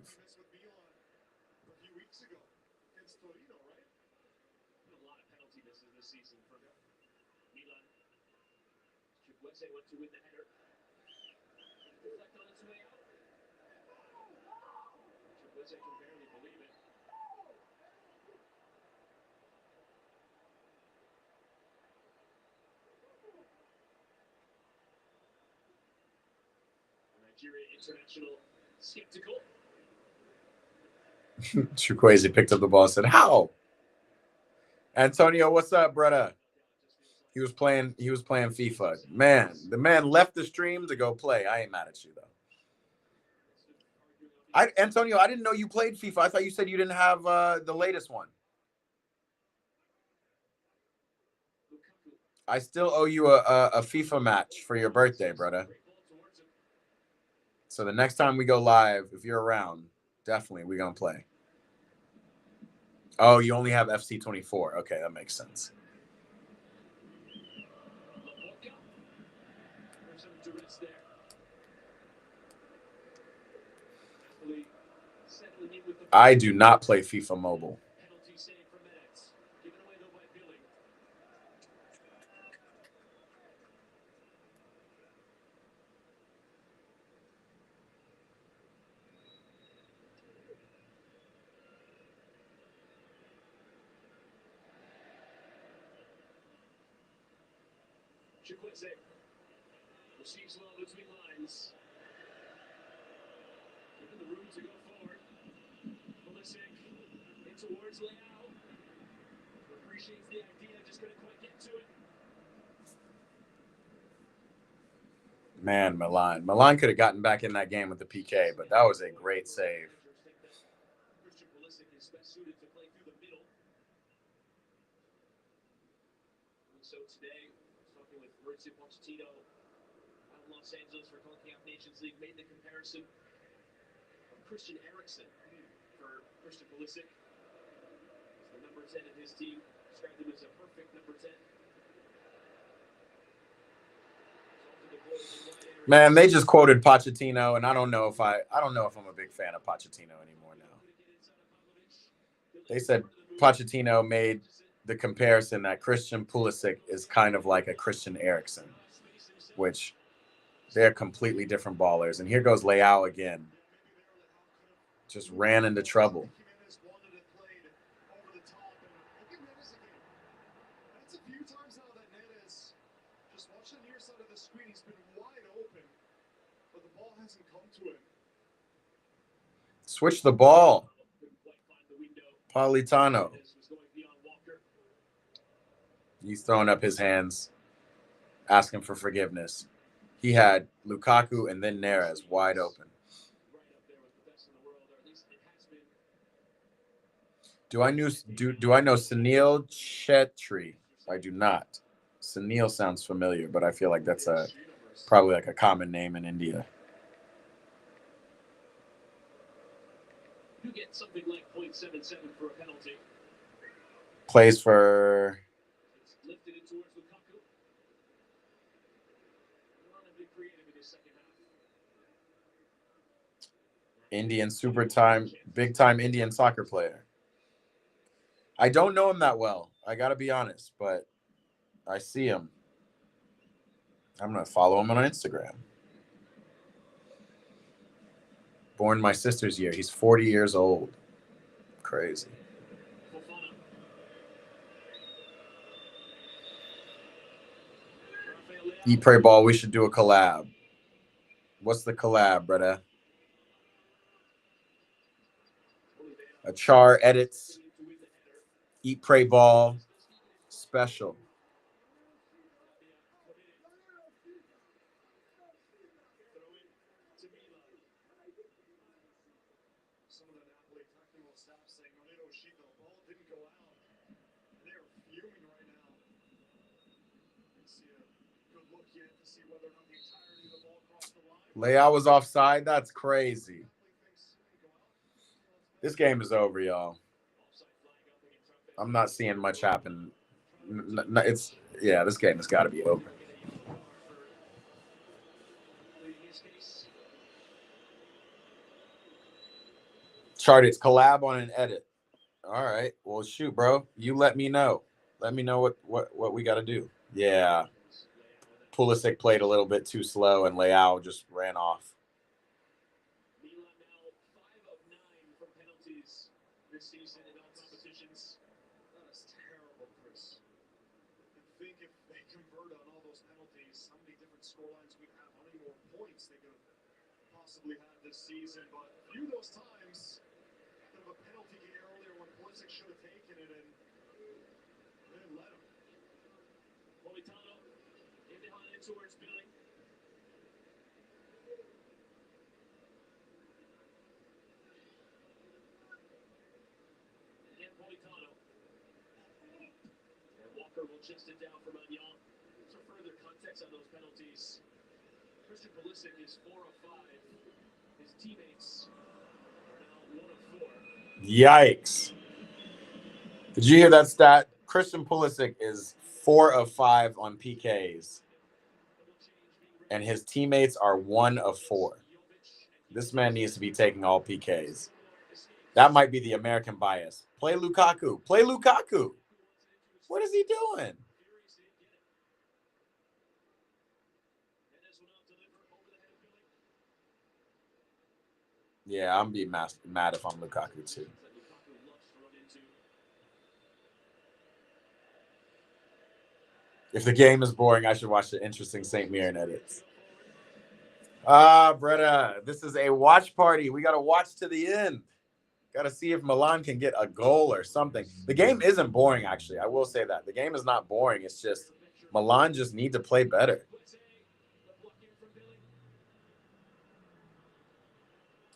Went to win the header. Deflect on its way out. Chikwueze can barely believe it. Nigeria international skeptical. Chikwueze picked up the ball and said, how? Antonio, what's up, brother? He was playing FIFA. Man, the man left the stream to go play. I ain't mad at you, though. Antonio, I didn't know you played FIFA. I thought you said you didn't have the latest one. I still owe you a FIFA match for your birthday, brother. So the next time we go live, if you're around, definitely we're going to play. Oh, you only have FC24. Okay, that makes sense. I do not play FIFA Mobile. Chikwueze receives well between lines. Given the room to go forward. Pulisic in towards Leao. Appreciates the idea, just couldn't quite get to it. Man, Milan. Milan could have gotten back in that game with the PK, but that was a great save. Christian Pulisic is best suited to play through the middle. so today, talking with Mauricio Pochettino out of Los Angeles for CONCACAF Nations League, made the comparison of Christian Eriksen for Christian Pulisic. He's the number 10 in his team. Described him as a perfect number 10. Man, they just quoted Pochettino, and I don't know if I'm a big fan of Pochettino anymore now. They said Pochettino made the comparison that Christian Pulisic is kind of like a Christian Eriksen, which they're completely different ballers. And here goes Leao again. Just ran into trouble. That's a few times now that Neres, just watch the near side of the screen, he's been wide open, but the ball hasn't come to him. Switch the ball. Politano. He's throwing up his hands, asking for forgiveness. He had Lukaku and then Neres wide open. Do I know Sunil Chetri? I do not. Sunil sounds familiar, but I feel like that's probably like a common name in India. You get something like 0.77 for a penalty. Plays for It's lifted it towards Lukaku. Not a bit creative in his second half. Indian big time Indian soccer player. I don't know him that well. I got to be honest, but I see him. I'm going to follow him on Instagram. Born my sister's year. He's 40 years old. Crazy. Eat, Pray, Ball. We should do a collab. What's the collab, brother? Achar edits. Eat, Pray, Ball. Special. Some of the Napoli technical staff saying, no, they don't shoot, the ball didn't go out. They're fuming right now. You can see a good look here to see whether or not the entirety of the ball crossed the line. Leao was offside. That's crazy. This game is over, y'all. I'm not seeing much happen. This game has got to be over. Chart it's collab on an edit. All right. Well, shoot, bro. You let me know. Let me know what we got to do. Yeah. Pulisic played a little bit too slow, and Leao just ran off. Milan now 5 of 9 from penalties this season in all competitions. That is terrible, Chris. I think if they convert on all those penalties, how many different scorelines we'd have, how many more points they could have possibly had this season. But a few of those times, bit of a penalty game earlier when Pulisic should have taken it, and they didn't let him. Politano in behind towards Billy. Again, Politano. And Walker will chest it down for Magnan. For further context on those penalties, Christian Pulisic is 4 of 5. His teammates are now 1 of 4. Yikes. Did you hear that stat? Christian Pulisic is 4 of 5 on PKs, and his teammates are 1 of 4. This man needs to be taking all PKs. That might be the American bias. Play Lukaku. Play Lukaku. What is he doing? Yeah, I'm being mad if I'm Lukaku too. If the game is boring, I should watch the interesting St. Mirren edits. Bretta, this is a watch party. We got to watch to the end. Got to see if Milan can get a goal or something. The game isn't boring, actually. I will say that. The game is not boring. It's just Milan just need to play better.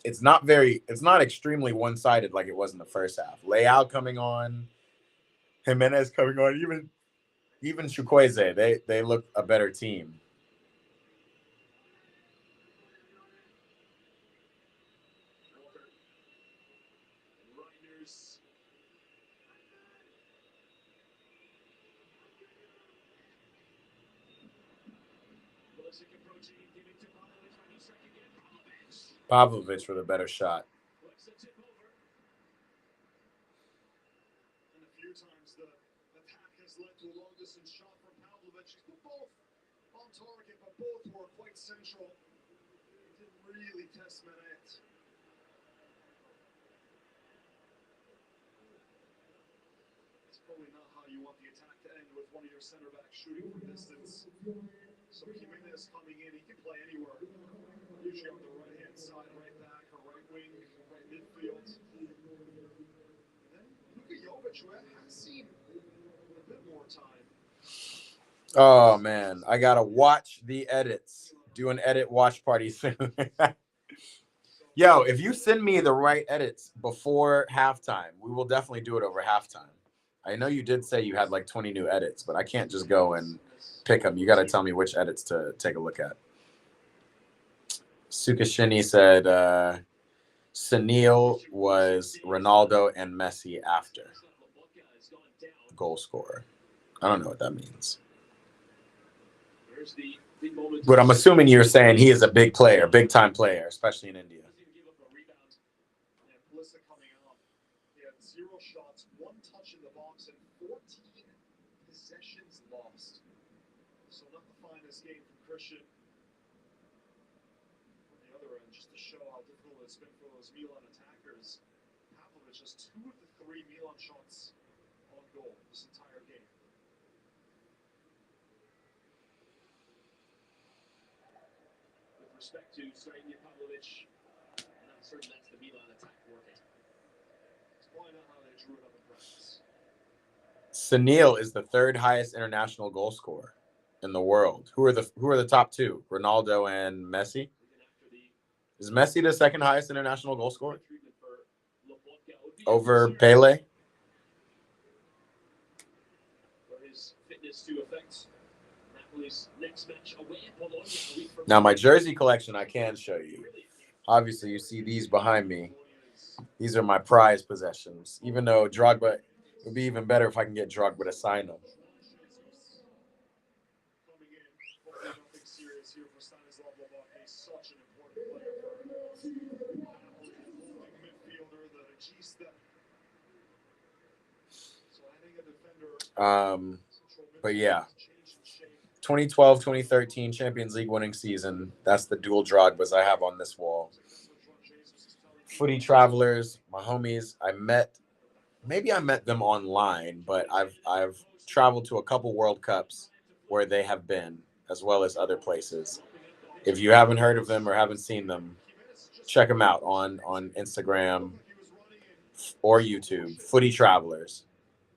It's not extremely one-sided like it was in the first half. Leao coming on, Jimenez coming on, even Chukwueze, they look a better team. Pavlovic with a better shot. And a few times the attack has led to a long distance shot from Pavlovic. He's put both on target, but both were quite central. He didn't really test Manet. It's probably not how you want the attack to end with one of your center backs shooting from distance. So Jimenez coming in, he can play anywhere. Usually on the right-hand side, right back, or right wing, right midfield. And then Luka Jovic, who has seen a bit more time. Oh man, I gotta watch the edits. Do an edit watch party soon. Yo, if you send me the right edits before halftime, we will definitely do it over halftime. I know you did say you had like 20 new edits, but I can't just go and pick them. You got to tell me which edits to take a look at. Sukashini said Sunil was Ronaldo and Messi after goal scorer. I don't know what that means. But I'm assuming you're saying he is a big player, big time player, especially in India. Coming out. He had 0 shots, 1 touch in the box, and 14 possessions lost. So not the finest game from Christian. On the other end, just to show how difficult it's been for those Milan attackers, Pavlovic just 2 of the 3 Milan shots on goal this entire game. With respect to Sergei Pavlovic, and I'm certain that's the Milan attack working. It's probably not how they drew it up in practice. Sunil is the 3rd highest international goal scorer in the world. Who are the top 2? Ronaldo and Messi? Is Messi the 2nd highest international goal scorer? Over Pele? Now, my jersey collection I can show you. Obviously, you see these behind me. These are my prized possessions. Even though Drogba, it would be even better if I can get Drogba to sign them. Coming in, hopefully nothing serious here for Stanislav Lobach. He's such an important player for Napoli, holding midfielder, the regista. So adding a defender. But yeah, 2012, 2013 Champions League winning season. That's the dual Drogbas I have on this wall. Footy Travelers, my homies. I met them online, but I've traveled to a couple World Cups where they have been, as well as other places. If you haven't heard of them or haven't seen them, check them out on Instagram or YouTube. Footy Travelers,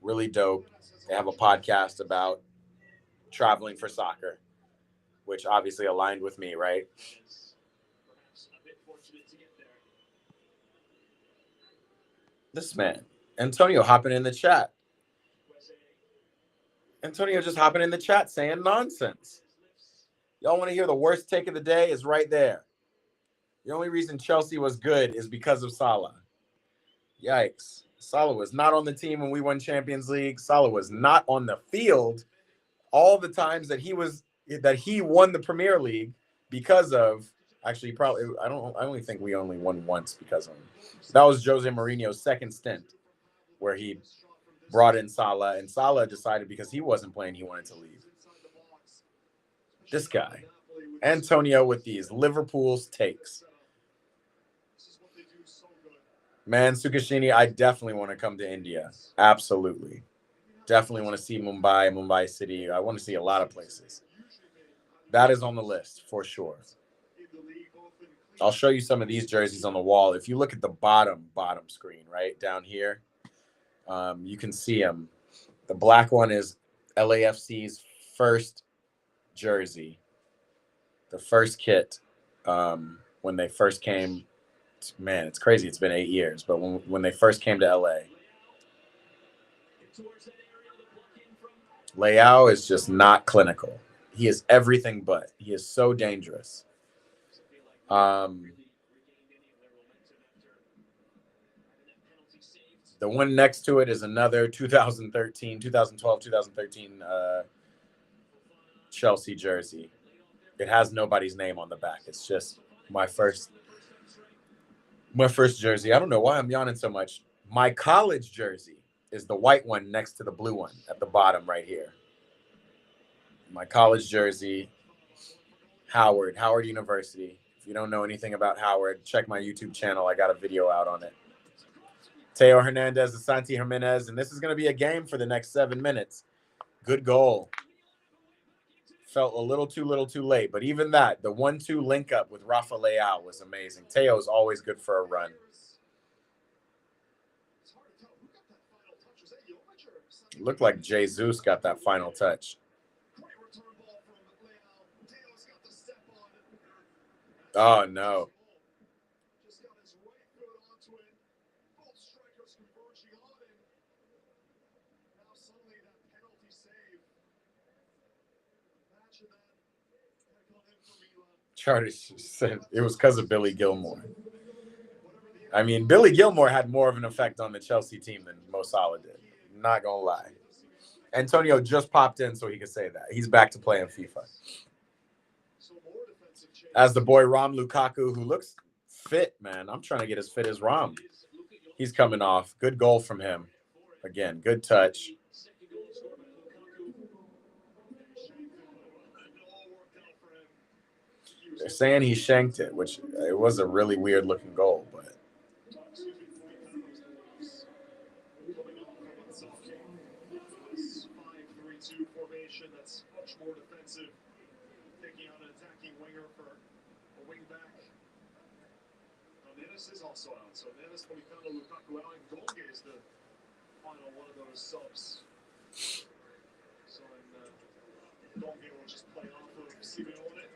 really dope. They have a podcast about traveling for soccer, which obviously aligned with me, right? This man, Antonio, hopping in the chat. Antonio just hopping in the chat saying nonsense. Y'all want to hear the worst take of the day? Is right there. The only reason Chelsea was good is because of Salah. Yikes. Salah was not on the team when we won Champions League. Salah was not on the field all the times that he won the Premier League because of, actually, probably, I only think we only won once because of him. That was Jose Mourinho's 2nd stint where he brought in Salah, and Salah decided because he wasn't playing, he wanted to leave. This guy, Antonio, with these Liverpool's takes. Man, Sukashini, I definitely want to come to India. Absolutely. Definitely want to see Mumbai City. I want to see a lot of places. That is on the list for sure. I'll show you some of these jerseys on the wall. If you look at the bottom screen, right down here, you can see them. The black one is LAFC's first jersey, the first kit when they first came. Man, it's crazy. It's been 8 years, but when they first came to LA. Leao is just not clinical. He is everything but. He is so dangerous. The one next to it is another 2013, 2012, 2013 Chelsea jersey. It has nobody's name on the back. It's just my first jersey. I don't know why I'm yawning so much. My college jersey is the white one next to the blue one at the bottom right here. My college jersey, Howard University. If you don't know anything about Howard, check my YouTube channel. I got a video out on it. Teo Hernandez, Asante Jimenez, and this is going to be a game for the next 7 minutes. Good goal. Felt a little too late, but even that, the 1-2 link up with Rafa Leao was amazing. Teo is always good for a run. Looked like Jesus got that final touch. Oh, no. Charlie said it was because of Billy Gilmore. I mean, Billy Gilmore had more of an effect on the Chelsea team than Mo Salah did. Not going to lie. Antonio just popped in so he could say that. He's back to playing FIFA. As the boy Rom Lukaku, who looks fit, man. I'm trying to get as fit as Rom. He's coming off. Good goal from him. Again, good touch. They're saying he shanked it, which it was a really weird looking goal, but formation that's much more defensive, taking on an attacking winger for a wing back. Nenes is also out, so Nenes, Politano, Lukaku out, and Golge is the final one of those subs. So Golge will just play off of Simeone.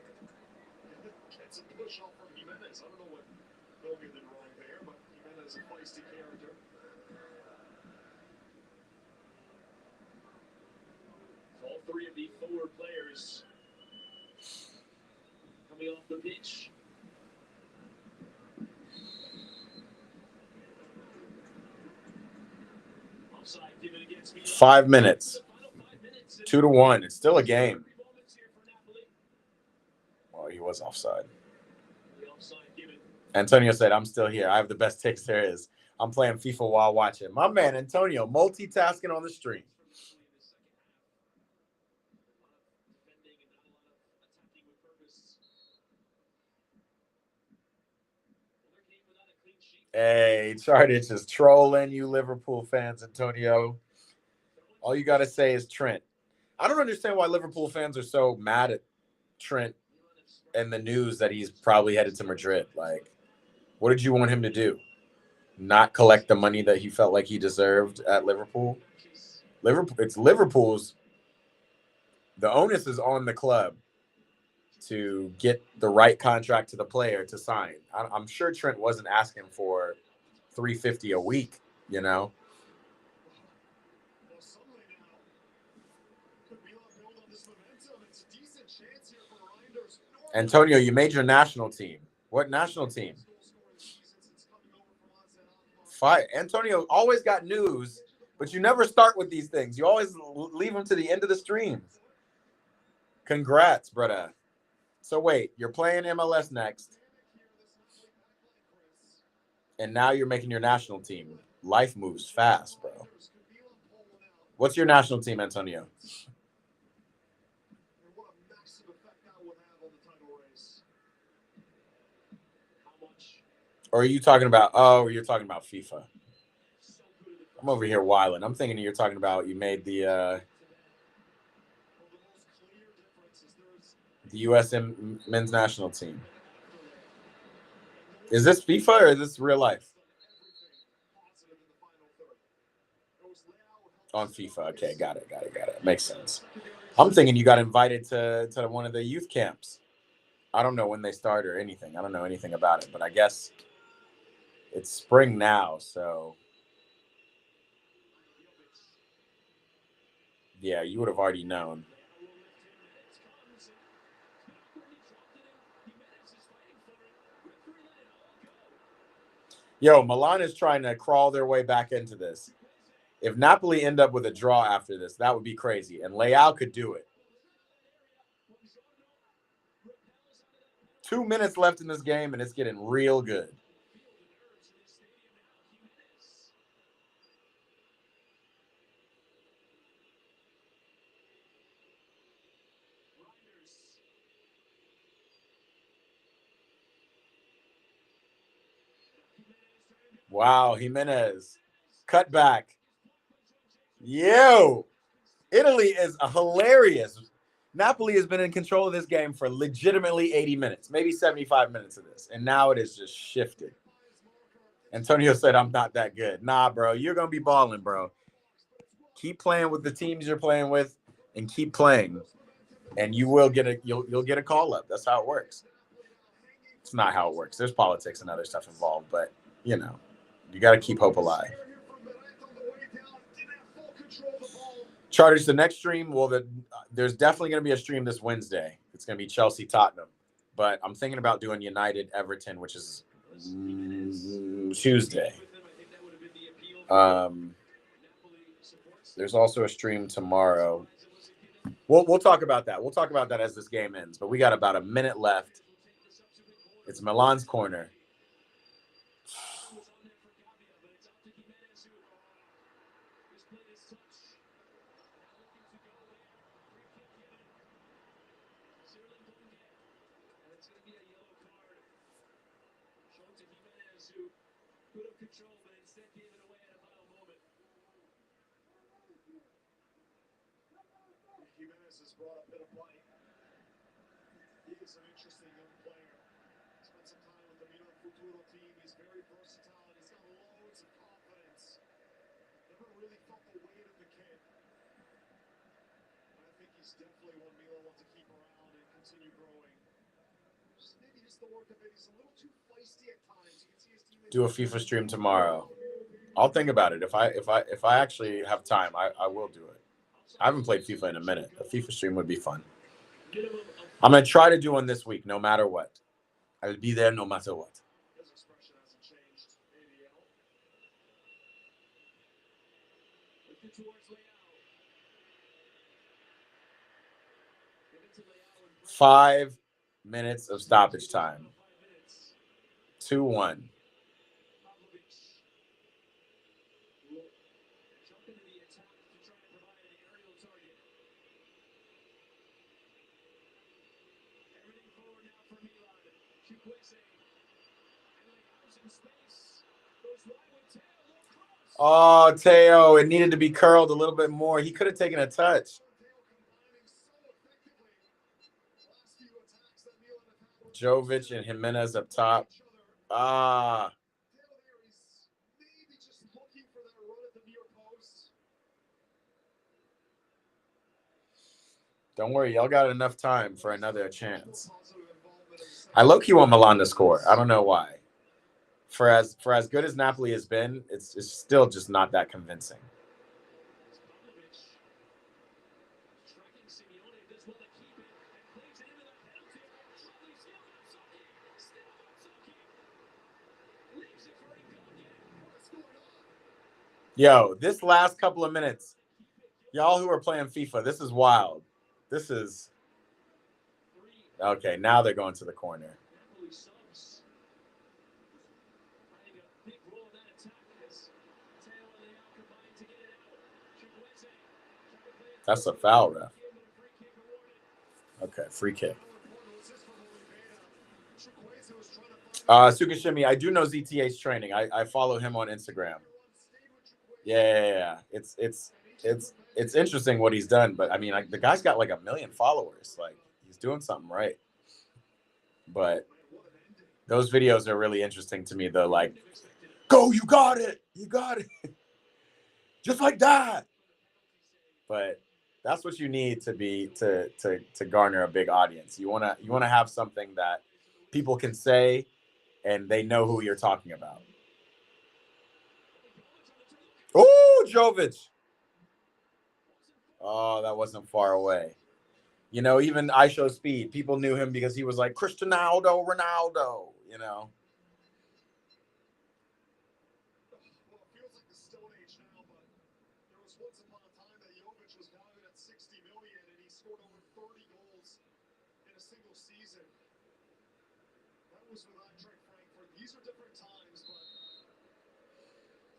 Gets a push off from Jimenez. I don't know what Golge did wrong there, but Jimenez is a feisty character. All three of the forward players coming off the pitch. Offside given against Milan. 5 minutes. 2-1. It's still a game. Well, he was offside. Antonio said, I'm still here. I have the best takes there is. I'm playing FIFA while watching. My man, Antonio, multitasking on the stream. Hey, Chardich is trolling you Liverpool fans, Antonio. All you got to say is Trent. I don't understand why Liverpool fans are so mad at Trent and the news that he's probably headed to Madrid. Like, what did you want him to do? Not collect the money that he felt like he deserved at Liverpool? It's Liverpool's. The onus is on the club to get the right contract to the player to sign. I'm sure Trent wasn't asking for $350 a week, you know. Antonio, you made your national team. What national team? Antonio always got news, but you never start with these things. You always leave them to the end of the stream. Congrats, brother. So wait, you're playing MLS next, and now you're making your national team. Life moves fast, bro. What's your national team, Antonio? Or are you talking about, you're talking about FIFA. I'm over here wilding. I'm thinking you're talking about you made the USM men's national team. Is this FIFA or is this real life? On FIFA. Okay, got it. Makes sense. I'm thinking you got invited to one of the youth camps. I don't know when they start or anything. I don't know anything about it, but I guess it's spring now, so Yeah, you would have already known. Yo, Milan is trying to crawl their way back into this. If Napoli end up with a draw after this, that would be crazy. And Leao could do it. 2 minutes left in this game, and it's getting real good. Wow, Jimenez. Cut back. Yo, Italy is hilarious. Napoli has been in control of this game for legitimately 80 minutes, maybe 75 minutes of this. And now it is just shifted. Antonio said, I'm not that good. Nah, bro, you're going to be balling, bro. Keep playing with the teams you're playing with and keep playing. And you will get you'll get a call up. That's how it works. It's not how it works. There's politics and other stuff involved, but you know, you got to keep hope alive. Charters, the next stream, well, there's definitely going to be a stream this Wednesday. It's going to be Chelsea Tottenham, but I'm thinking about doing United Everton, which is Tuesday. There's also a stream tomorrow. We'll talk about that. We'll talk about that as this game ends, but we got about a minute left. It's Milan's corner. Jimenez has brought a bit of play. He is an interesting young player. Spent some time with the Milan Futuro team. He's very versatile and he's got loads of confidence. Never really felt the weight of the kid. I think he's definitely one Milan wants to keep around and continue growing. Maybe just the work of it. He's a little too feisty at times. You can see his team Do a FIFA stream tomorrow. I'll think about it. If I actually have time, I will do it. I haven't played FIFA in a minute. A FIFA stream would be fun. I'm going to try to do one this week, no matter what. I will be there no matter what. His expression hasn't changed. ADL. 5 minutes of stoppage time. 2-1. Oh, Teo, it needed to be curled a little bit more. He could have taken a touch. Jovic and Jimenez up top. Ah. Don't worry, y'all got enough time for another chance. I low-key want Milan to score. I don't know why. For as good as Napoli has been, it's still just not that convincing. Yo, this last couple of minutes, y'all who are playing FIFA, this is wild. This is okay. Now they're going to the corner. That's a foul, ref. Okay, free kick. Sukashimi, I do know ZTA's training. I follow him on Instagram. Yeah. It's interesting what he's done, but I mean, like, the guy's got like 1 million followers. Like, he's doing something right. But those videos are really interesting to me, though. Like, go, you got it, just like that. But that's what you need to be to garner a big audience. You wanna have something that people can say and they know who you're talking about. Oh, Jovic. Oh, that wasn't far away. You know, even I Show Speed, people knew him because he was like Cristiano Ronaldo, you know. Well, it feels like the Stone Age now, but there was once upon a time that Jovic was valued at 60 million, and he scored over 30 goals in a single season. That was with Eintracht Frankfurt. These are different times, but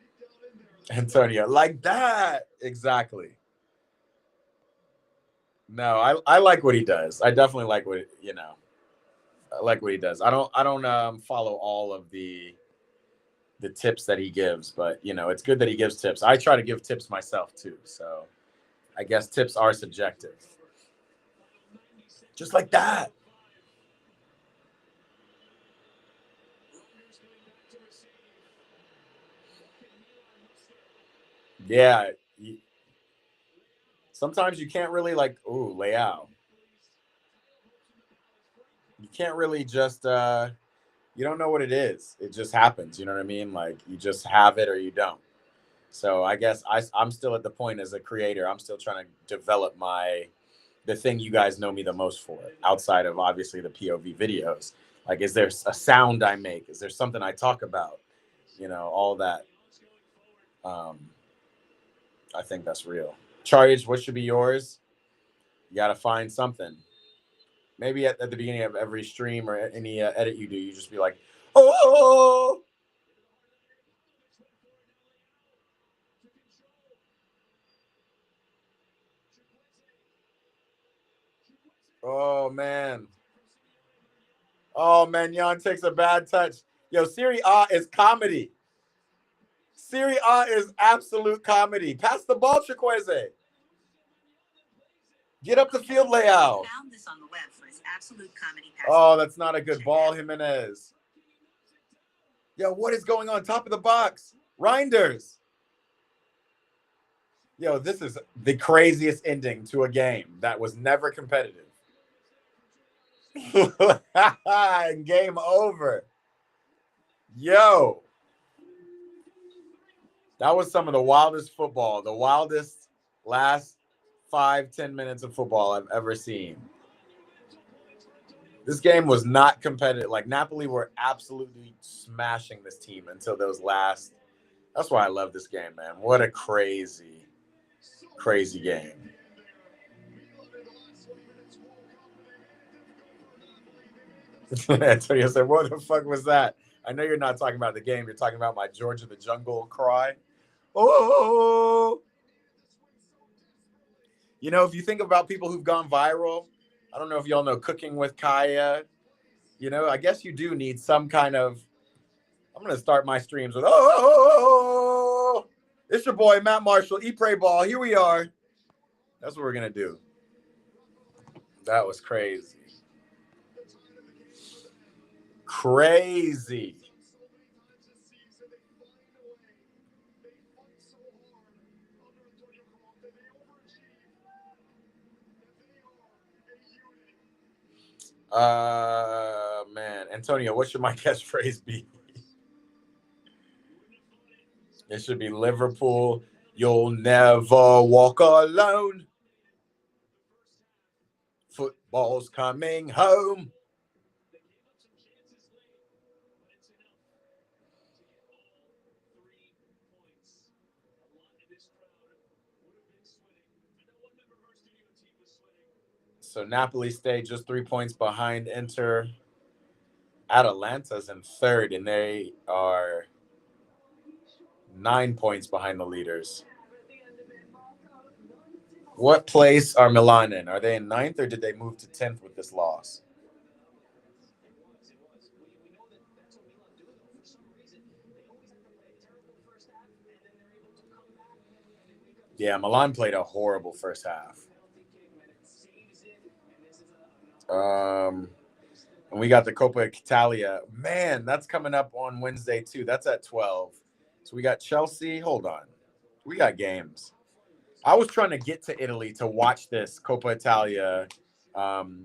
deep down in there, Antonio, like that. Exactly. No, I like what he does. I definitely like what, you know, I like what he does. I don't follow all of the tips that he gives, but you know, it's good that he gives tips. I try to give tips myself too. So I guess tips are subjective. Just like that. Yeah. Sometimes you can't really like, ooh, layout. You can't really just you don't know what it is. It just happens. You know what I mean? Like you just have it or you don't. So I guess I'm still at the point as a creator. I'm still trying to develop the thing you guys know me the most for, outside of obviously the POV videos. Like, is there a sound I make? Is there something I talk about? You know, all that. Um, I think that's real. Charge, what should be yours? You got to find something. Maybe at the beginning of every stream or any edit you do, you just be like, oh, oh man. Oh man, Jan takes a bad touch. Yo, Serie A is comedy. Serie A is absolute comedy. Pass the ball, Chikweze. Get up the field layout. Found this on the web for his absolute comedy pass. Oh, that's not a good ball, Jimenez. Yo, what is going on top of the box? Reinders. Yo, this is the craziest ending to a game that was never competitive. Game over. Yo. That was some of the wildest football, the wildest last 5-10 minutes of football I've ever seen. This game was not competitive. Like, Napoli were absolutely smashing this team until those last. That's why I love this game, man. What a crazy, crazy game. Antonio said, what the fuck was that? I know you're not talking about the game. You're talking about my George of the Jungle cry. Oh! You know, if you think about people who've gone viral, I don't know if y'all know Cooking with Kaya. You know, I guess you do need some kind of. I'm going to start my streams with, oh! It's your boy, Matt Marshall, Eat Pray Ball. Here we are. That's what we're going to do. That was crazy. Crazy. Man, Antonio, what should my catchphrase be? It should be Liverpool. You'll never walk alone. Football's coming home. So Napoli stayed just 3 points behind Inter. Atalanta's in third, and they are 9 points behind the leaders. What place are Milan in? Are they in 9th, or did they move to 10th with this loss? Yeah, Milan played a horrible first half. And we got the Coppa Italia. Man, that's coming up on Wednesday too. That's at 12. So we got Chelsea. Hold on. We got games. I was trying to get to Italy to watch this Coppa Italia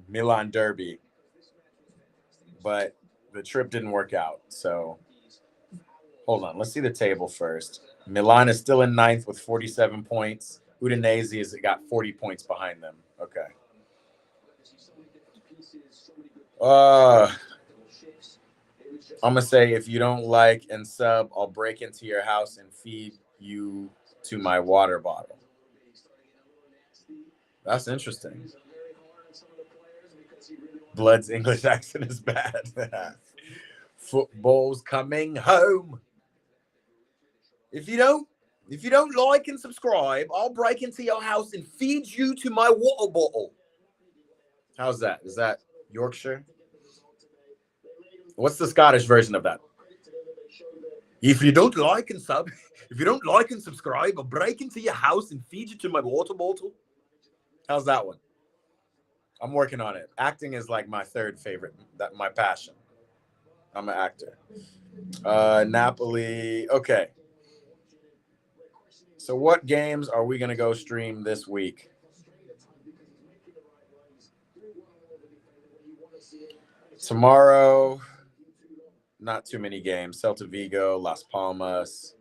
Milan derby, but the trip didn't work out. So hold on. Let's see the table first. Milan is still in 9th with 47 points. Udinese has got 40 points behind them. Okay. I'm gonna say if you don't like and sub, I'll break into your house and feed you to my water bottle. That's interesting. Blood's English accent is bad. Football's coming home. If you don't like and subscribe, I'll break into your house and feed you to my water bottle. How's that? Is that Yorkshire? What's the Scottish version of that? If you don't like and subscribe, I'll break into your house and feed you to my water bottle. How's that one? I'm working on it. Acting is like my third favorite, my passion. I'm an actor. Napoli. Okay. So what games are we going to go stream this week? Tomorrow, not too many games. Celta Vigo, Las Palmas.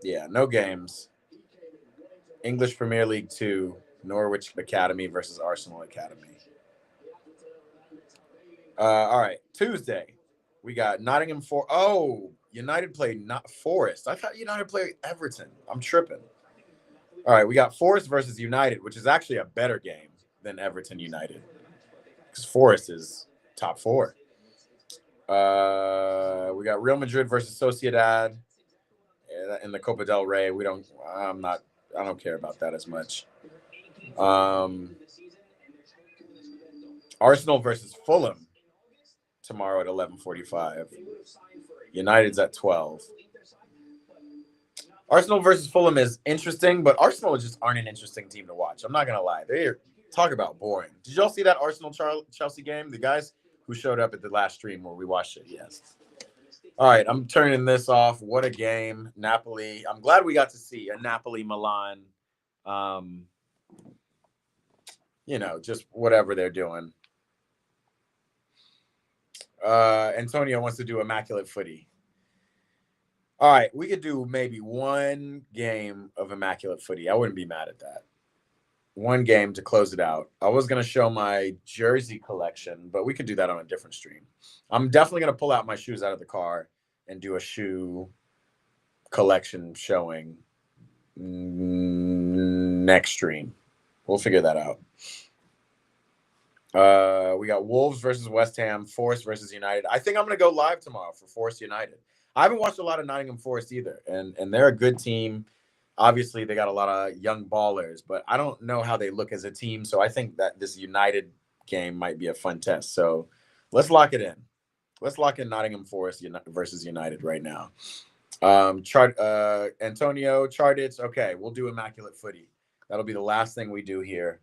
Yeah, no games. English Premier League 2, Norwich Academy versus Arsenal Academy. All right, Tuesday, we got Nottingham Forest. Oh, United played not Forest. I thought United played Everton. I'm tripping. All right, we got Forest versus United, which is actually a better game than Everton United because Forest is top 4. We got Real Madrid versus Sociedad in the Copa del Rey. I don't care about that as much. Arsenal versus Fulham tomorrow at 11:45. United's at 12. Arsenal versus Fulham is interesting, but Arsenal just aren't an interesting team to watch. I'm not gonna lie. Talk about boring. Did y'all see that Arsenal Chelsea game? The guys who showed up at the last stream where we watched it, yes. All right, I'm turning this off. What a game. Napoli. I'm glad we got to see a Napoli Milan. Just whatever they're doing. Antonio wants to do immaculate footy. All right, we could do maybe one game of immaculate footy. I wouldn't be mad at that. One game to close it out. I was going to show my jersey collection, but we could do that on a different stream. I'm definitely going to pull out my shoes out of the car and do a shoe collection showing next stream. We'll figure that out. We got Wolves versus West Ham, Forest versus United. I think I'm going to go live tomorrow for Forest United. I haven't watched a lot of Nottingham Forest either, and they're a good team. Obviously, they got a lot of young ballers, but I don't know how they look as a team. So I think that this United game might be a fun test. So let's lock it in. Let's lock in Nottingham Forest versus United right now. Antonio Chardich. Okay, we'll do immaculate footy. That'll be the last thing we do here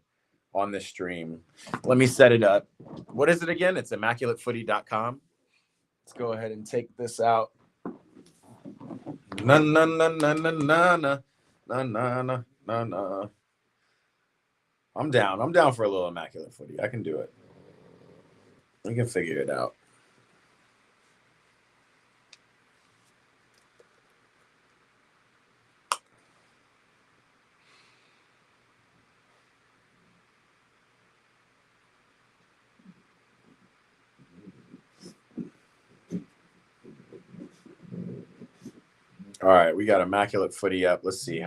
on this stream. Let me set it up. What is it again? It's immaculatefooty.com. Let's go ahead and take this out. Na na na na na na na na na na na. I'm down. I'm down for a little immaculate footy. I can do it. We can figure it out. All right, we got immaculate footy up. Let's see.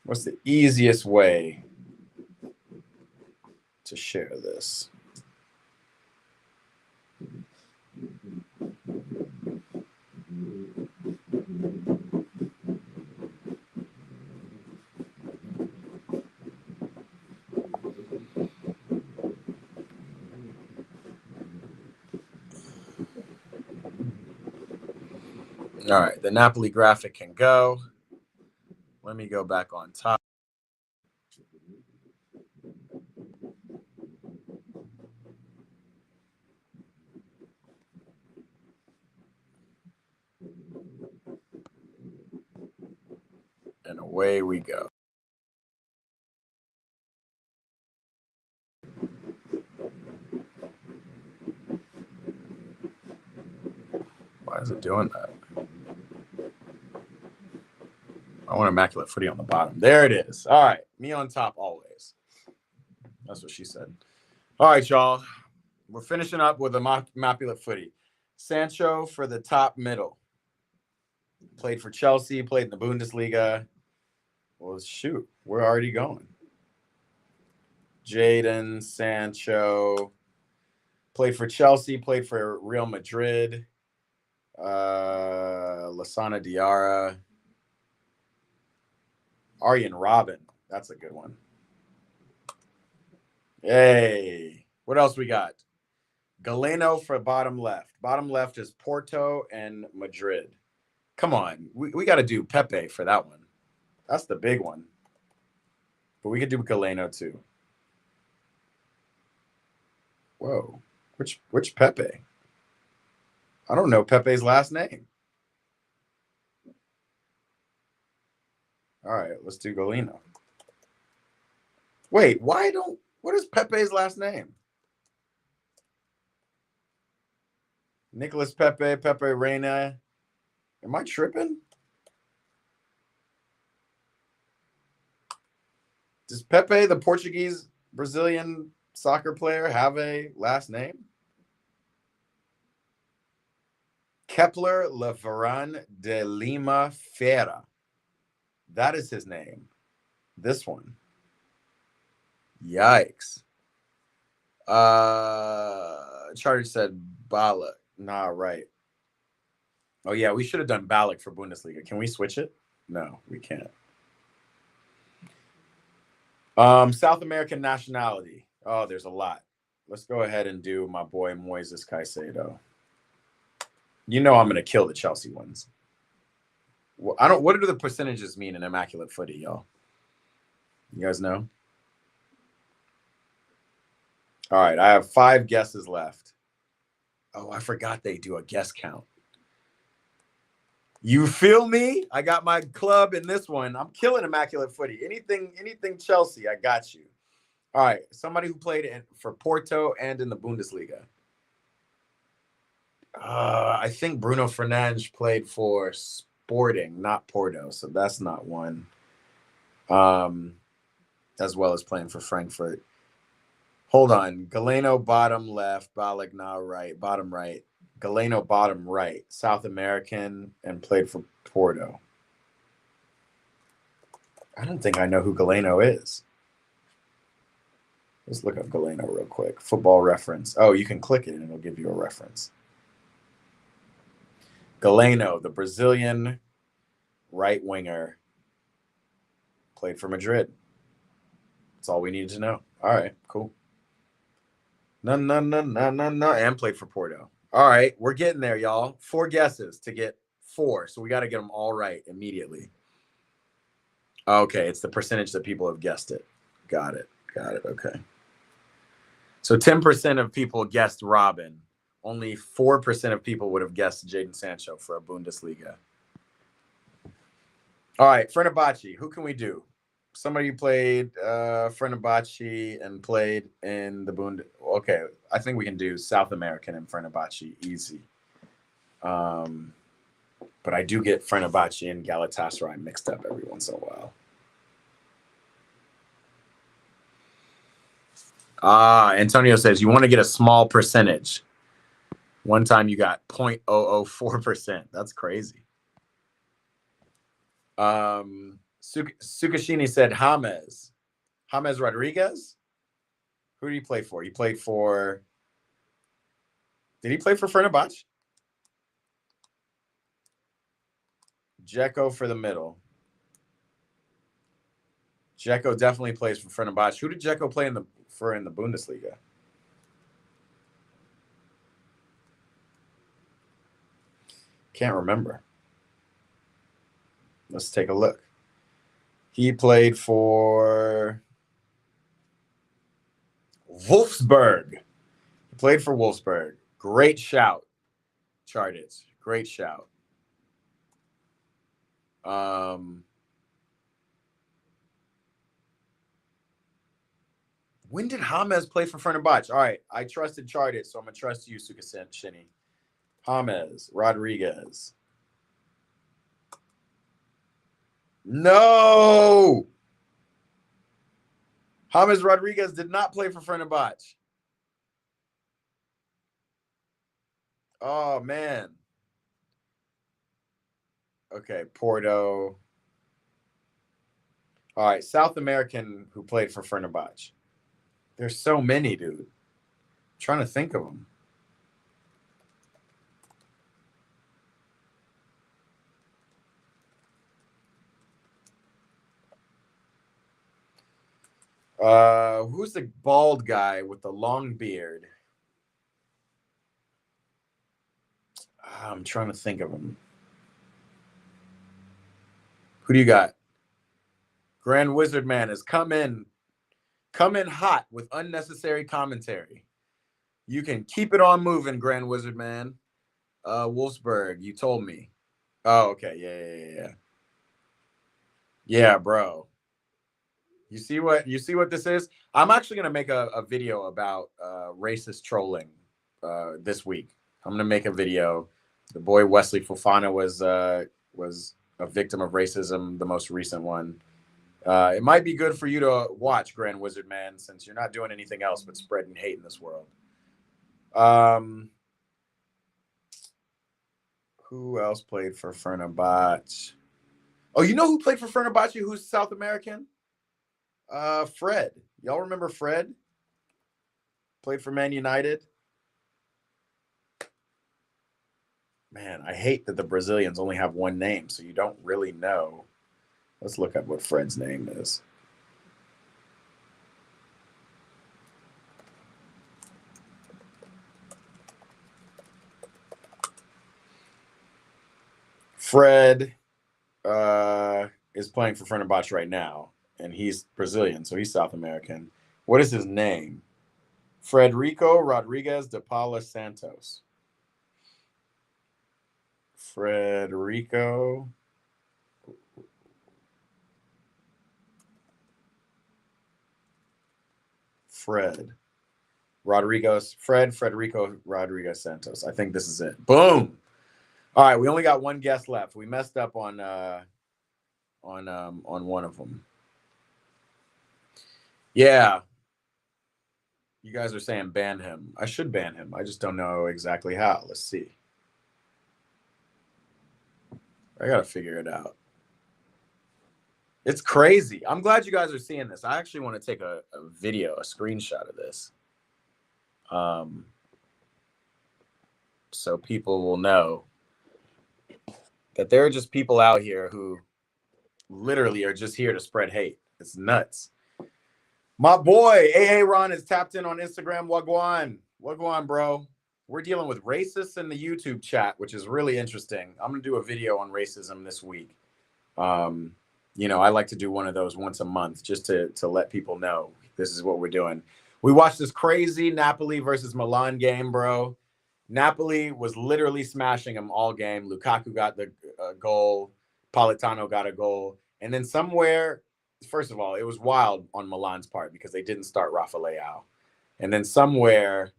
What's the easiest way to share this? All right, the Napoli graphic can go. Let me go back on top. And away we go. Why is it doing that? I want immaculate footy on the bottom. There it is. All right. Me on top always. That's what she said. All right, y'all. We're finishing up with immaculate footy. Sancho for the top middle. Played for Chelsea, played in the Bundesliga. Well, shoot. We're already going. Jadon Sancho. Played for Chelsea, played for Real Madrid. Lasana Diarra. Arjen Robben. That's a good one. Hey. What else we got? Galeno for bottom left. Bottom left is Porto and Madrid. Come on. We got to do Pepe for that one. That's the big one. But we could do Galeno too. Whoa. Which Pepe? I don't know Pepe's last name. All right, let's do Galeno. Wait, what is Pepe's last name? Nicholas Pepe, Pepe Reina. Am I tripping? Does Pepe, the Portuguese Brazilian soccer player, have a last name? Kepler Leveran de Lima Ferra. That is his name. This one. Yikes. Charlie said Balak. Nah, right. Oh, yeah, we should have done Balak for Bundesliga. Can we switch it? No, we can't. South American nationality. Oh, there's a lot. Let's go ahead and do my boy Moises Caicedo. You know I'm going to kill the Chelsea ones. Well, what do the percentages mean in immaculate footy, y'all? You guys know? All right, I have 5 guesses left. Oh, I forgot they do a guess count. You feel me? I got my club in this one. I'm killing immaculate footy. Anything Chelsea, I got you. All right, somebody who played for Porto and in the Bundesliga. I think Bruno Fernandes played for Sporting, not Porto, so that's not one. As well as playing for Frankfurt. Hold on. Galeno bottom left, Balagna right, bottom right. Galeno bottom right, South American, and played for Porto. I don't think I know who Galeno is. Let's look up Galeno real quick. Football reference. Oh, you can click it and it'll give you a reference. Galeno, the Brazilian right winger, played for Madrid. That's all we needed to know. All right, cool. No, and played for Porto. All right, we're getting there, y'all. 4 guesses to get 4, so we got to get them all right immediately. Okay, it's the percentage that people have guessed it. Got it. Okay. So 10% of people guessed Robben. Only 4% of people would have guessed Jadon Sancho for a Bundesliga. All right, Fenerbahce. Who can we do? Somebody played Fenerbahce and played in the Okay, I think we can do South American and Fenerbahce easy. But I do get Fenerbahce and Galatasaray mixed up every once in a while. Antonio says you want to get a small percentage. One time you got 0.004%. That's crazy. Sukashini said James Rodriguez. Who did he play for? Did he play for Fenerbahce? Dzeko for the middle. Dzeko definitely plays for Fenerbahce. Who did Dzeko play in the Bundesliga? Can't remember. Let's take a look. He played for Wolfsburg. He played for Wolfsburg. Great shout, Chartits. Great shout. When did James play for Fenerbahce? All right, I trusted Chartits, so I'm going to trust you, Sukashini. James Rodriguez. No. James Rodriguez did not play for Fenerbahce. Oh, man. Okay, Porto. All right, South American who played for Fenerbahce. There's so many, dude. I'm trying to think of them. Who's the bald guy with the long beard? I'm trying to think of him. Who do you got? Grand Wizard Man has come in hot with unnecessary commentary. You can keep it on moving, Grand Wizard Man. Wolfsburg, you told me. Oh, okay. Yeah. Yeah, bro. You see what this is? I'm actually gonna make a video about racist trolling this week. I'm gonna make a video. The boy Wesley Fofana was a victim of racism, the most recent one. It might be good for you to watch, Grand Wizard Man, since you're not doing anything else but spreading hate in this world. Who else played for Fenerbahce? Oh, you know who played for Fenerbahce? Who's South American? Fred. Y'all remember Fred? Played for Man United. Man, I hate that the Brazilians only have one name, so you don't really know. Let's look up what Fred's name is. Fred is playing for Fenerbahce right now, and he's Brazilian, so he's South American. What is his name? Frederico Rodriguez de Paula Santos. Frederico. Frederico Rodriguez Santos. I think this is it. Boom. All right, we only got one guest left. We messed up on one of them. Yeah. You guys are saying ban him. I should ban him. I just don't know exactly how. Let's see. I got to figure it out. It's crazy. I'm glad you guys are seeing this. I actually want to take a video, a screenshot of this. So people will know that there are just people out here who literally are just here to spread hate. It's nuts. My boy, AA Ron is tapped in on Instagram. Wagwan, bro. We're dealing with racists in the YouTube chat, which is really interesting. I'm going to do a video on racism this week. You know, I like to do one of those once a month just to let people know this is what we're doing. We watched this crazy Napoli versus Milan game, bro. Napoli was literally smashing them all game. Lukaku got the goal. Politano got a goal. And then somewhere, first of all, it was wild on Milan's part because they didn't start Rafa Leao. And then somewhere,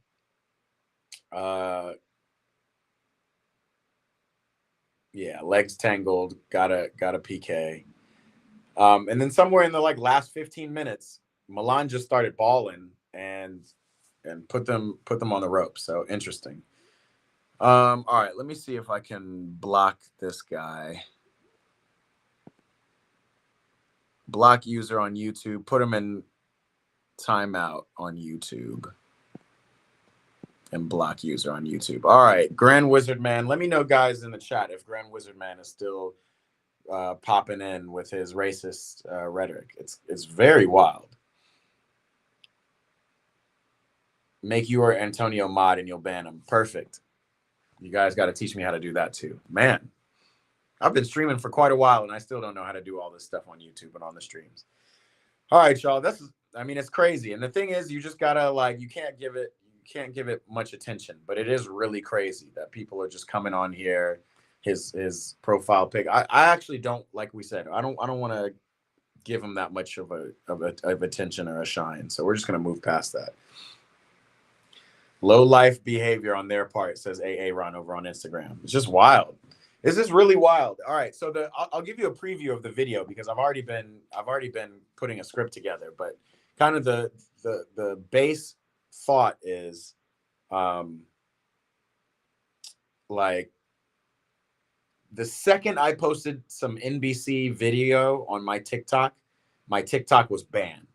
legs tangled, got a PK. And then somewhere in the last 15 minutes, Milan just started balling and put them on the ropes. So interesting. All right, let me see if I can block this guy. Block user on YouTube. Put him in timeout on YouTube. And block user on YouTube. All right, Grand Wizard Man. Let me know, guys, in the chat if Grand Wizard Man is still popping in with his racist rhetoric. It's very wild. Make your Antonio mod and you'll ban him. Perfect. You guys got to teach me how to do that too. Man, I've been streaming for quite a while and I still don't know how to do all this stuff on YouTube and on the streams. All right, y'all. It's crazy. And the thing is, you just gotta you can't give it much attention, but it is really crazy that people are just coming on here. His profile pic. I actually don't, like we said, I don't want to give him that much of attention or a shine. So we're just gonna move past that. Low life behavior on their part, says AA Ron over on Instagram. It's just wild. This is really wild. All right, so I'll give you a preview of the video because I've already been putting a script together, but kind of the base thought is like the second I posted some NBC video on my TikTok was banned.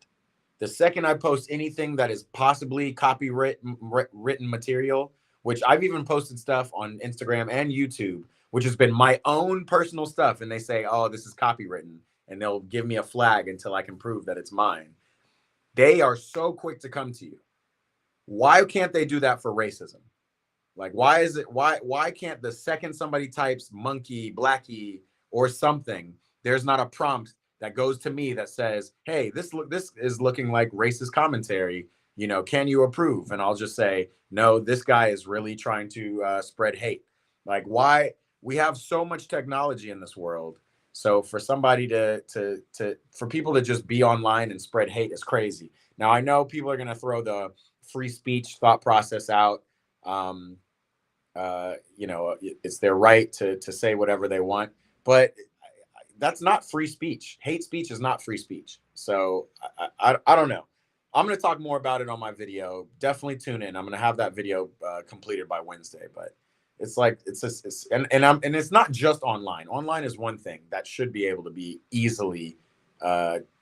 The second I post anything that is possibly written material, which I've even posted stuff on Instagram and YouTube, which has been my own personal stuff, and they say, oh, this is copywritten, and they'll give me a flag until I can prove that it's mine. They are so quick to come to you. Why can't they do that for racism? Like, why can't the second somebody types monkey, blackie, or something, there's not a prompt that goes to me that says, hey, this is looking like racist commentary. You know, can you approve? And I'll just say, no, this guy is really trying to spread hate. Like, why? We have so much technology in this world. So for somebody for people to just be online and spread hate is crazy. Now, I know people are going to throw the free speech thought process out. You know, it's their right to say whatever they want, but that's not free speech. Hate speech is not free speech. So I don't know. I'm going to talk more about it on my video. Definitely tune in. I'm going to have that video completed by Wednesday, but it's like, and it's not just online. Online is one thing that should be able to be easily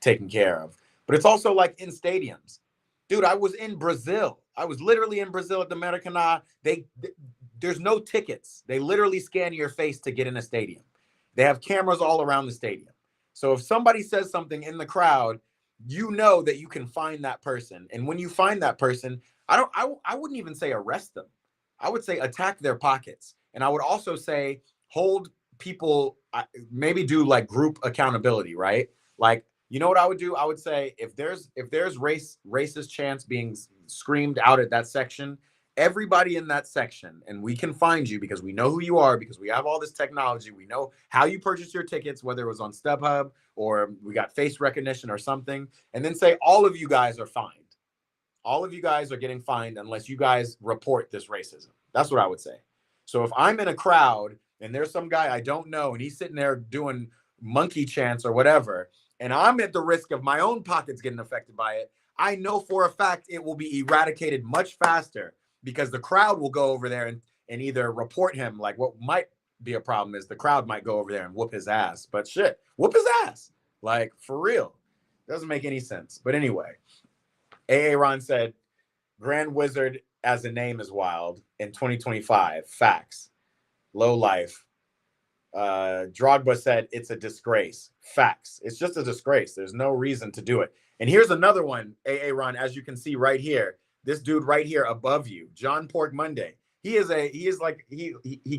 taken care of, but it's also like in stadiums. Dude, I was in Brazil. I was literally in Brazil at the Maracanã. There's no tickets. They literally scan your face to get in a stadium. They have cameras all around the stadium. So if somebody says something in the crowd, you know that you can find that person. And when you find that person, I wouldn't even say arrest them. I would say attack their pockets. And I would also say hold people, maybe do like group accountability, right? Like, you know what I would do? I would say if there's racist chants being screamed out at that section, everybody in that section, and we can find you because we know who you are, because we have all this technology. We know how you purchased your tickets, whether it was on StubHub or we got face recognition or something, and then say all of you guys are fined. All of you guys are getting fined unless you guys report this racism. That's what I would say. So if I'm in a crowd and there's some guy I don't know and he's sitting there doing monkey chants or whatever, and I'm at the risk of my own pockets getting affected by it, I know for a fact it will be eradicated much faster because the crowd will go over there and either report him. Like, what might be a problem is the crowd might go over there and whoop his ass. But shit, whoop his ass. Like, for real. Doesn't make any sense. But anyway, Ron said, Grand Wizard as a name is wild. In 2025, facts. Low life. Drogba said, it's a disgrace. Facts. It's just a disgrace. There's no reason to do it. And here's another one, Ron, as you can see right here. This dude right here above you, John Pork Monday. He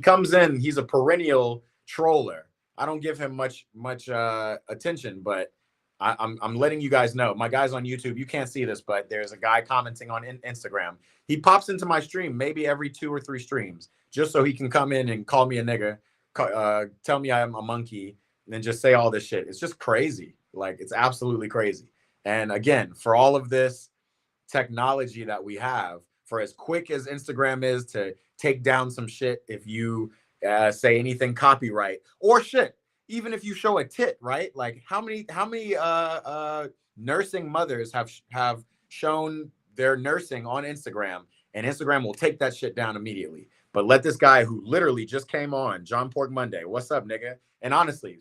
comes in. He's a perennial troller. I don't give him much attention, but I'm letting you guys know. My guys on YouTube, you can't see this, but there's a guy commenting on Instagram. He pops into my stream maybe every 2 or 3 streams just so he can come in and call me a nigga, tell me I'm a monkey, and then just say all this shit. It's just crazy. Like, it's absolutely crazy. And again, for all of this technology that we have, for as quick as Instagram is to take down some shit if you say anything copyright or shit, even if you show a tit, right? Like how many nursing mothers have shown their nursing on Instagram, and Instagram will take that shit down immediately. But let this guy who literally just came on, John Pork Monday, what's up, nigga? And honestly,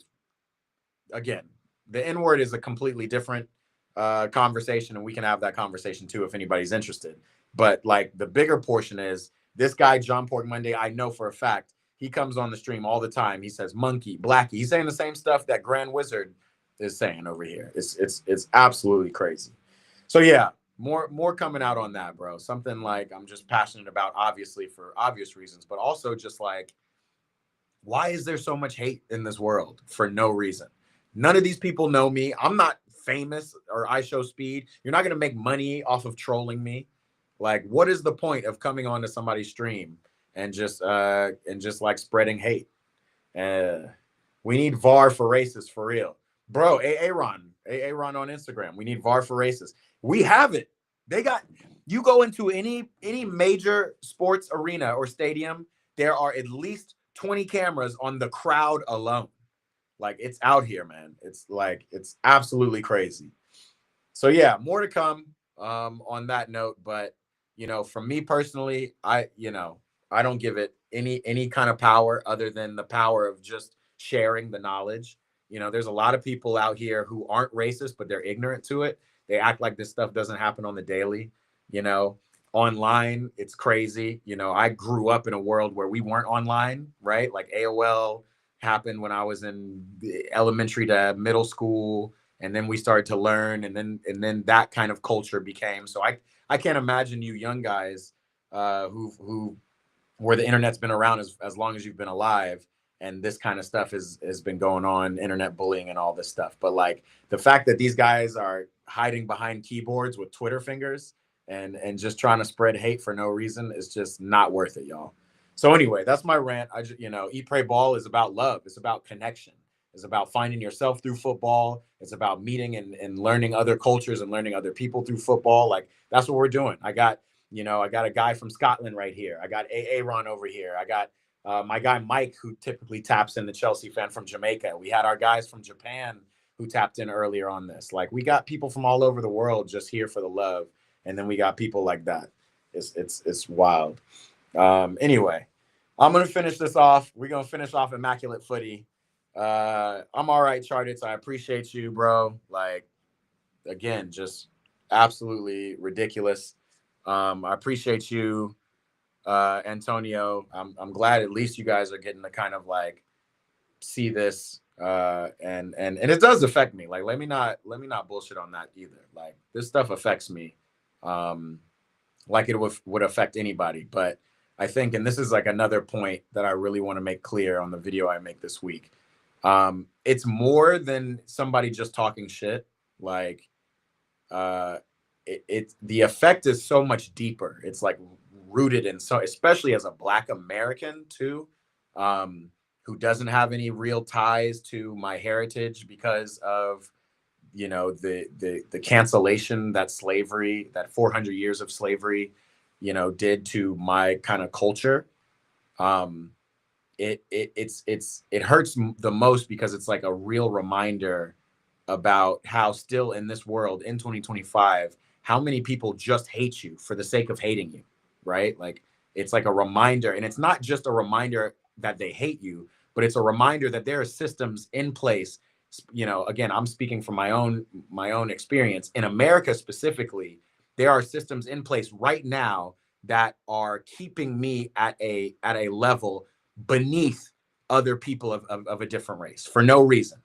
again, the N-word is a completely different conversation, and we can have that conversation too if anybody's interested. But like the bigger portion is this guy, John Pork Monday, I know for a fact he comes on the stream all the time. He says monkey, blackie. He's saying the same stuff that Grand Wizard is saying over here. It's absolutely crazy. So yeah, more coming out on that, bro. Something like I'm just passionate about, obviously for obvious reasons, but also just like, why is there so much hate in this world for no reason? None of these people know me. I'm not famous or I show speed. You're not going to make money off of trolling me. Like, what is the point of coming onto somebody's stream and just like spreading hate? We need VAR for racists for real, bro. Aaron on Instagram. We need VAR for racists. We have it. They got, you go into any major sports arena or stadium, there are at least 20 cameras on the crowd alone. Like, it's out here, man. It's like, it's absolutely crazy. So yeah, more to come on that note. But from me personally, I don't give it any kind of power other than the power of just sharing the knowledge. There's a lot of people out here who aren't racist, but they're ignorant to it. They act like this stuff doesn't happen on the daily. You know, Online, it's crazy. I grew up in a world where we weren't online, right? Like AOL happened when I was in elementary to middle school, and then we started to learn, and then that kind of culture became. So I can't imagine you young guys who where the internet's been around as long as you've been alive, and this kind of stuff has been going on, internet bullying and all this stuff. But like, the fact that these guys are hiding behind keyboards with Twitter fingers and just trying to spread hate for no reason is just not worth it, y'all. So anyway, that's my rant. I just, Eat Pray Ball is about love. It's about connection. It's about finding yourself through football. It's about meeting and learning other cultures and learning other people through football. Like, that's what we're doing. I got a guy from Scotland right here. I got Ron over here. I got my guy Mike, who typically taps in, the Chelsea fan from Jamaica. We had our guys from Japan who tapped in earlier on this. Like, we got people from all over the world just here for the love, and then we got people like that. It's wild. Anyway, I'm gonna finish this off. We're gonna finish off Immaculate Footy. I'm all right, Chartits. I appreciate you, bro. Like, again, just absolutely ridiculous. I appreciate you, Antonio. I'm glad at least you guys are getting to kind of like see this, and it does affect me. Like, let me not bullshit on that either. Like, this stuff affects me, like it would affect anybody. But I think, and this is like another point that I really want to make clear on the video I make this week. It's more than somebody just talking shit. Like, the effect is so much deeper. It's like rooted in, so especially as a Black American too, who doesn't have any real ties to my heritage because of the cancellation that slavery, that 400 years of slavery, did to my kind of culture. It hurts the most because it's like a real reminder about how still in this world in 2025, how many people just hate you for the sake of hating you, right? Like, it's like a reminder, and it's not just a reminder that they hate you, but it's a reminder that there are systems in place. Again, I'm speaking from my own experience in America specifically. There are systems in place right now that are keeping me at a level beneath other people of a different race for no reason.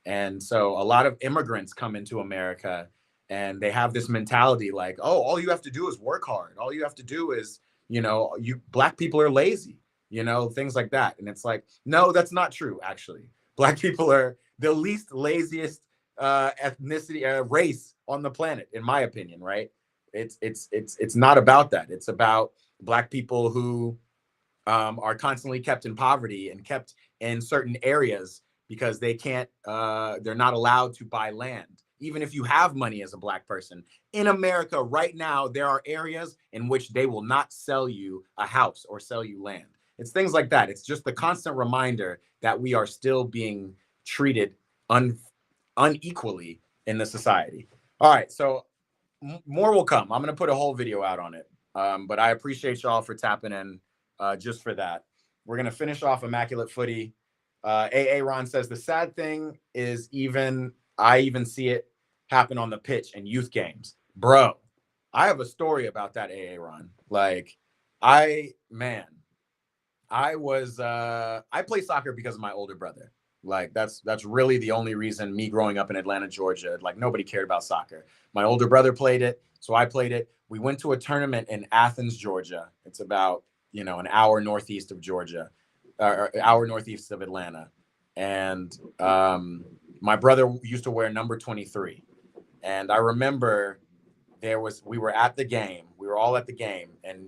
And so a lot of immigrants come into America and they have this mentality like, oh, all you have to do is work hard. All you have to do is, you Black people are lazy, things like that. And it's like, no, that's not true. Actually, Black people are the least laziest ethnicity race on the planet, in my opinion. Right. It's not about that. It's about Black people who are constantly kept in poverty and kept in certain areas because they're not allowed to buy land. Even if you have money as a Black person in America right now, there are areas in which they will not sell you a house or sell you land. It's things like that. It's just the constant reminder that we are still being treated unequally in the society. All right, so more will come. I'm going to put a whole video out on it. But I appreciate y'all for tapping in just for that. We're going to finish off Immaculate Footy. Ron says, the sad thing is I even see it happen on the pitch in youth games. Bro, I have a story about that, Ron. Like, I play soccer because of my older brother. Like, that's really the only reason, me growing up in Atlanta, Georgia, like, nobody cared about soccer. My older brother played it, so I played it. We went to a tournament in Athens, Georgia. It's about, an hour northeast of Georgia, or hour northeast of Atlanta. And my brother used to wear number 23. And I remember we were at the game. We were all at the game, and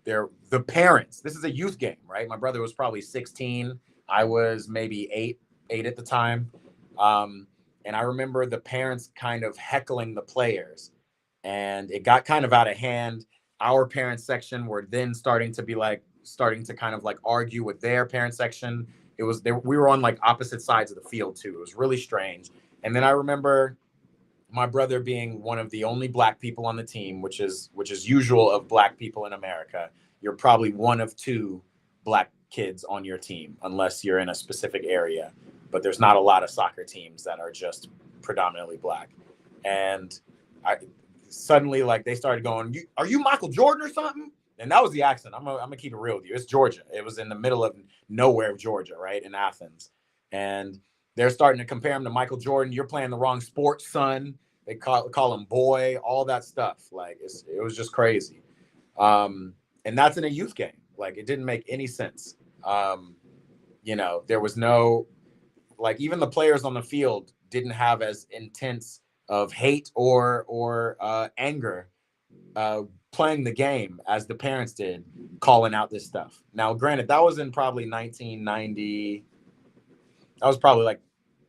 the parents, this is a youth game, right? My brother was probably 16. I was maybe eight at the time. And I remember the parents kind of heckling the players, and it got kind of out of hand. Our parents section were then starting to be like, starting to kind of like argue with their parent section. We were on like opposite sides of the field too. It was really strange. And then I remember my brother being one of the only black people on the team, which is usual of black people in America. You're probably one of two black kids on your team, unless you're in a specific area. But there's not a lot of soccer teams that are just predominantly black. And I suddenly, like, they started going, "Are you Michael Jordan or something?" And that was the accent. I'm gonna keep it real with you. It's Georgia. It was in the middle of nowhere of Georgia, right, in Athens. And they're starting to compare him to Michael Jordan. You're playing the wrong sport, son. They call him boy, all that stuff. Like, it was just crazy. And that's in a youth game. Like, it didn't make any sense. There was no, like, even the players on the field didn't have as intense of hate or anger playing the game as the parents did, calling out this stuff. Now, granted, that was in probably 1990. That was probably like,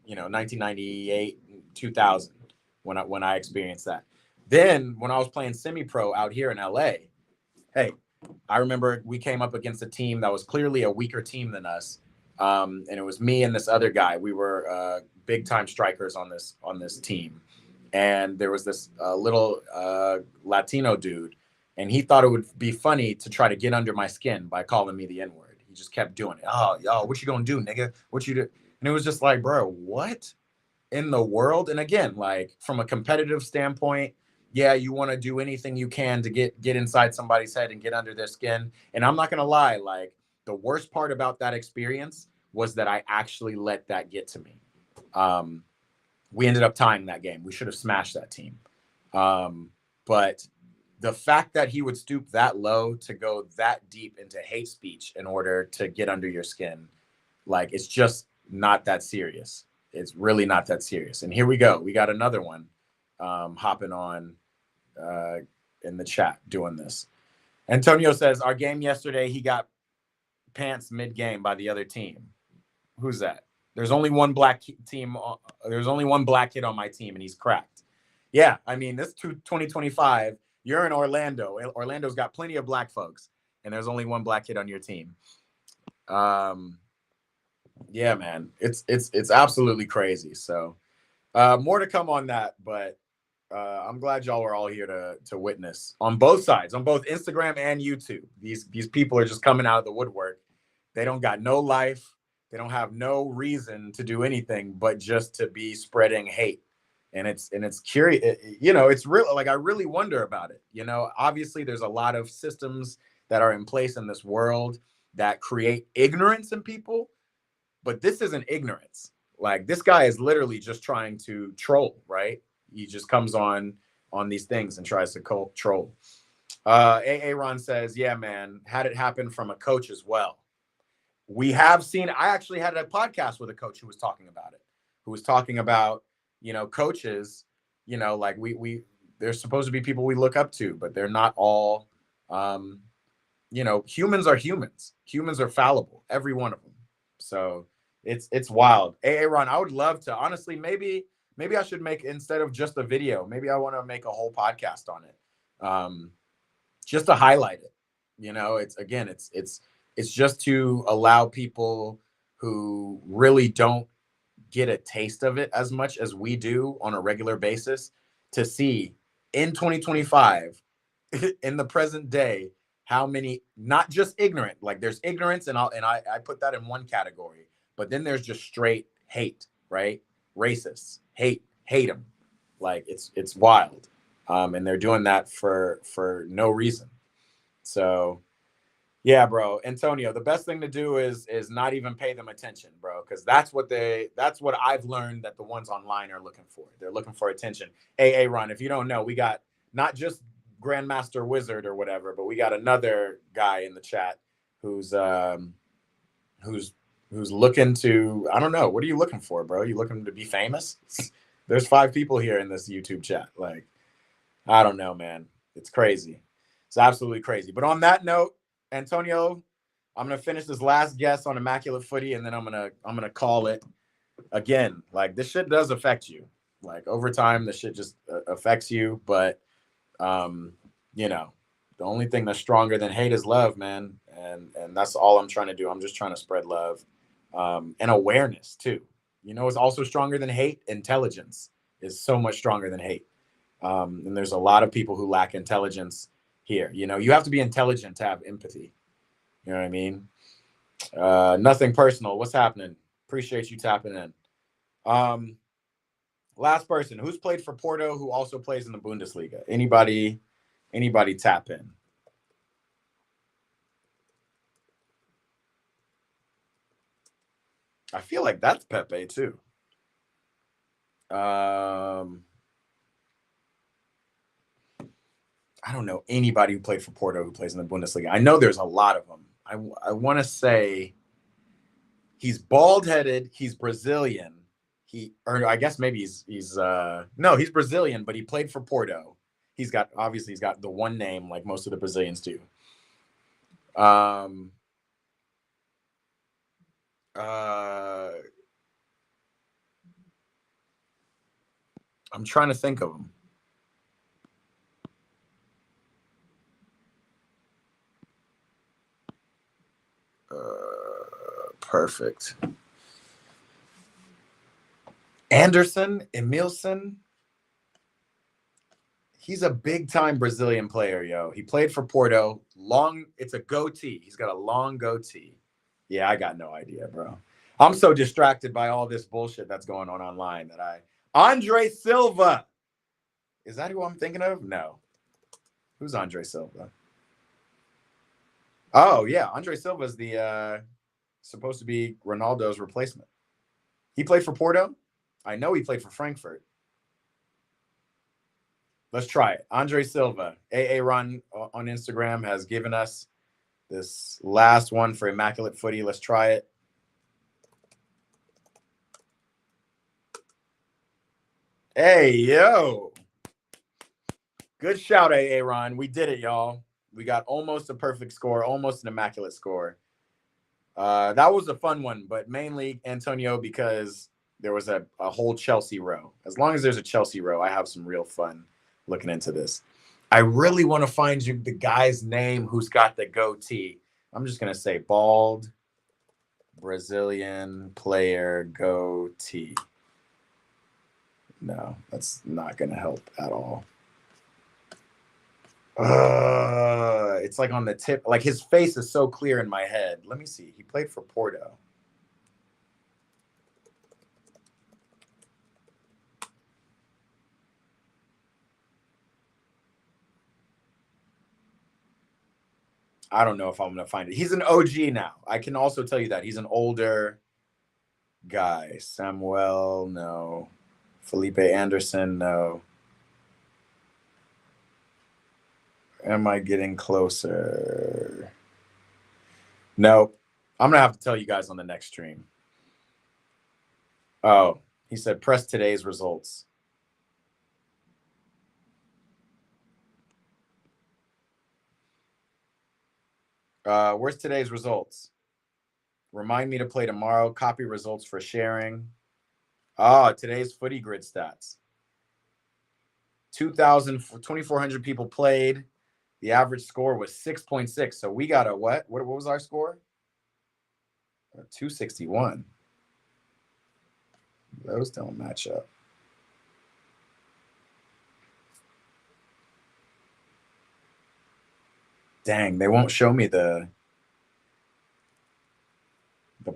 1998, 2000 when I experienced that. Then when I was playing semi-pro out here in LA, hey, I remember we came up against a team that was clearly a weaker team than us. And it was me and this other guy. We were big time strikers on this team. And there was this little Latino dude, and he thought it would be funny to try to get under my skin by calling me the N-word. He just kept doing it. "Oh, yo, what you gonna do, nigga? What you do?" And it was just like, bro, what in the world? And again, like, from a competitive standpoint, yeah, you want to do anything you can to get inside somebody's head and get under their skin. And I'm not gonna lie, like, the worst part about that experience was that I actually let that get to me. We ended up tying that game. We should have smashed that team. But the fact that he would stoop that low to go that deep into hate speech in order to get under your skin, like, it's just not that serious. It's really not that serious. And here we go. We got another one hopping on in the chat doing this. Antonio says, our game yesterday, he got pants mid-game by the other team. Who's that? There's only one black team. There's only one black kid on my team, and he's cracked. Yeah, I mean, this 2025, you're in Orlando. Orlando's got plenty of black folks, and there's only one black kid on your team. Yeah, man, it's absolutely crazy. So more to come on that, but I'm glad y'all are all here to witness on both sides, on both Instagram and YouTube. These people are just coming out of the woodwork. They don't got no life. They don't have no reason to do anything but just to be spreading hate. And it's curious, it's real. Like, I really wonder about it. Obviously there's a lot of systems that are in place in this world that create ignorance in people, but this isn't ignorance. Like, this guy is literally just trying to troll, right? He just comes on these things and tries to troll. Aaron says, yeah, man, had it happen from a coach as well. We have seen, I actually had a podcast with a coach who was talking about it, coaches, like there's supposed to be people we look up to, but they're not all, humans are humans. Humans are fallible, every one of them. So it's wild. Aaron, I would love to, honestly, maybe I should make, instead of just a video, maybe I want to make a whole podcast on it. Just to highlight it. It's just to allow people who really don't get a taste of it as much as we do on a regular basis to see in 2025, in the present day, how many, not just ignorant, like, there's ignorance, and I put that in one category, but then there's just straight hate, right? Racists, hate them. Like, it's wild. And they're doing that for no reason. So yeah, bro. Antonio, the best thing to do is not even pay them attention, bro, because that's what I've learned that the ones online are looking for. They're looking for attention. Hey, Ron, if you don't know, we got not just Grandmaster Wizard or whatever, but we got another guy in the chat who's looking to, I don't know, what are you looking for, bro? You looking to be famous? There's 5 people here in this YouTube chat. Like, I don't know, man. It's crazy. It's absolutely crazy. But on that note, Antonio, I'm gonna finish this last guess on Immaculate Footy, and then I'm gonna call it. Again, like, this shit does affect you. Like, over time, this shit just affects you. But the only thing that's stronger than hate is love, man. and that's all I'm trying to do. I'm just trying to spread love, and awareness too. You know, it's also stronger than hate. Intelligence is so much stronger than hate. And there's a lot of people who lack intelligence here. You know, you have to be intelligent to have empathy. You know what I mean? Nothing personal. What's happening? Appreciate you tapping in. Last person who's played for Porto, who also plays in the Bundesliga. Anybody tap in? I feel like that's Pepe too. I don't know anybody who played for Porto who plays in the Bundesliga. I know there's a lot of them. I want to say he's bald-headed. He's Brazilian. Or I guess maybe he's Brazilian, but he played for Porto. He's got the one name like most of the Brazilians do. I'm trying to think of him. Perfect. Anderson Emilson. He's a big-time Brazilian player, yo. He played for Porto. It's a goatee. He's got a long goatee. Yeah, I got no idea, bro. I'm so distracted by all this bullshit that's going on online that Andre Silva. Is that who I'm thinking of? No. Who's Andre Silva? Oh, yeah. Andre Silva is the supposed to be Ronaldo's replacement. He played for Porto. I know he played for Frankfurt. Let's try it. Andre Silva, AA Run on Instagram has given us this last one for Immaculate Footy. Let's try it. Hey, yo. Good shout, AA Ron. We did it, y'all. We got almost a perfect score, almost an immaculate score. That was a fun one, but mainly, Antonio, because there was a whole Chelsea row. As long as there's a Chelsea row, I have some real fun looking into this. I really want to find you the guy's name who's got the goatee. I'm just going to say bald Brazilian player goatee. No, that's not going to help at all. It's like on the tip. Like his face is so clear in my head. Let me see. He played for Porto. I don't know if I'm going to find it. He's an OG now. I can also tell you that. He's an older guy. Samuel, no. Felipe Anderson, no. Am I getting closer? No. I'm going to have to tell you guys on the next stream. Oh, he said press today's results. Where's today's results? Remind me to play tomorrow. Copy results for sharing. Today's footy grid stats. 2,400 people played. The average score was 6.6. So we got a what? What was our score? 261. Those don't match up. Dang, they won't show me the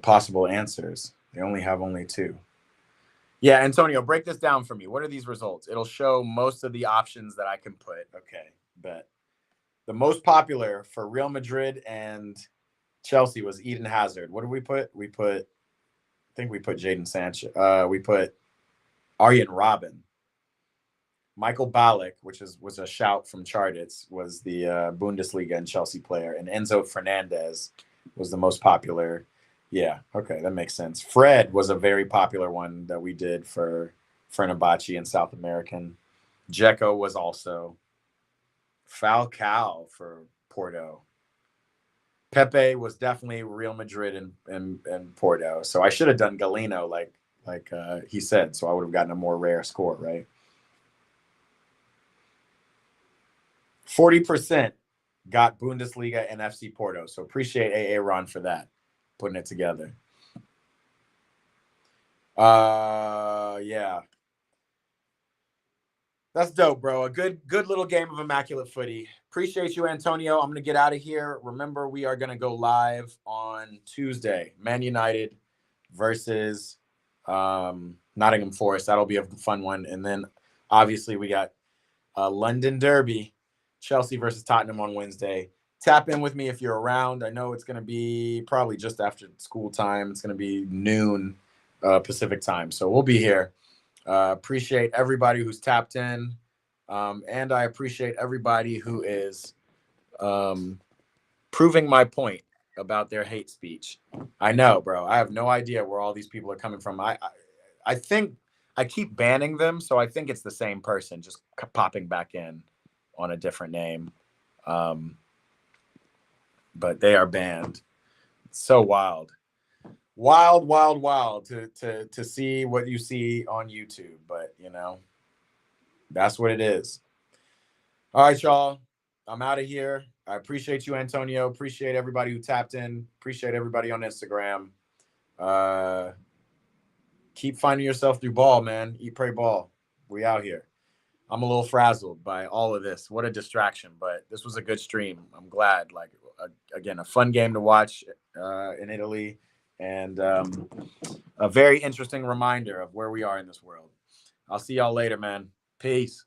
possible answers. They only have two. Yeah, Antonio, break this down for me. What are these results? It'll show most of the options that I can put. Okay, bet. The most popular for Real Madrid and Chelsea was Eden Hazard. What did we put? I think we put Jadon Sancho. We put Arjen Robben. Michael Ballack, which was a shout from Chartits, was the Bundesliga and Chelsea player. And Enzo Fernandez was the most popular. Yeah, okay, that makes sense. Fred was a very popular one that we did for Fenerbahce and South American. Dzeko was also. Falcao for Porto. Pepe was definitely Real Madrid and Porto. So I should have done Galeno like he said, so I would have gotten a more rare score, right? 40%. got Bundesliga and FC Porto. So appreciate AA Ron for that, putting it together. Yeah. That's dope, bro. A good little game of immaculate footy. Appreciate you, Antonio. I'm going to get out of here. Remember, we are going to go live on Tuesday. Man United versus Nottingham Forest. That'll be a fun one. And then, obviously, we got London Derby, Chelsea versus Tottenham on Wednesday. Tap in with me if you're around. I know it's going to be probably just after school time. It's going to be noon Pacific time. So we'll be here. Appreciate everybody who's tapped in. And I appreciate everybody who is proving my point about their hate speech. I know, bro. I have no idea where all these people are coming from. I think I keep banning them, so I think it's the same person just popping back in on a different name. But they are banned. So wild to see what you see on YouTube. But, you know, that's what it is. All right, y'all. I'm out of here. I appreciate you, Antonio. Appreciate everybody who tapped in. Appreciate everybody on Instagram. Keep finding yourself through ball, man. Eat, pray, ball. We out here. I'm a little frazzled by all of this. What a distraction. But this was a good stream. I'm glad. Like, again, a fun game to watch in Italy. And a very interesting reminder of where we are in this world. I'll see y'all later, man. Peace.